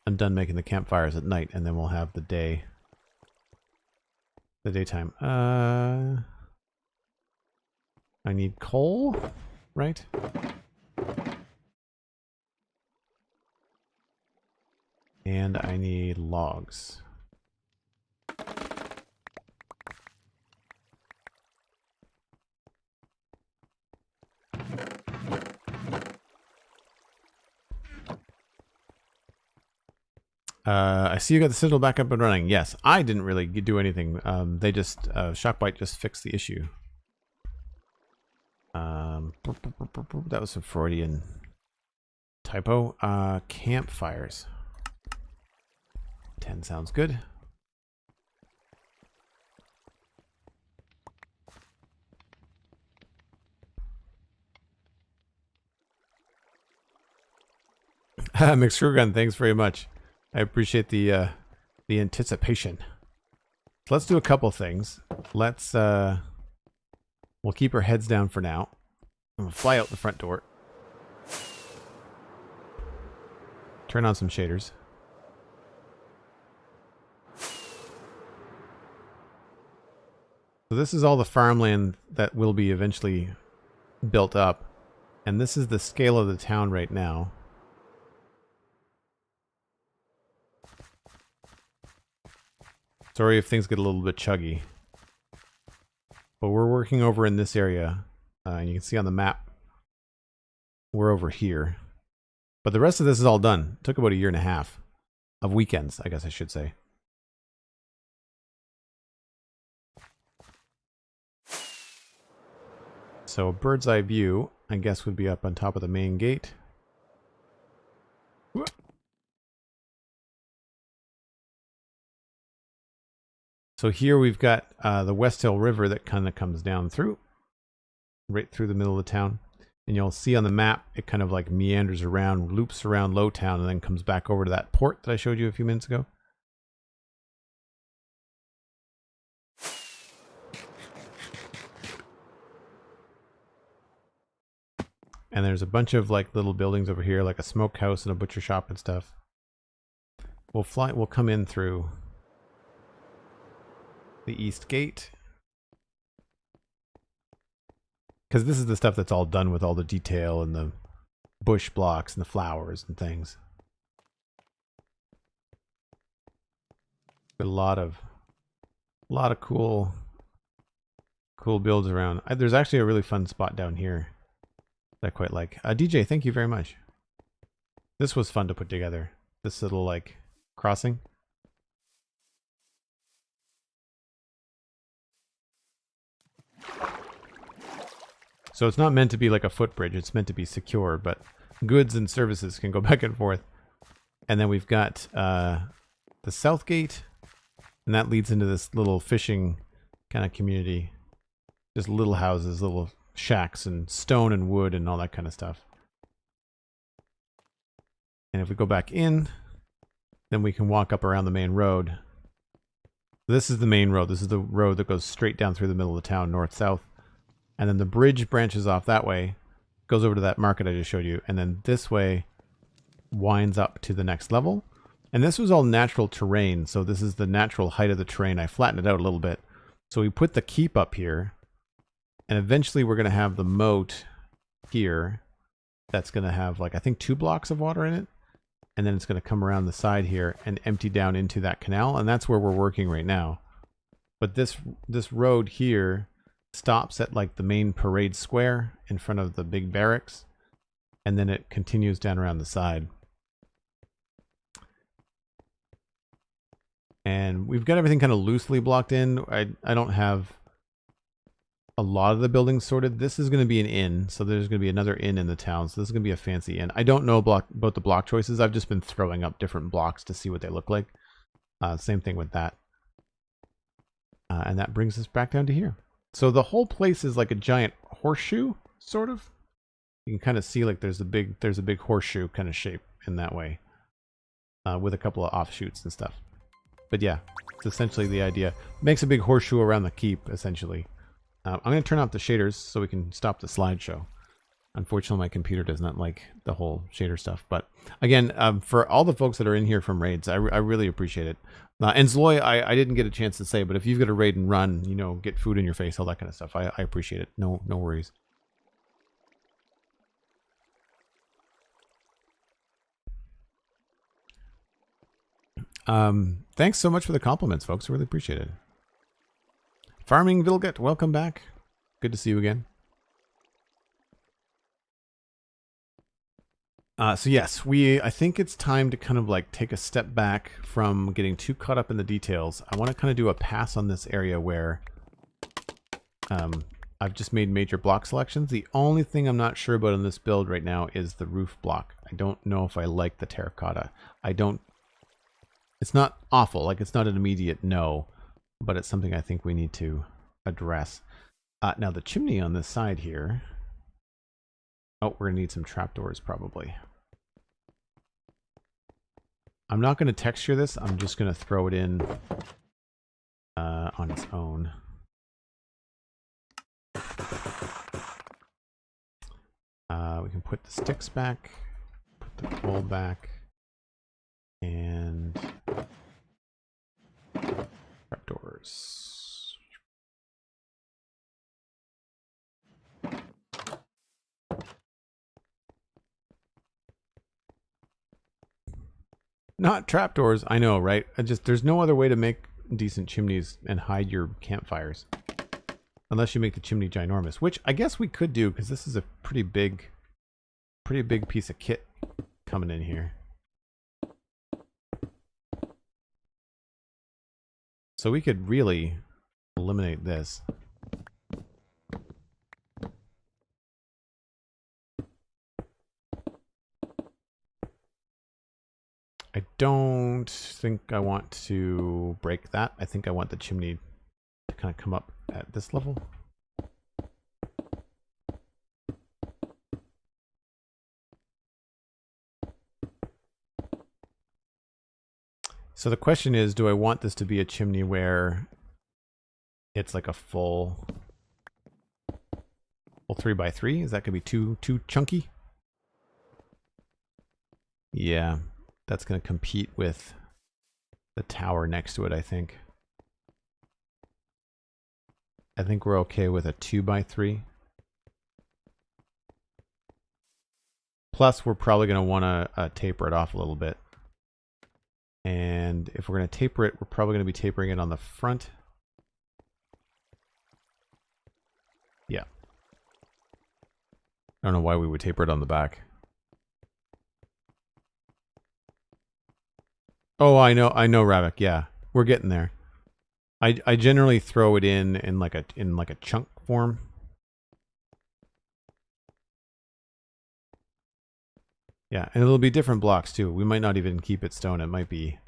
I'm done making the campfires at night, and then we'll have the day. The daytime. I need coal, right? And I need logs. I see you got the Citadel back up and running. Yes, I didn't really do anything. They just, Shockbite just fixed the issue. That was a Freudian typo. Campfires. 10 sounds good. McScrewgun, thanks very much. I appreciate the anticipation. So let's do a couple things. Let's we'll keep our heads down for now. I'm gonna fly out the front door. Turn on some shaders. So this is all the farmland that will be eventually built up. And this is the scale of the town right now. Sorry if things get a little bit chuggy. But we're working over in this area. And you can see on the map, we're over here. But the rest of this is all done. It took about 1.5 years of weekends, I guess I should say. So a bird's eye view, I guess, would be up on top of the main gate. So here we've got the West Hill River that kind of comes down through, right through the middle of the town. And you'll see on the map, it kind of like meanders around, loops around Lowtown, and then comes back over to that port that I showed you a few minutes ago. And there's a bunch of like little buildings over here, like a smokehouse and a butcher shop and stuff. We'll come in through the east gate. Because this is the stuff that's all done with all the detail and the bush blocks and the flowers and things. A lot of cool builds around. There's actually a really fun spot down here that I quite like. DJ, thank you very much. This was fun to put together. This little like crossing. So it's not meant to be like a footbridge. It's meant to be secure, but goods and services can go back and forth. And then we've got the south gate, and that leads into this little fishing kind of community. Just little houses, little shacks, and stone and wood and all that kind of stuff. And if we go back in, then we can walk up around the main road. This is the main road. This is the road that goes straight down through the middle of the town, north-south. And then the bridge branches off that way, goes over to that market I just showed you, and then this way winds up to the next level. And this was all natural terrain, so this is the natural height of the terrain. I flattened it out a little bit. So we put the keep up here, and eventually we're going to have the moat here that's going to have, like, I think 2 blocks of water in it. and then it's going to come around the side here and empty down into that canal, and that's where we're working right now. But this road here stops at like the main parade square in front of the big barracks, and then it continues down around the side. And we've got everything kind of loosely blocked in. I don't have a lot of the buildings sorted. This is going to be an inn, so there's going to be another inn in the town. So this is going to be a fancy inn. I don't know about the block choices. I've just been throwing up different blocks to see what they look like. Same thing with that. And that brings us back down to here. So the whole place is like a giant horseshoe, sort of. You can kind of see like there's a big horseshoe kind of shape in that way, with a couple of offshoots and stuff. But yeah, it's essentially the idea. Makes a big horseshoe around the keep, essentially. I'm going to turn off the shaders so we can stop the slideshow. Unfortunately, my computer does not like the whole shader stuff. But again, for all the folks that are in here from raids, I really appreciate it. And Zloy, I didn't get a chance to say, but if you've got a raid and run, you know, get food in your face, all that kind of stuff, I appreciate it. No worries. Thanks so much for the compliments, folks. I really appreciate it. Farming Vilget, welcome back. Good to see you again. So yes, I think it's time to kind of like take a step back from getting too caught up in the details. I want to kind of do a pass on this area where I've just made major block selections. The only thing I'm not sure about in this build right now is the roof block. I don't know if I like the terracotta. It's not awful, like it's not an immediate no, but it's something I think we need to address. Now the chimney on this side here. Oh, we're gonna need some trapdoors probably. I'm not gonna texture this, I'm just gonna throw it in on its own. We can put the sticks back, put the coal back, and trapdoors. Not trapdoors, I know, right? There's no other way to make decent chimneys and hide your campfires. Unless you make the chimney ginormous, which I guess we could do because this is a pretty big piece of kit coming in here. So we could really eliminate this. I don't think I want to break that. I think I want the chimney to kind of come up at this level. So the question is, do I want this to be a chimney where it's like a full 3x3? Is that gonna be too chunky? Yeah, that's gonna compete with the tower next to it, I think. I think we're okay with a 2x3. Plus, we're probably going to want to taper it off a little bit. And if we're going to taper it, we're probably going to be tapering it on the front. Yeah. I don't know why we would taper it on the back. Oh, I know, Ravik. Yeah, we're getting there. I generally throw it in like a chunk form. Yeah, and it'll be different blocks too. We might not even keep it stone. It might be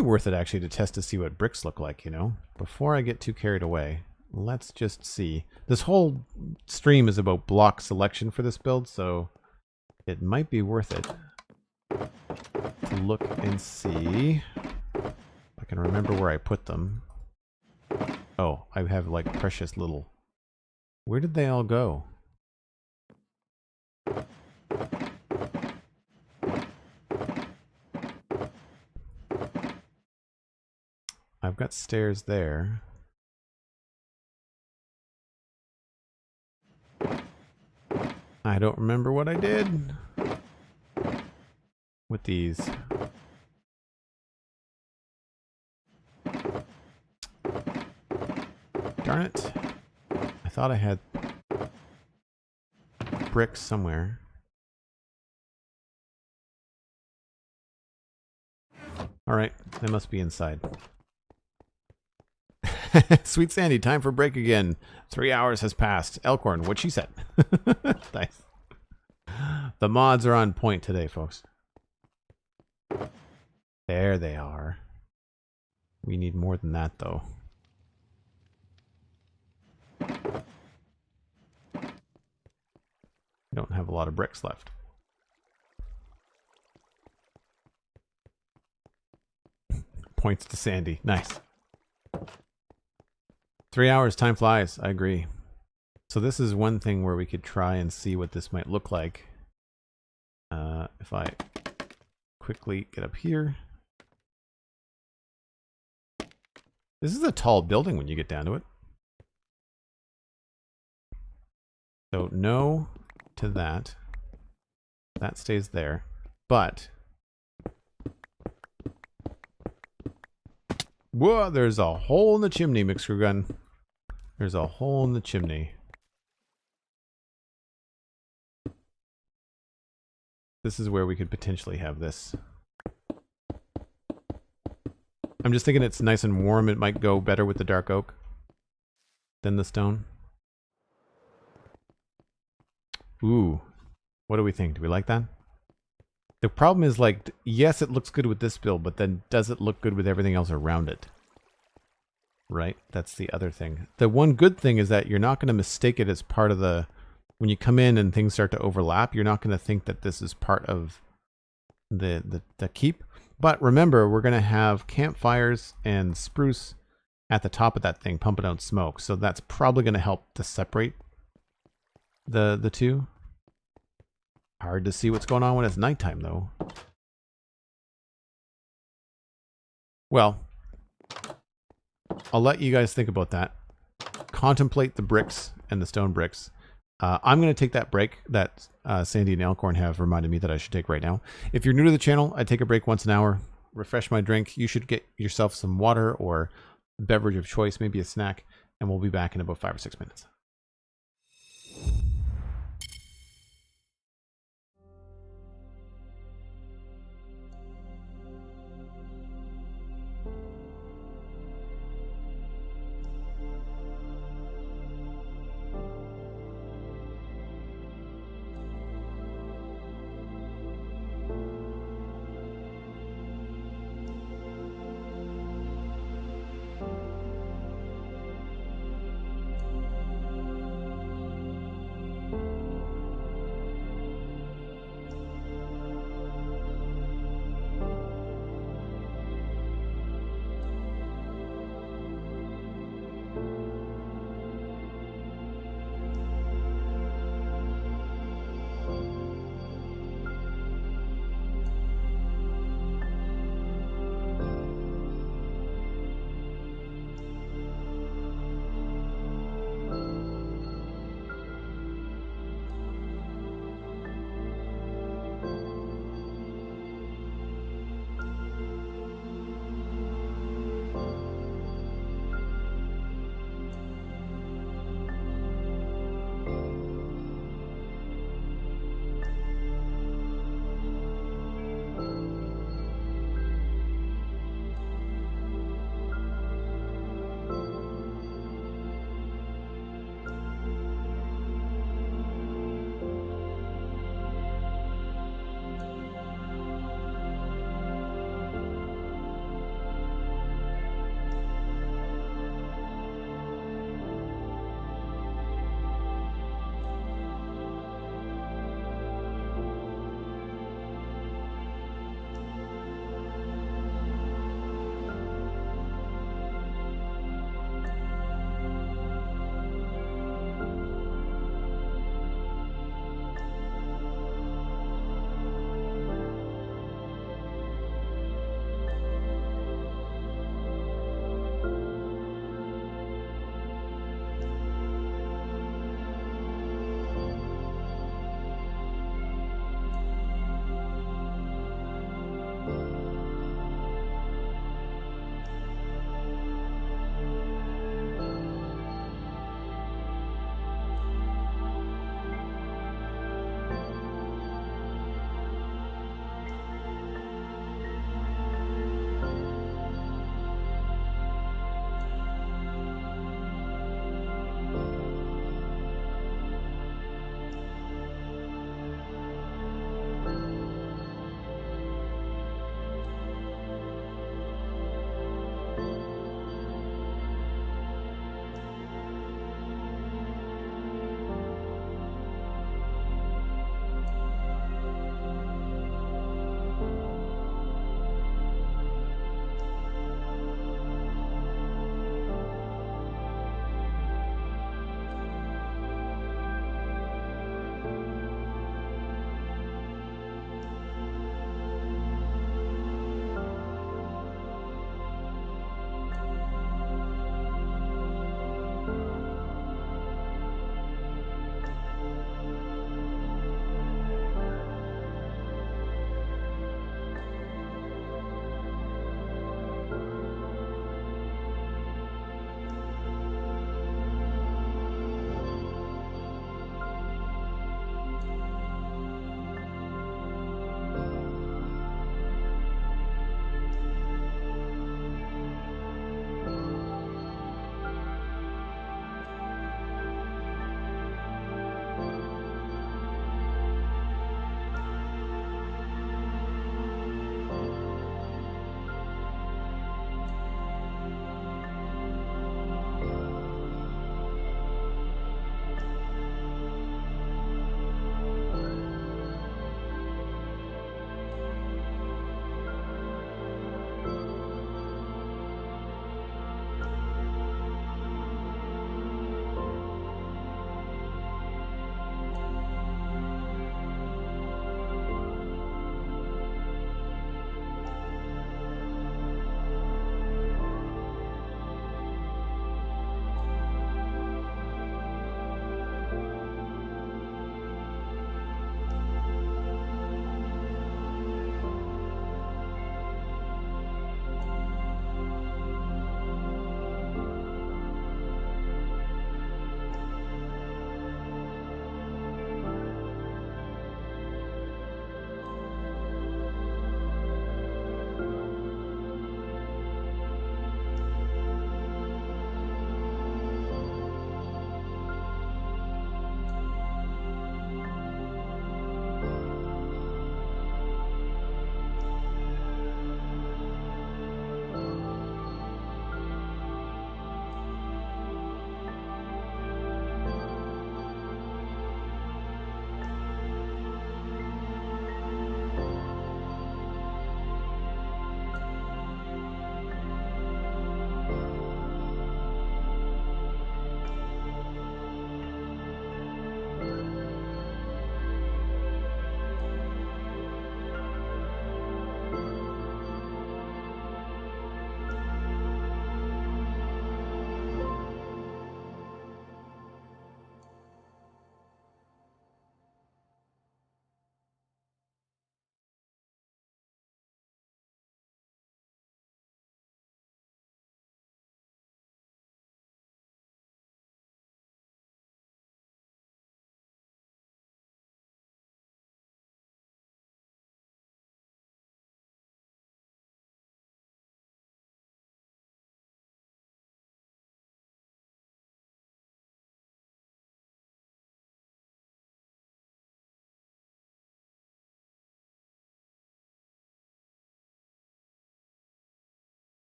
worth it actually to test to see what bricks look like, you know? Before I get too carried away, let's just see. This whole stream is about block selection for this build, so it might be worth it to look and see. I can remember where I put them. Oh, I have like precious little. Where did they all go? I've got stairs there. I don't remember what I did. with these. Darn it. I thought I had bricks somewhere. Alright, they must be inside. Sweet Sandy, time for break again. 3 hours has passed. Elkhorn, what she said. Nice. The mods are on point today, folks. There they are. We need more than that, though. We don't have a lot of bricks left. Points to Sandy. Nice. 3 hours, time flies. I agree. So this is one thing where we could try and see what this might look like. If I quickly get up here. This is a tall building when you get down to it. So no to that. That stays there. But whoa, there's a hole in the chimney, Mixer Gun. There's a hole in the chimney. This is where we could potentially have this. I'm just thinking it's nice and warm. It might go better with the dark oak than the stone. Ooh. What do we think? Do we like that? The problem is, like, yes, it looks good with this build, but then does it look good with everything else around it? Right? That's the other thing. The one good thing is that you're not going to mistake it as part of the... When you come in and things start to overlap, you're not going to think that this is part of the keep. But remember, we're going to have campfires and spruce at the top of that thing, pumping out smoke. So that's probably going to help to separate the two. Hard to see what's going on when it's nighttime, though. Well, I'll let you guys think about that. Contemplate the bricks and the stone bricks. I'm going to take that break that Sandy and Elkhorn have reminded me that I should take right now. If you're new to the channel, I take a break once an hour, refresh my drink. You should get yourself some water or beverage of choice, maybe a snack, and we'll be back in about 5 or 6 minutes.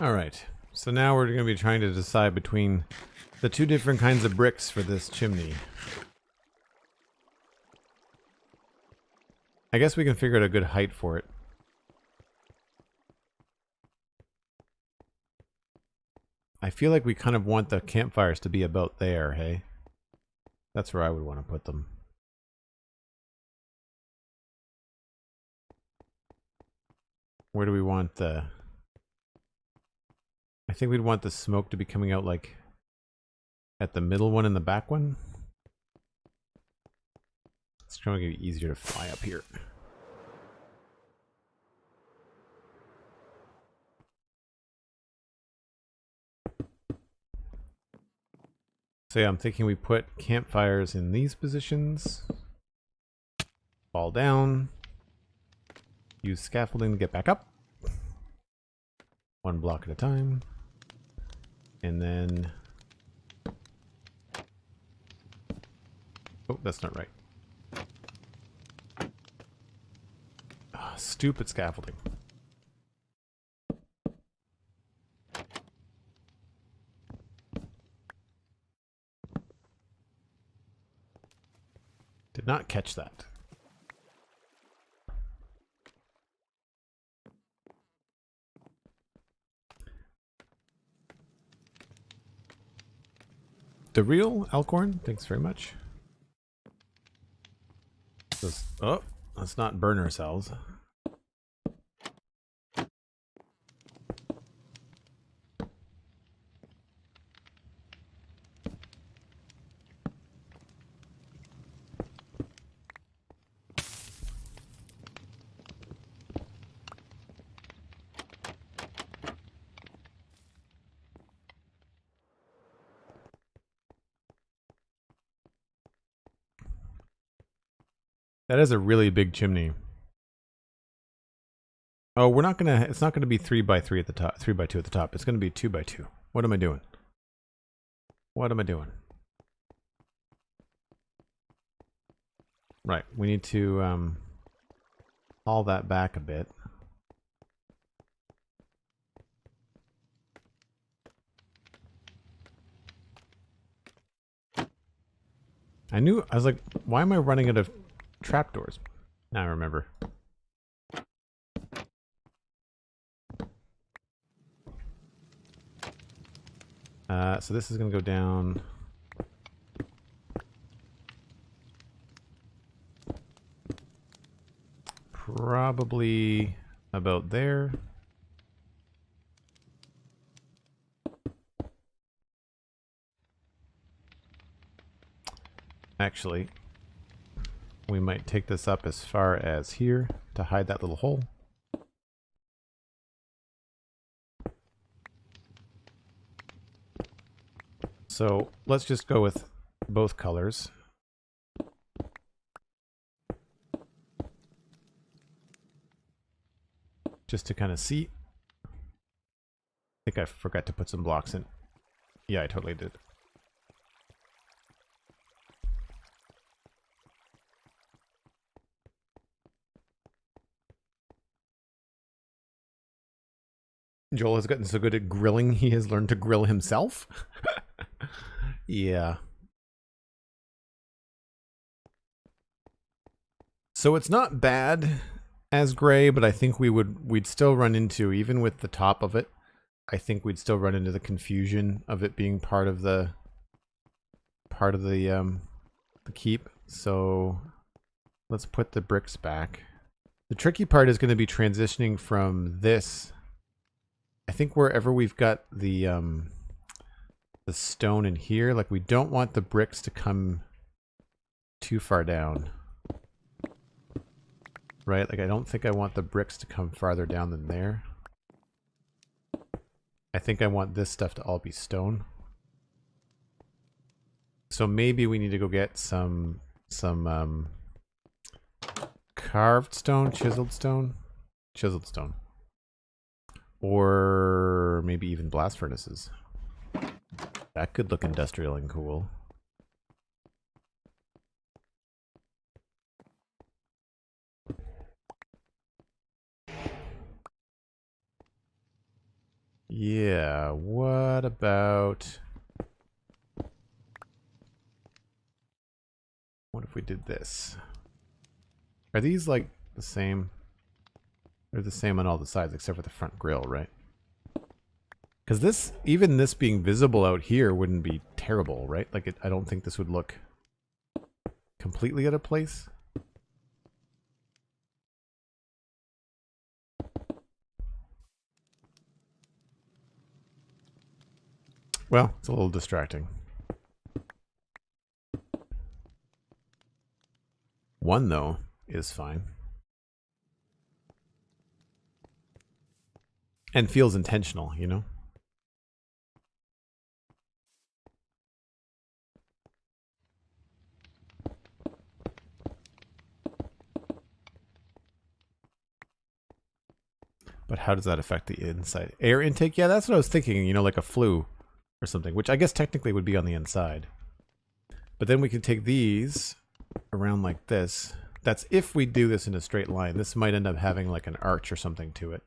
Alright, so now we're going to be trying to decide between the two different kinds of bricks for this chimney. I guess we can figure out a good height for it. I feel like we kind of want the campfires to be about there, hey? That's where I would want to put them. Where do we want the... I think we'd want the smoke to be coming out like at the middle one and the back one. It's going to be easier to fly up here. So yeah, I'm thinking we put campfires in these positions. Fall down. Use scaffolding to get back up. One block at a time. And then... Oh, that's not right. Oh, stupid scaffolding. Did not catch that. The real Alcorn, thanks very much. Oh, let's not burn ourselves. That is a really big chimney. Oh, we're not gonna, it's not gonna be 3 by 3 at the top, 3 by 2 at the top. It's gonna be 2 by 2. What am I doing? What am I doing? Right, we need to haul that back a bit. I was like, why am I running out of trapdoors? Now I remember. So this is going to go down. Probably about there. Actually, we might take this up as far as here to hide that little hole. So let's just go with both colors. Just to kind of see. I think I forgot to put some blocks in. Yeah, I totally did. Joel has gotten so good at grilling, he has learned to grill himself. Yeah. So it's not bad as gray, but I think we'd still run into, even with the top of it, I think we'd still run into the confusion of it being part of the keep. So let's put the bricks back. The tricky part is going to be transitioning from this. I think wherever we've got the stone in here, like we don't want the bricks to come too far down. Right? Like I don't think I want the bricks to come farther down than there. I think I want this stuff to all be stone. So maybe we need to go get some carved stone, chiseled stone, or maybe even blast furnaces. That could look industrial and cool. Yeah, what about... What if we did this? Are these like the same? They're the same on all the sides except for the front grille, right? Because this, even this being visible out here wouldn't be terrible, right? Like, I don't think this would look completely out of place. Well, it's a little distracting. One, though, is fine. And feels intentional, you know? But how does that affect the inside? Air intake? Yeah, that's what I was thinking, you know, like a flue or something, which I guess technically would be on the inside. But then we could take these around like this. That's if we do this in a straight line. This might end up having like an arch or something to it.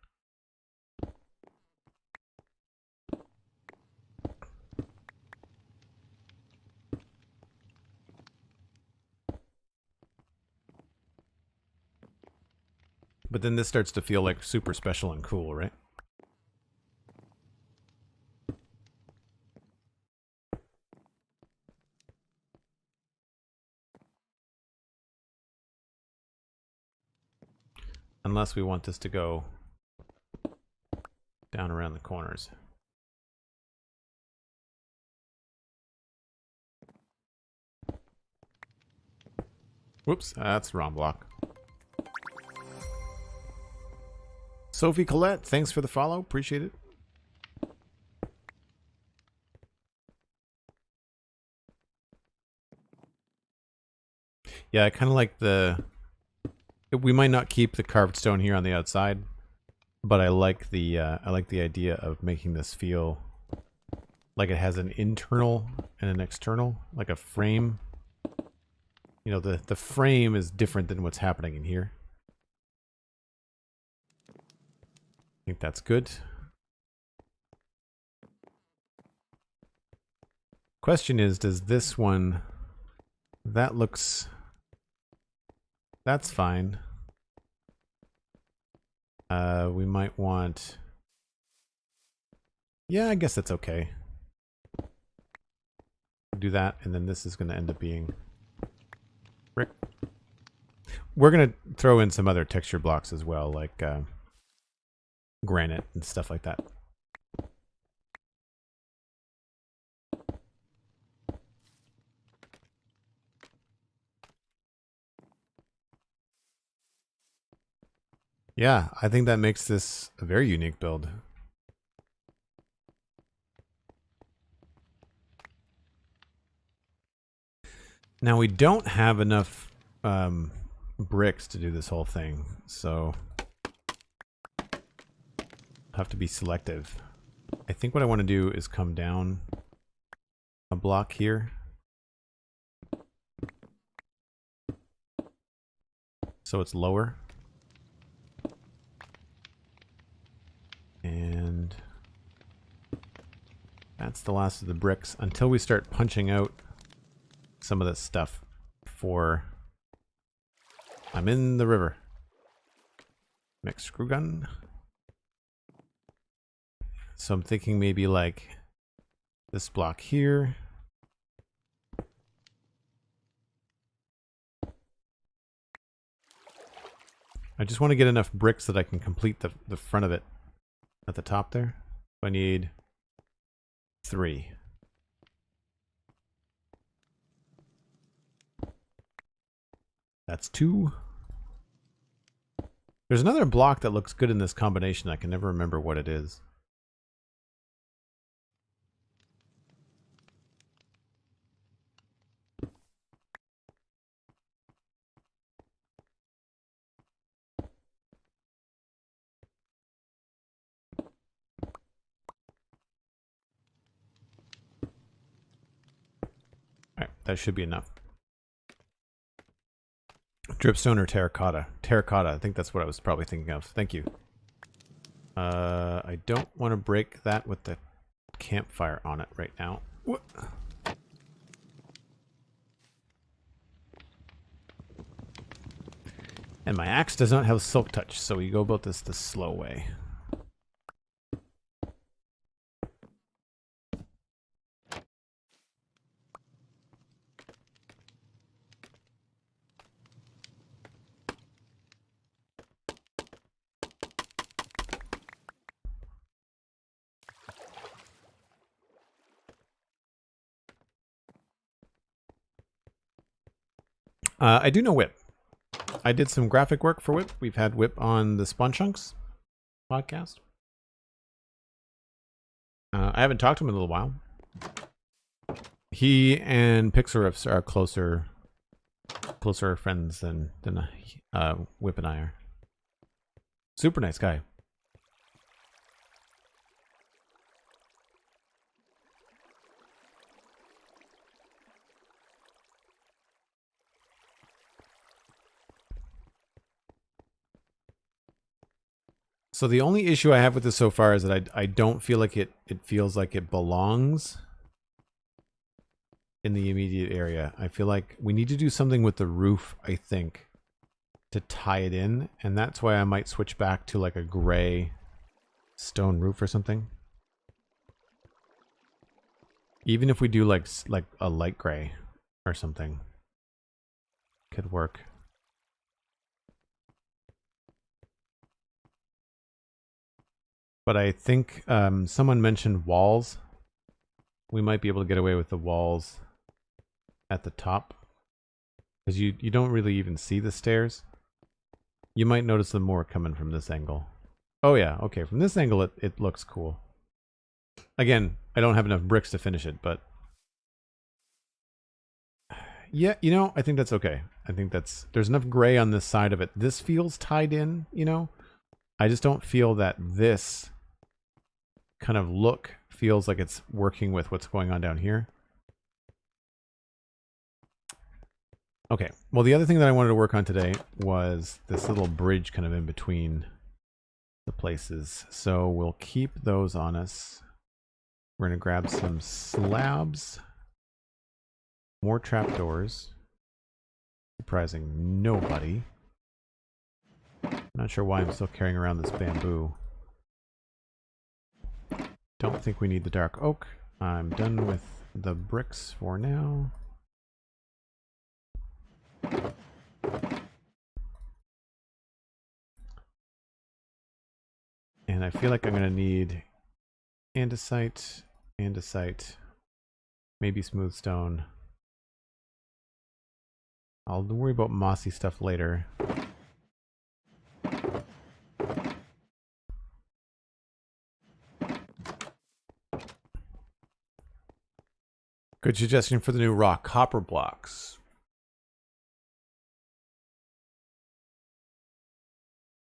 But then this starts to feel like super special and cool, right? Unless we want this to go down around the corners. Whoops, that's the wrong block. Sophie Collette, thanks for the follow. Appreciate it. Yeah, I kind of like the... We might not keep the carved stone here on the outside, but I like the idea of making this feel like it has an internal and an external, like a frame. You know, the frame is different than what's happening in here. I think that's good. Question is, does this one... That looks... That's fine. We might want... Yeah, I guess that's okay. Do that, and then this is going to end up being brick. We're going to throw in some other texture blocks as well, like granite and stuff like that. Yeah, I think that makes this a very unique build. Now we don't have enough bricks to do this whole thing, so I'll have to be selective. I think what I want to do is come down a block here. So it's lower. And that's the last of the bricks until we start punching out some of this stuff for... I'm in the river. Mixed screw gun. So I'm thinking maybe like this block here. I just want to get enough bricks that I can complete the front of it at the top there. I need 3. That's 2. There's another block that looks good in this combination. I can never remember what it is. Alright, that should be enough. Dripstone or terracotta? Terracotta, I think that's what I was probably thinking of. Thank you. I don't want to break that with the campfire on it right now. What? And my axe does not have silk touch, so we go about this the slow way. I do know Whip. I did some graphic work for Whip. We've had Whip on the Spawn Chunks podcast. I haven't talked to him in a little while. He and Pixarifs are closer friends than Whip and I are. Super nice guy. So the only issue I have with this so far is that I don't feel like it feels like it belongs in the immediate area. I feel like we need to do something with the roof, I think, to tie it in, and that's why I might switch back to like a gray stone roof or something. Even if we do like a light gray or something, could work. But I think someone mentioned walls. We might be able to get away with the walls at the top, because you don't really even see the stairs. You might notice them more coming from this angle. Oh yeah, okay, from this angle it looks cool. Again, I don't have enough bricks to finish it, but yeah, you know, I think that's okay. I think there's enough gray on this side of it. This feels tied in, you know? I just don't feel that this kind of look feels like it's working with what's going on down here. Okay, well, the other thing that I wanted to work on today was this little bridge kind of in between the places. So we'll keep those on us. We're going to grab some slabs, more trapdoors, surprising nobody. Not sure why I'm still carrying around this bamboo. Don't think we need the dark oak. I'm done with the bricks for now. And I feel like I'm going to need andesite, maybe smooth stone. I'll worry about mossy stuff later. Good suggestion for the new rock copper blocks.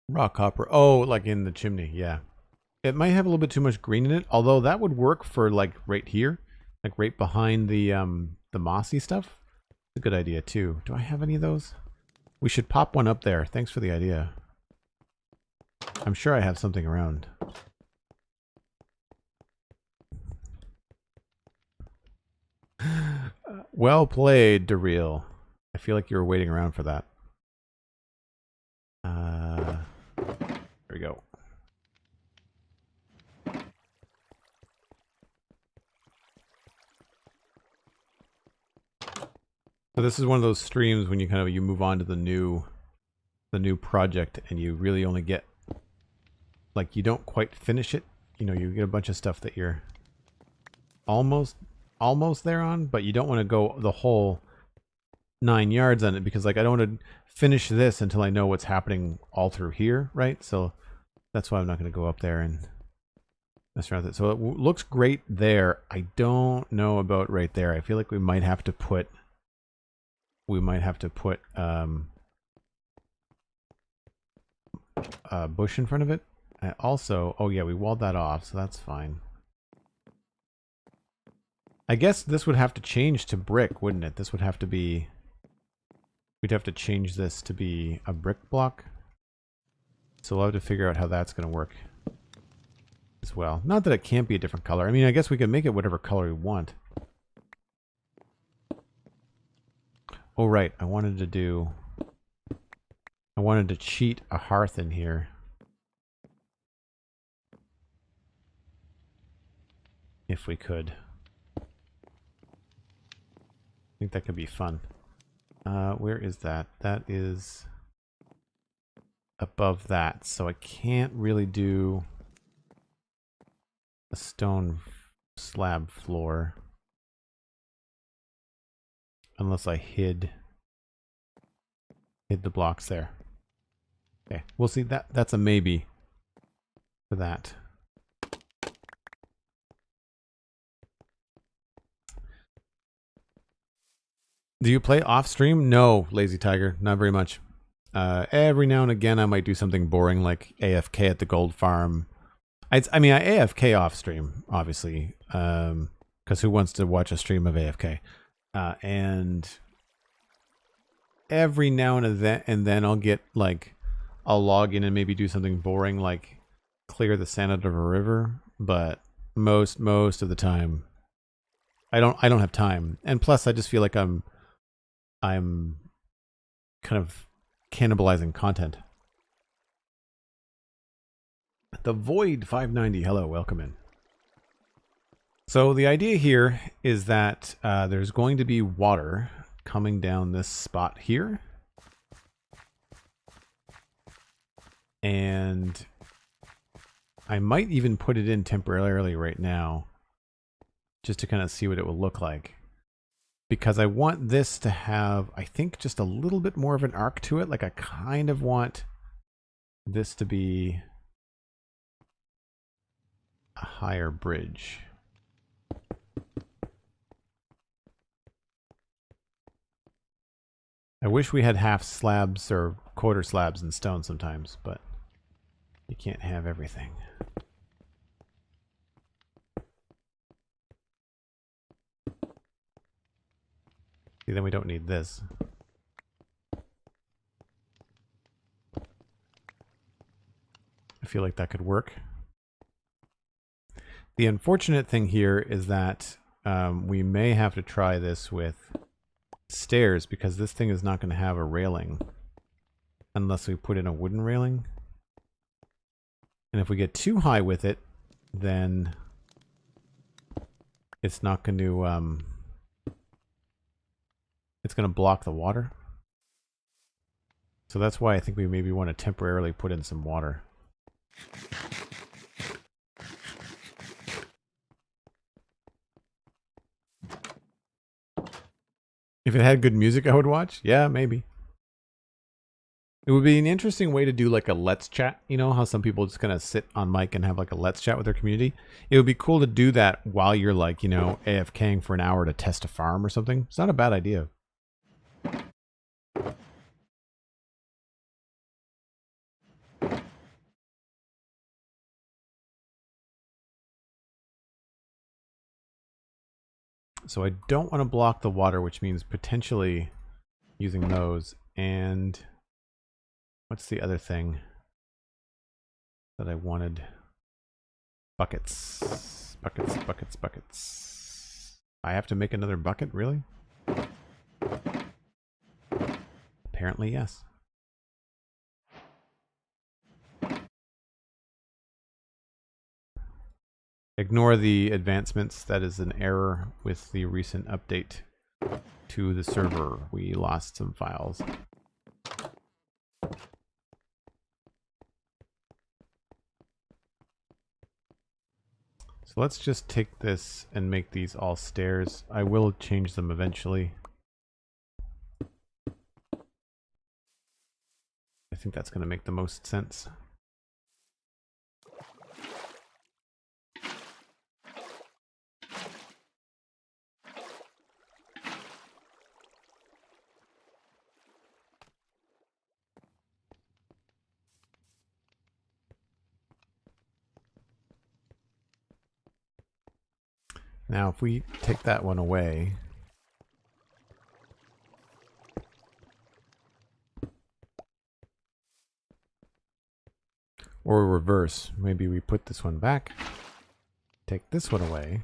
Rock copper. Oh, like in the chimney, yeah. It might have a little bit too much green in it, although that would work for like right here, like right behind the mossy stuff. It's a good idea too. Do I have any of those? We should pop one up there. Thanks for the idea. I'm sure I have something around. Well played, Daryl. I feel like you were waiting around for that. There we go. So this is one of those streams when you move on to the new project and you really only get, like, you don't quite finish it. You know, you get a bunch of stuff that you're almost there on, but you don't want to go the whole 9 yards on it, because like I don't want to finish this until I know what's happening all through here, right? So that's why I'm not going to go up there and mess around with it. So it looks great there. I don't know about right there. I feel like we might have to put a bush in front of it. Also, oh yeah, we walled that off, so that's fine. I guess this would have to change to brick, wouldn't it? This would have to be... We'd have to change this to be a brick block. So we'll have to figure out how that's going to work. as well. Not that it can't be a different color. I mean, I guess we can make it whatever color we want. Oh, right. I wanted to cheat a hearth in here. If we could. I think that could be fun. Where is that? That is above that, so I can't really do a stone slab floor unless I hid the blocks there. Okay, we'll see. That's a maybe for that. Do you play off stream? No, Lazy Tiger, not very much. Every now and again, I might do something boring like AFK at the gold farm. I mean, I AFK off stream, obviously, because who wants to watch a stream of AFK? And every now and then I'll get like, I'll log in and maybe do something boring like clear the sand out of a river. But most of the time, I don't have time. And plus, I just feel like I'm kind of cannibalizing content. The Void 590, hello, welcome in. So the idea here is that there's going to be water coming down this spot here. And I might even put it in temporarily right now, just to kind of see what it will look like. Because I want this to have, I think, just a little bit more of an arc to it. Like I kind of want this to be a higher bridge. I wish we had half slabs or quarter slabs in stone sometimes, but you can't have everything. See, then we don't need this. I feel like that could work. The unfortunate thing here is that we may have to try this with stairs because this thing is not going to have a railing unless we put in a wooden railing. And if we get too high with it, then it's not going to it's going to block the water. So that's why I think we maybe want to temporarily put in some water. If it had good music, I would watch. Yeah, maybe. It would be an interesting way to do like a let's chat. You know how some people just kind of sit on mic and have like a let's chat with their community? It would be cool to do that while you're like, you know, AFKing for an hour to test a farm or something. It's not a bad idea. So I don't want to block the water, which means potentially using those. And what's the other thing that I wanted? Buckets. Buckets, buckets, buckets. I have to make another bucket, really? Apparently, yes. Ignore the advancements. That is an error with the recent update to the server. We lost some files. So let's just take this and make these all stairs. I will change them eventually. I think that's going to make the most sense. Now, if we take that one away, Or reverse. Maybe we put this one back. Take this one away.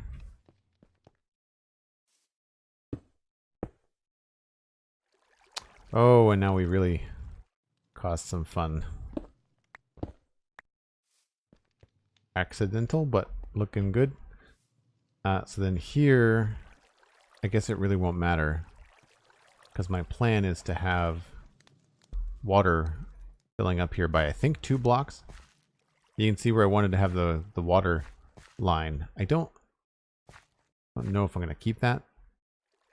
Oh, and now we really caused some fun. Accidental, but looking good. So then here, I guess it really won't matter. Because my plan is to have water filling up here by, I think, 2 blocks. You can see where I wanted to have the water line. I don't know if I'm going to keep that.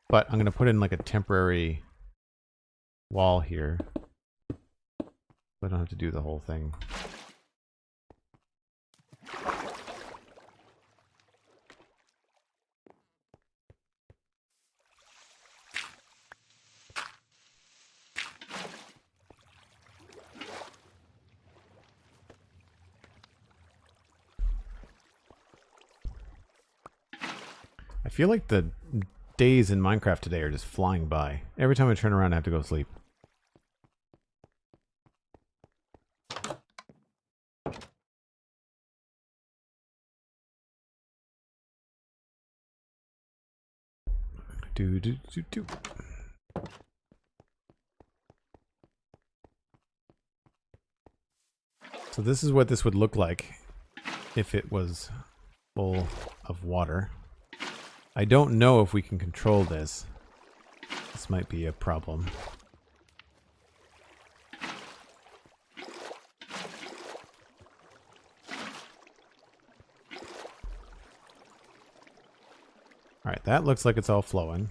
But I'm going to put in like a temporary wall here. I don't have to do the whole thing. I feel like the days in Minecraft today are just flying by. Every time I turn around, I have to go sleep. Do. So this is what this would look like if it was full of water. I don't know if we can control this. This might be a problem. Alright, that looks like it's all flowing.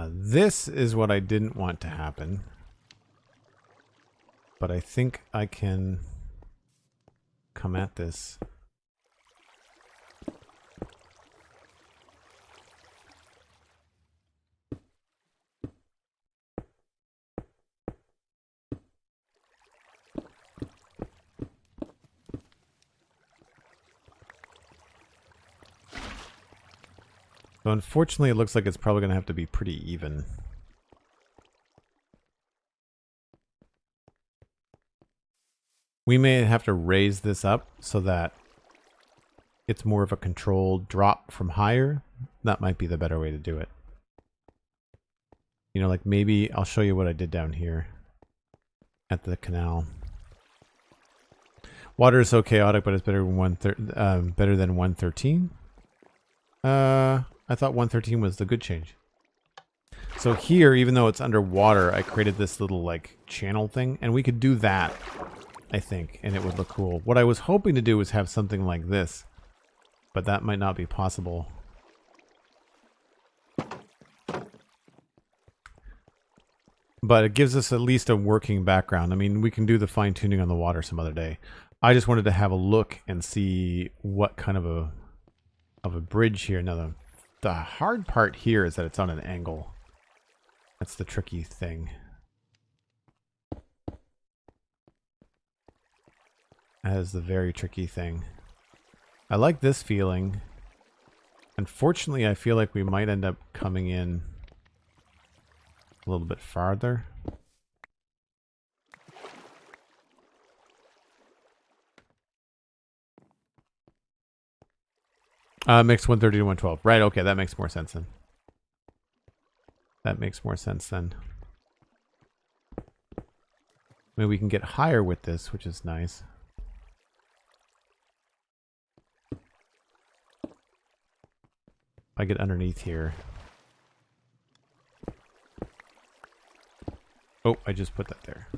This is what I didn't want to happen. But I think I can come at this. So unfortunately, it looks like it's probably going to have to be pretty even. We may have to raise this up so that it's more of a controlled drop from higher. That might be the better way to do it. You know, like maybe I'll show you what I did down here at the canal. Water is so chaotic, but it's better than 113. I thought 113 was the good change. So here, even though it's underwater, I created this little like channel thing, and we could do that, I think, and it would look cool. What I was hoping to do was have something like this, but that might not be possible. But it gives us at least a working background. I mean, we can do the fine-tuning on the water some other day. I just wanted to have a look and see what kind of a bridge here. Now, the hard part here is that it's on an angle. That's the tricky thing. That is the very tricky thing. I like this feeling. Unfortunately, I feel like we might end up coming in a little bit farther. Mix 130 to 112. Right, okay, that makes more sense then. That makes more sense then. Maybe we can get higher with this, which is nice. If I get underneath here. Oh, I just put that there.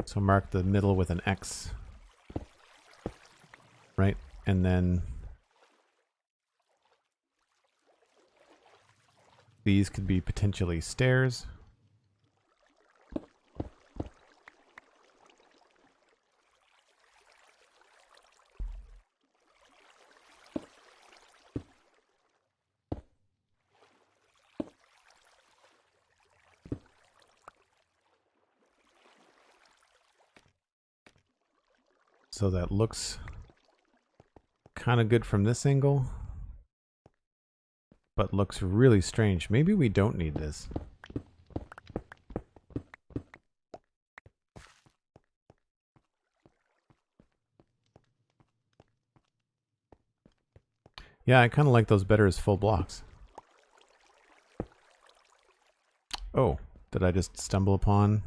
So mark the middle with an X. Right, and then these could be potentially stairs. So that looks kind of good from this angle, but looks really strange. Maybe we don't need this. Yeah, I kind of like those better as full blocks. Oh, did I just stumble upon?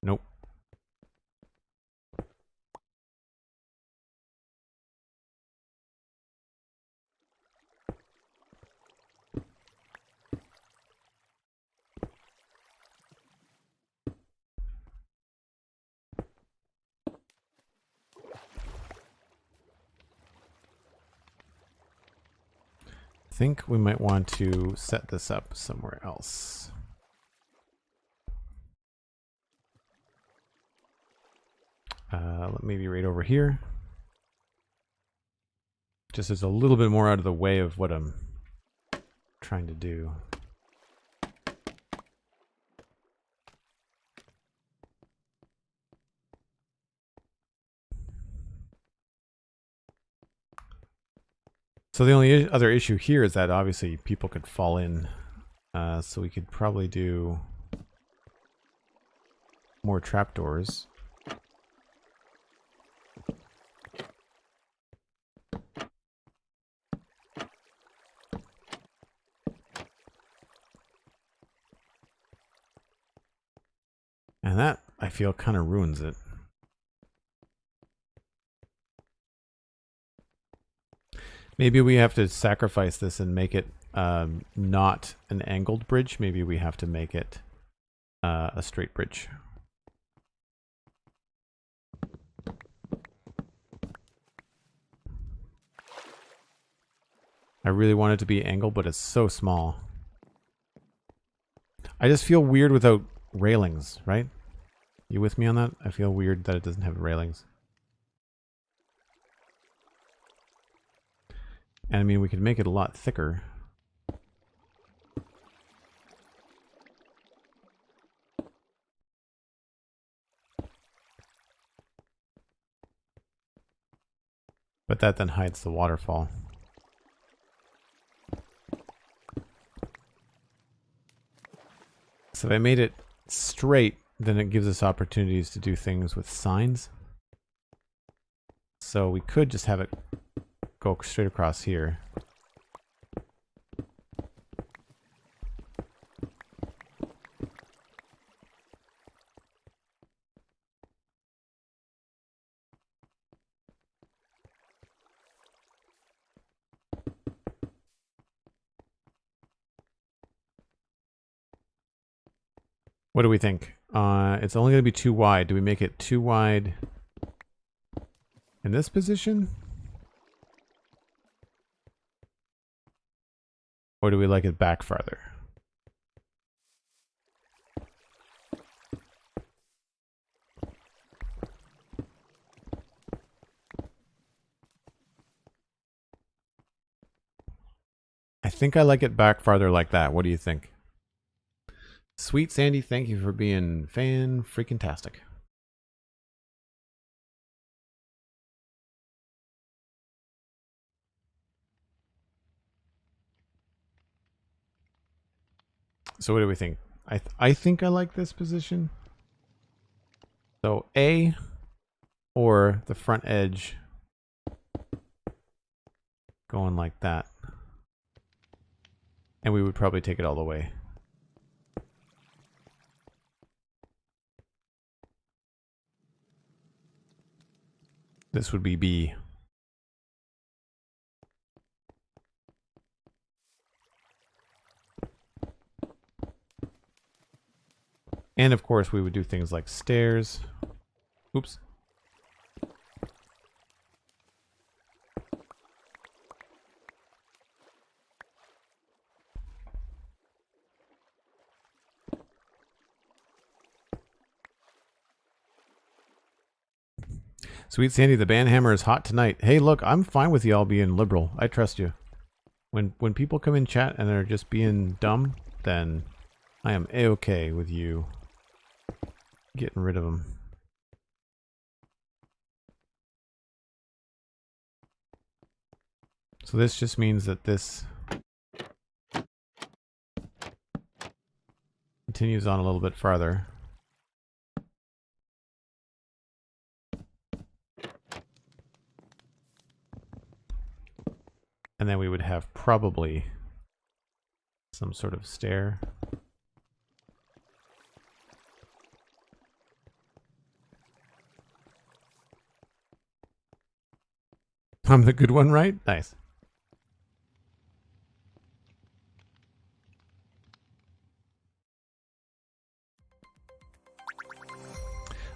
Nope. I think we might want to set this up somewhere else. Maybe right over here. Just as a little bit more out of the way of what I'm trying to do. So the only other issue here is that obviously people could fall in. So we could probably do more trapdoors. And that, I feel, kind of ruins it. Maybe we have to sacrifice this and make it not an angled bridge. Maybe we have to make it a straight bridge. I really want it to be angled, but it's so small. I just feel weird without railings, right? You with me on that? I feel weird that it doesn't have railings. And I mean, we could make it a lot thicker. But that then hides the waterfall. So if I made it straight, then it gives us opportunities to do things with signs. So we could just have it go straight across here. What do we think? It's only going to be too wide. Do we make it too wide in this position? Or do we like it back farther? I think I like it back farther like that. What do you think? Sweet Sandy, thank you for being fan-freaking-tastic. So what do we think? I think I like this position. So A or the front edge going like that. And we would probably take it all the way. This would be B. And of course we would do things like stairs. Oops. Sweet Sandy, the banhammer is hot tonight. Hey, look, I'm fine with y'all being liberal. I trust you. When people come in chat and they're just being dumb, then I am A-okay with you getting rid of them. So this just means that this continues on a little bit farther. And then we would have probably some sort of stair. I'm the good one, right? Nice.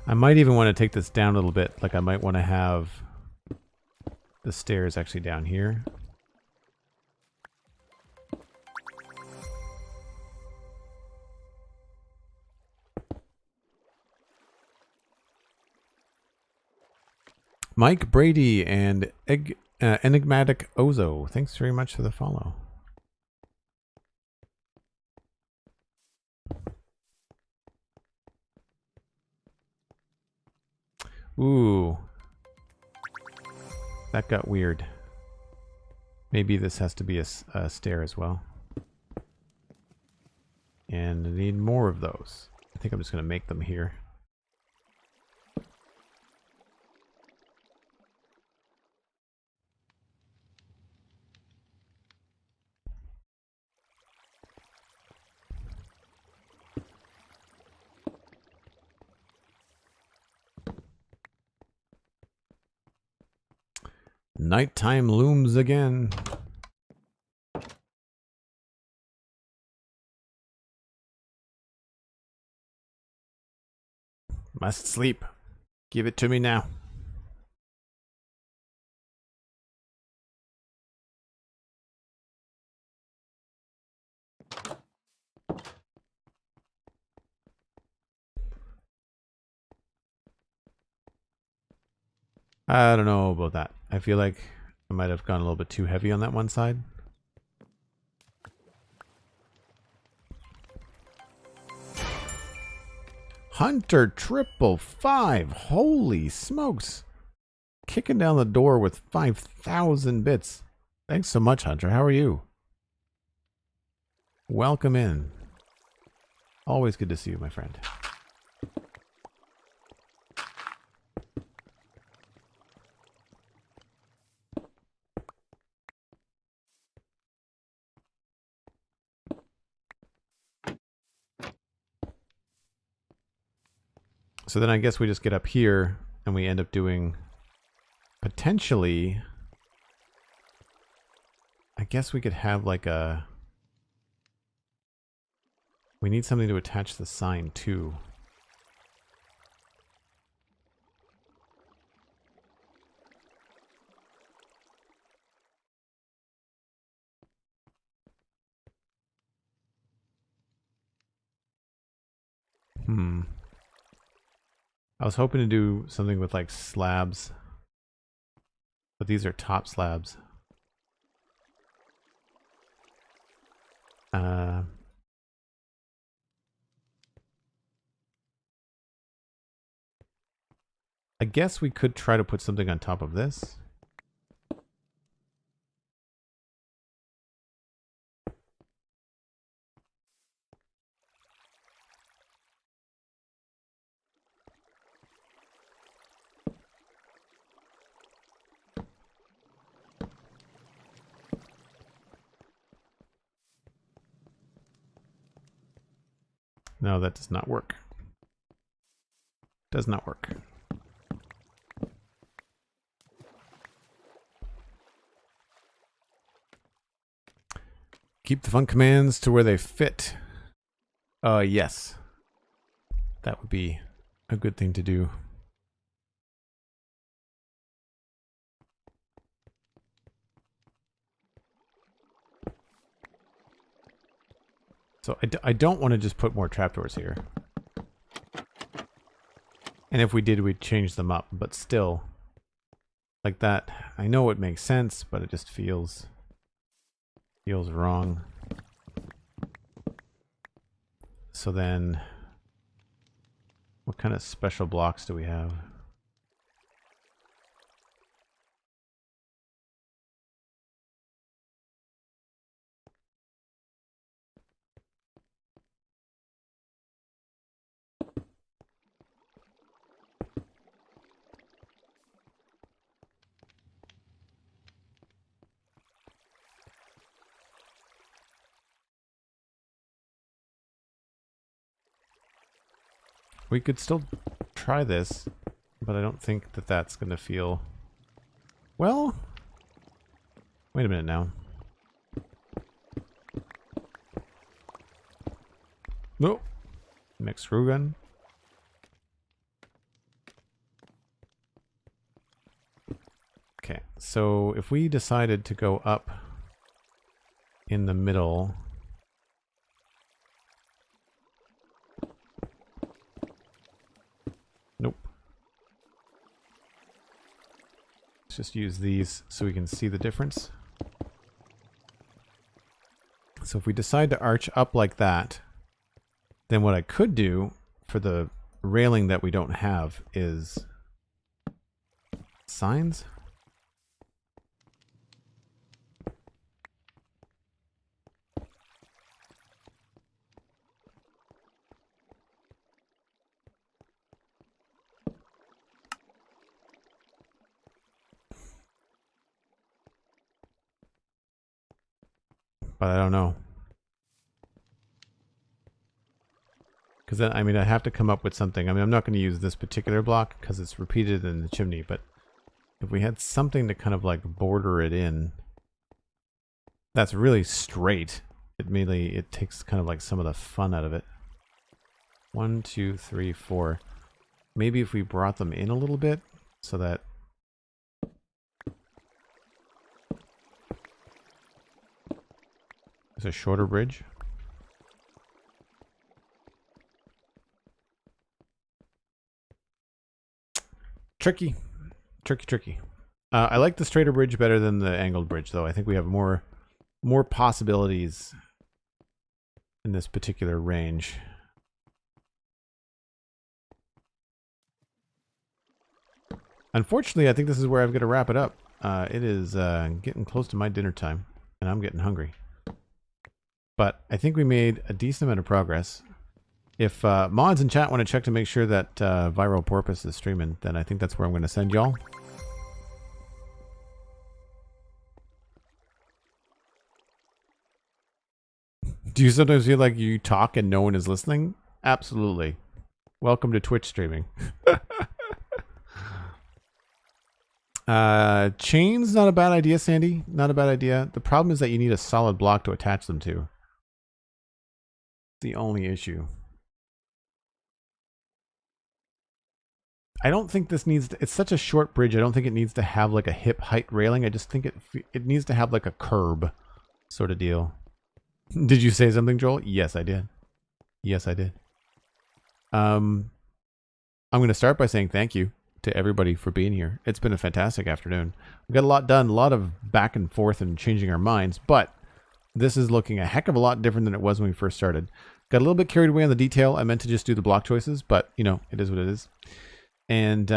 I might even want to take this down a little bit. Like I might want to have the stairs actually down here. Mike Brady and Enigmatic Ozo, thanks very much for the follow. Ooh. That got weird. Maybe this has to be a stair as well. And I need more of those. I think I'm just going to make them here. Nighttime looms again. Must sleep. Give it to me now. I don't know about that. I feel like I might have gone a little bit too heavy on that one side. Hunter 555. Holy smokes. Kicking down the door with 5,000 bits. Thanks so much, Hunter. How are you? Welcome in. Always good to see you, my friend. So then I guess we just get up here and we end up doing potentially, I guess we could have like a, we need something to attach the sign to. I was hoping to do something with like slabs, but these are top slabs. I guess we could try to put something on top of this. No, that does not work. Does not work. Keep the fun commands to where they fit. Yes. That would be a good thing to do. So I don't want to just put more trapdoors here. And if we did, we'd change them up. But still, like that, I know it makes sense, but it just feels wrong. So then, what kind of special blocks do we have? We could still try this, but I don't think that that's going to feel... Well, wait a minute now. Nope. Next screw gun. Okay, so if we decided to go up in the middle... Nope. Let's just use these so we can see the difference. So if we decide to arch up like that, then what I could do for the railing that we don't have is signs. But I don't know. Because then, I mean, I have to come up with something. I mean, I'm not going to use this particular block because it's repeated in the chimney, but if we had something to kind of like border it in, that's really straight. It takes kind of like some of the fun out of it. 1, 2, 3, 4. Maybe if we brought them in a little bit so that it's a shorter bridge. Tricky. Tricky. I like the straighter bridge better than the angled bridge, though. I think we have more possibilities in this particular range. Unfortunately, I think this is where I'm going to wrap it up. It is getting close to my dinner time, and I'm getting hungry. But I think we made a decent amount of progress. If mods in chat want to check to make sure that Viral Porpoise is streaming, then I think that's where I'm going to send y'all. Do you sometimes feel like you talk and no one is listening? Absolutely. Welcome to Twitch streaming. Chains, not a bad idea, Sandy. Not a bad idea. The problem is that you need a solid block to attach them to. The only issue. I don't think this needs to, it's such a short bridge. I don't think it needs to have like a hip height railing. I just think it needs to have like a curb sort of deal. Did you say something, Joel? Yes, I did. Yes, I did. I'm going to start by saying thank you to everybody for being here. It's been a fantastic afternoon. We got a lot done, a lot of back and forth and changing our minds, but this is looking a heck of a lot different than it was when we first started. Got a little bit carried away on the detail. I meant to just do the block choices, but you know, it is what it is. And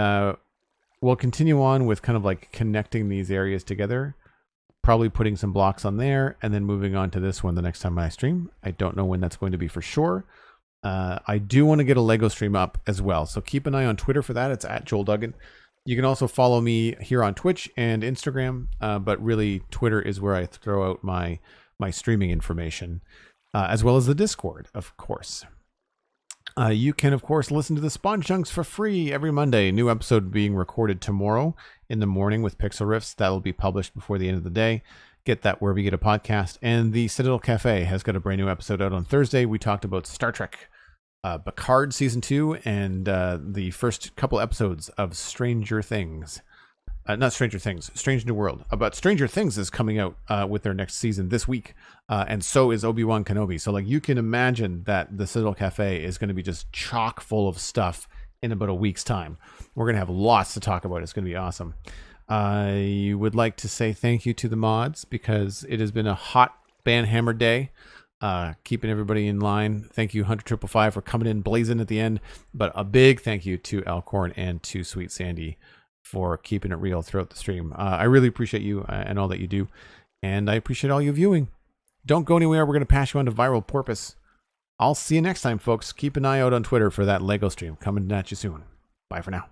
we'll continue on with kind of like connecting these areas together, probably putting some blocks on there and then moving on to this one the next time I stream. I don't know when that's going to be for sure. I do want to get a Lego stream up as well, so keep an eye on Twitter for that. It's at Joel Duggan. You can also follow me here on Twitch and Instagram, but really Twitter is where I throw out my streaming information, as well as the Discord, of course. You can, of course, listen to the Spawn Chunks for free every Monday. New episode being recorded tomorrow in the morning with Pixel Riffs. That'll be published before the end of the day. Get that wherever you get a podcast. And the Citadel Cafe has got a brand new episode out on Thursday. We talked about Star Trek Picard Season 2 and the first couple episodes of Stranger Things. Not Stranger Things, Strange New World. But Stranger Things is coming out with their next season this week. And so is Obi-Wan Kenobi. So like you can imagine that the Citadel Cafe is going to be just chock full of stuff in about a week's time. We're going to have lots to talk about. It's going to be awesome. I would like to say thank you to the mods because it has been a hot banhammer day. Keeping everybody in line. Thank you, Hunter555, for coming in blazing at the end. But a big thank you to Alcorn and to Sweet Sandy for keeping it real throughout the stream. I really appreciate you and all that you do. And I appreciate all you viewing. Don't go anywhere. We're going to pass you on to Viral Porpoise. I'll see you next time, folks. Keep an eye out on Twitter for that Lego stream coming at you soon. Bye for now.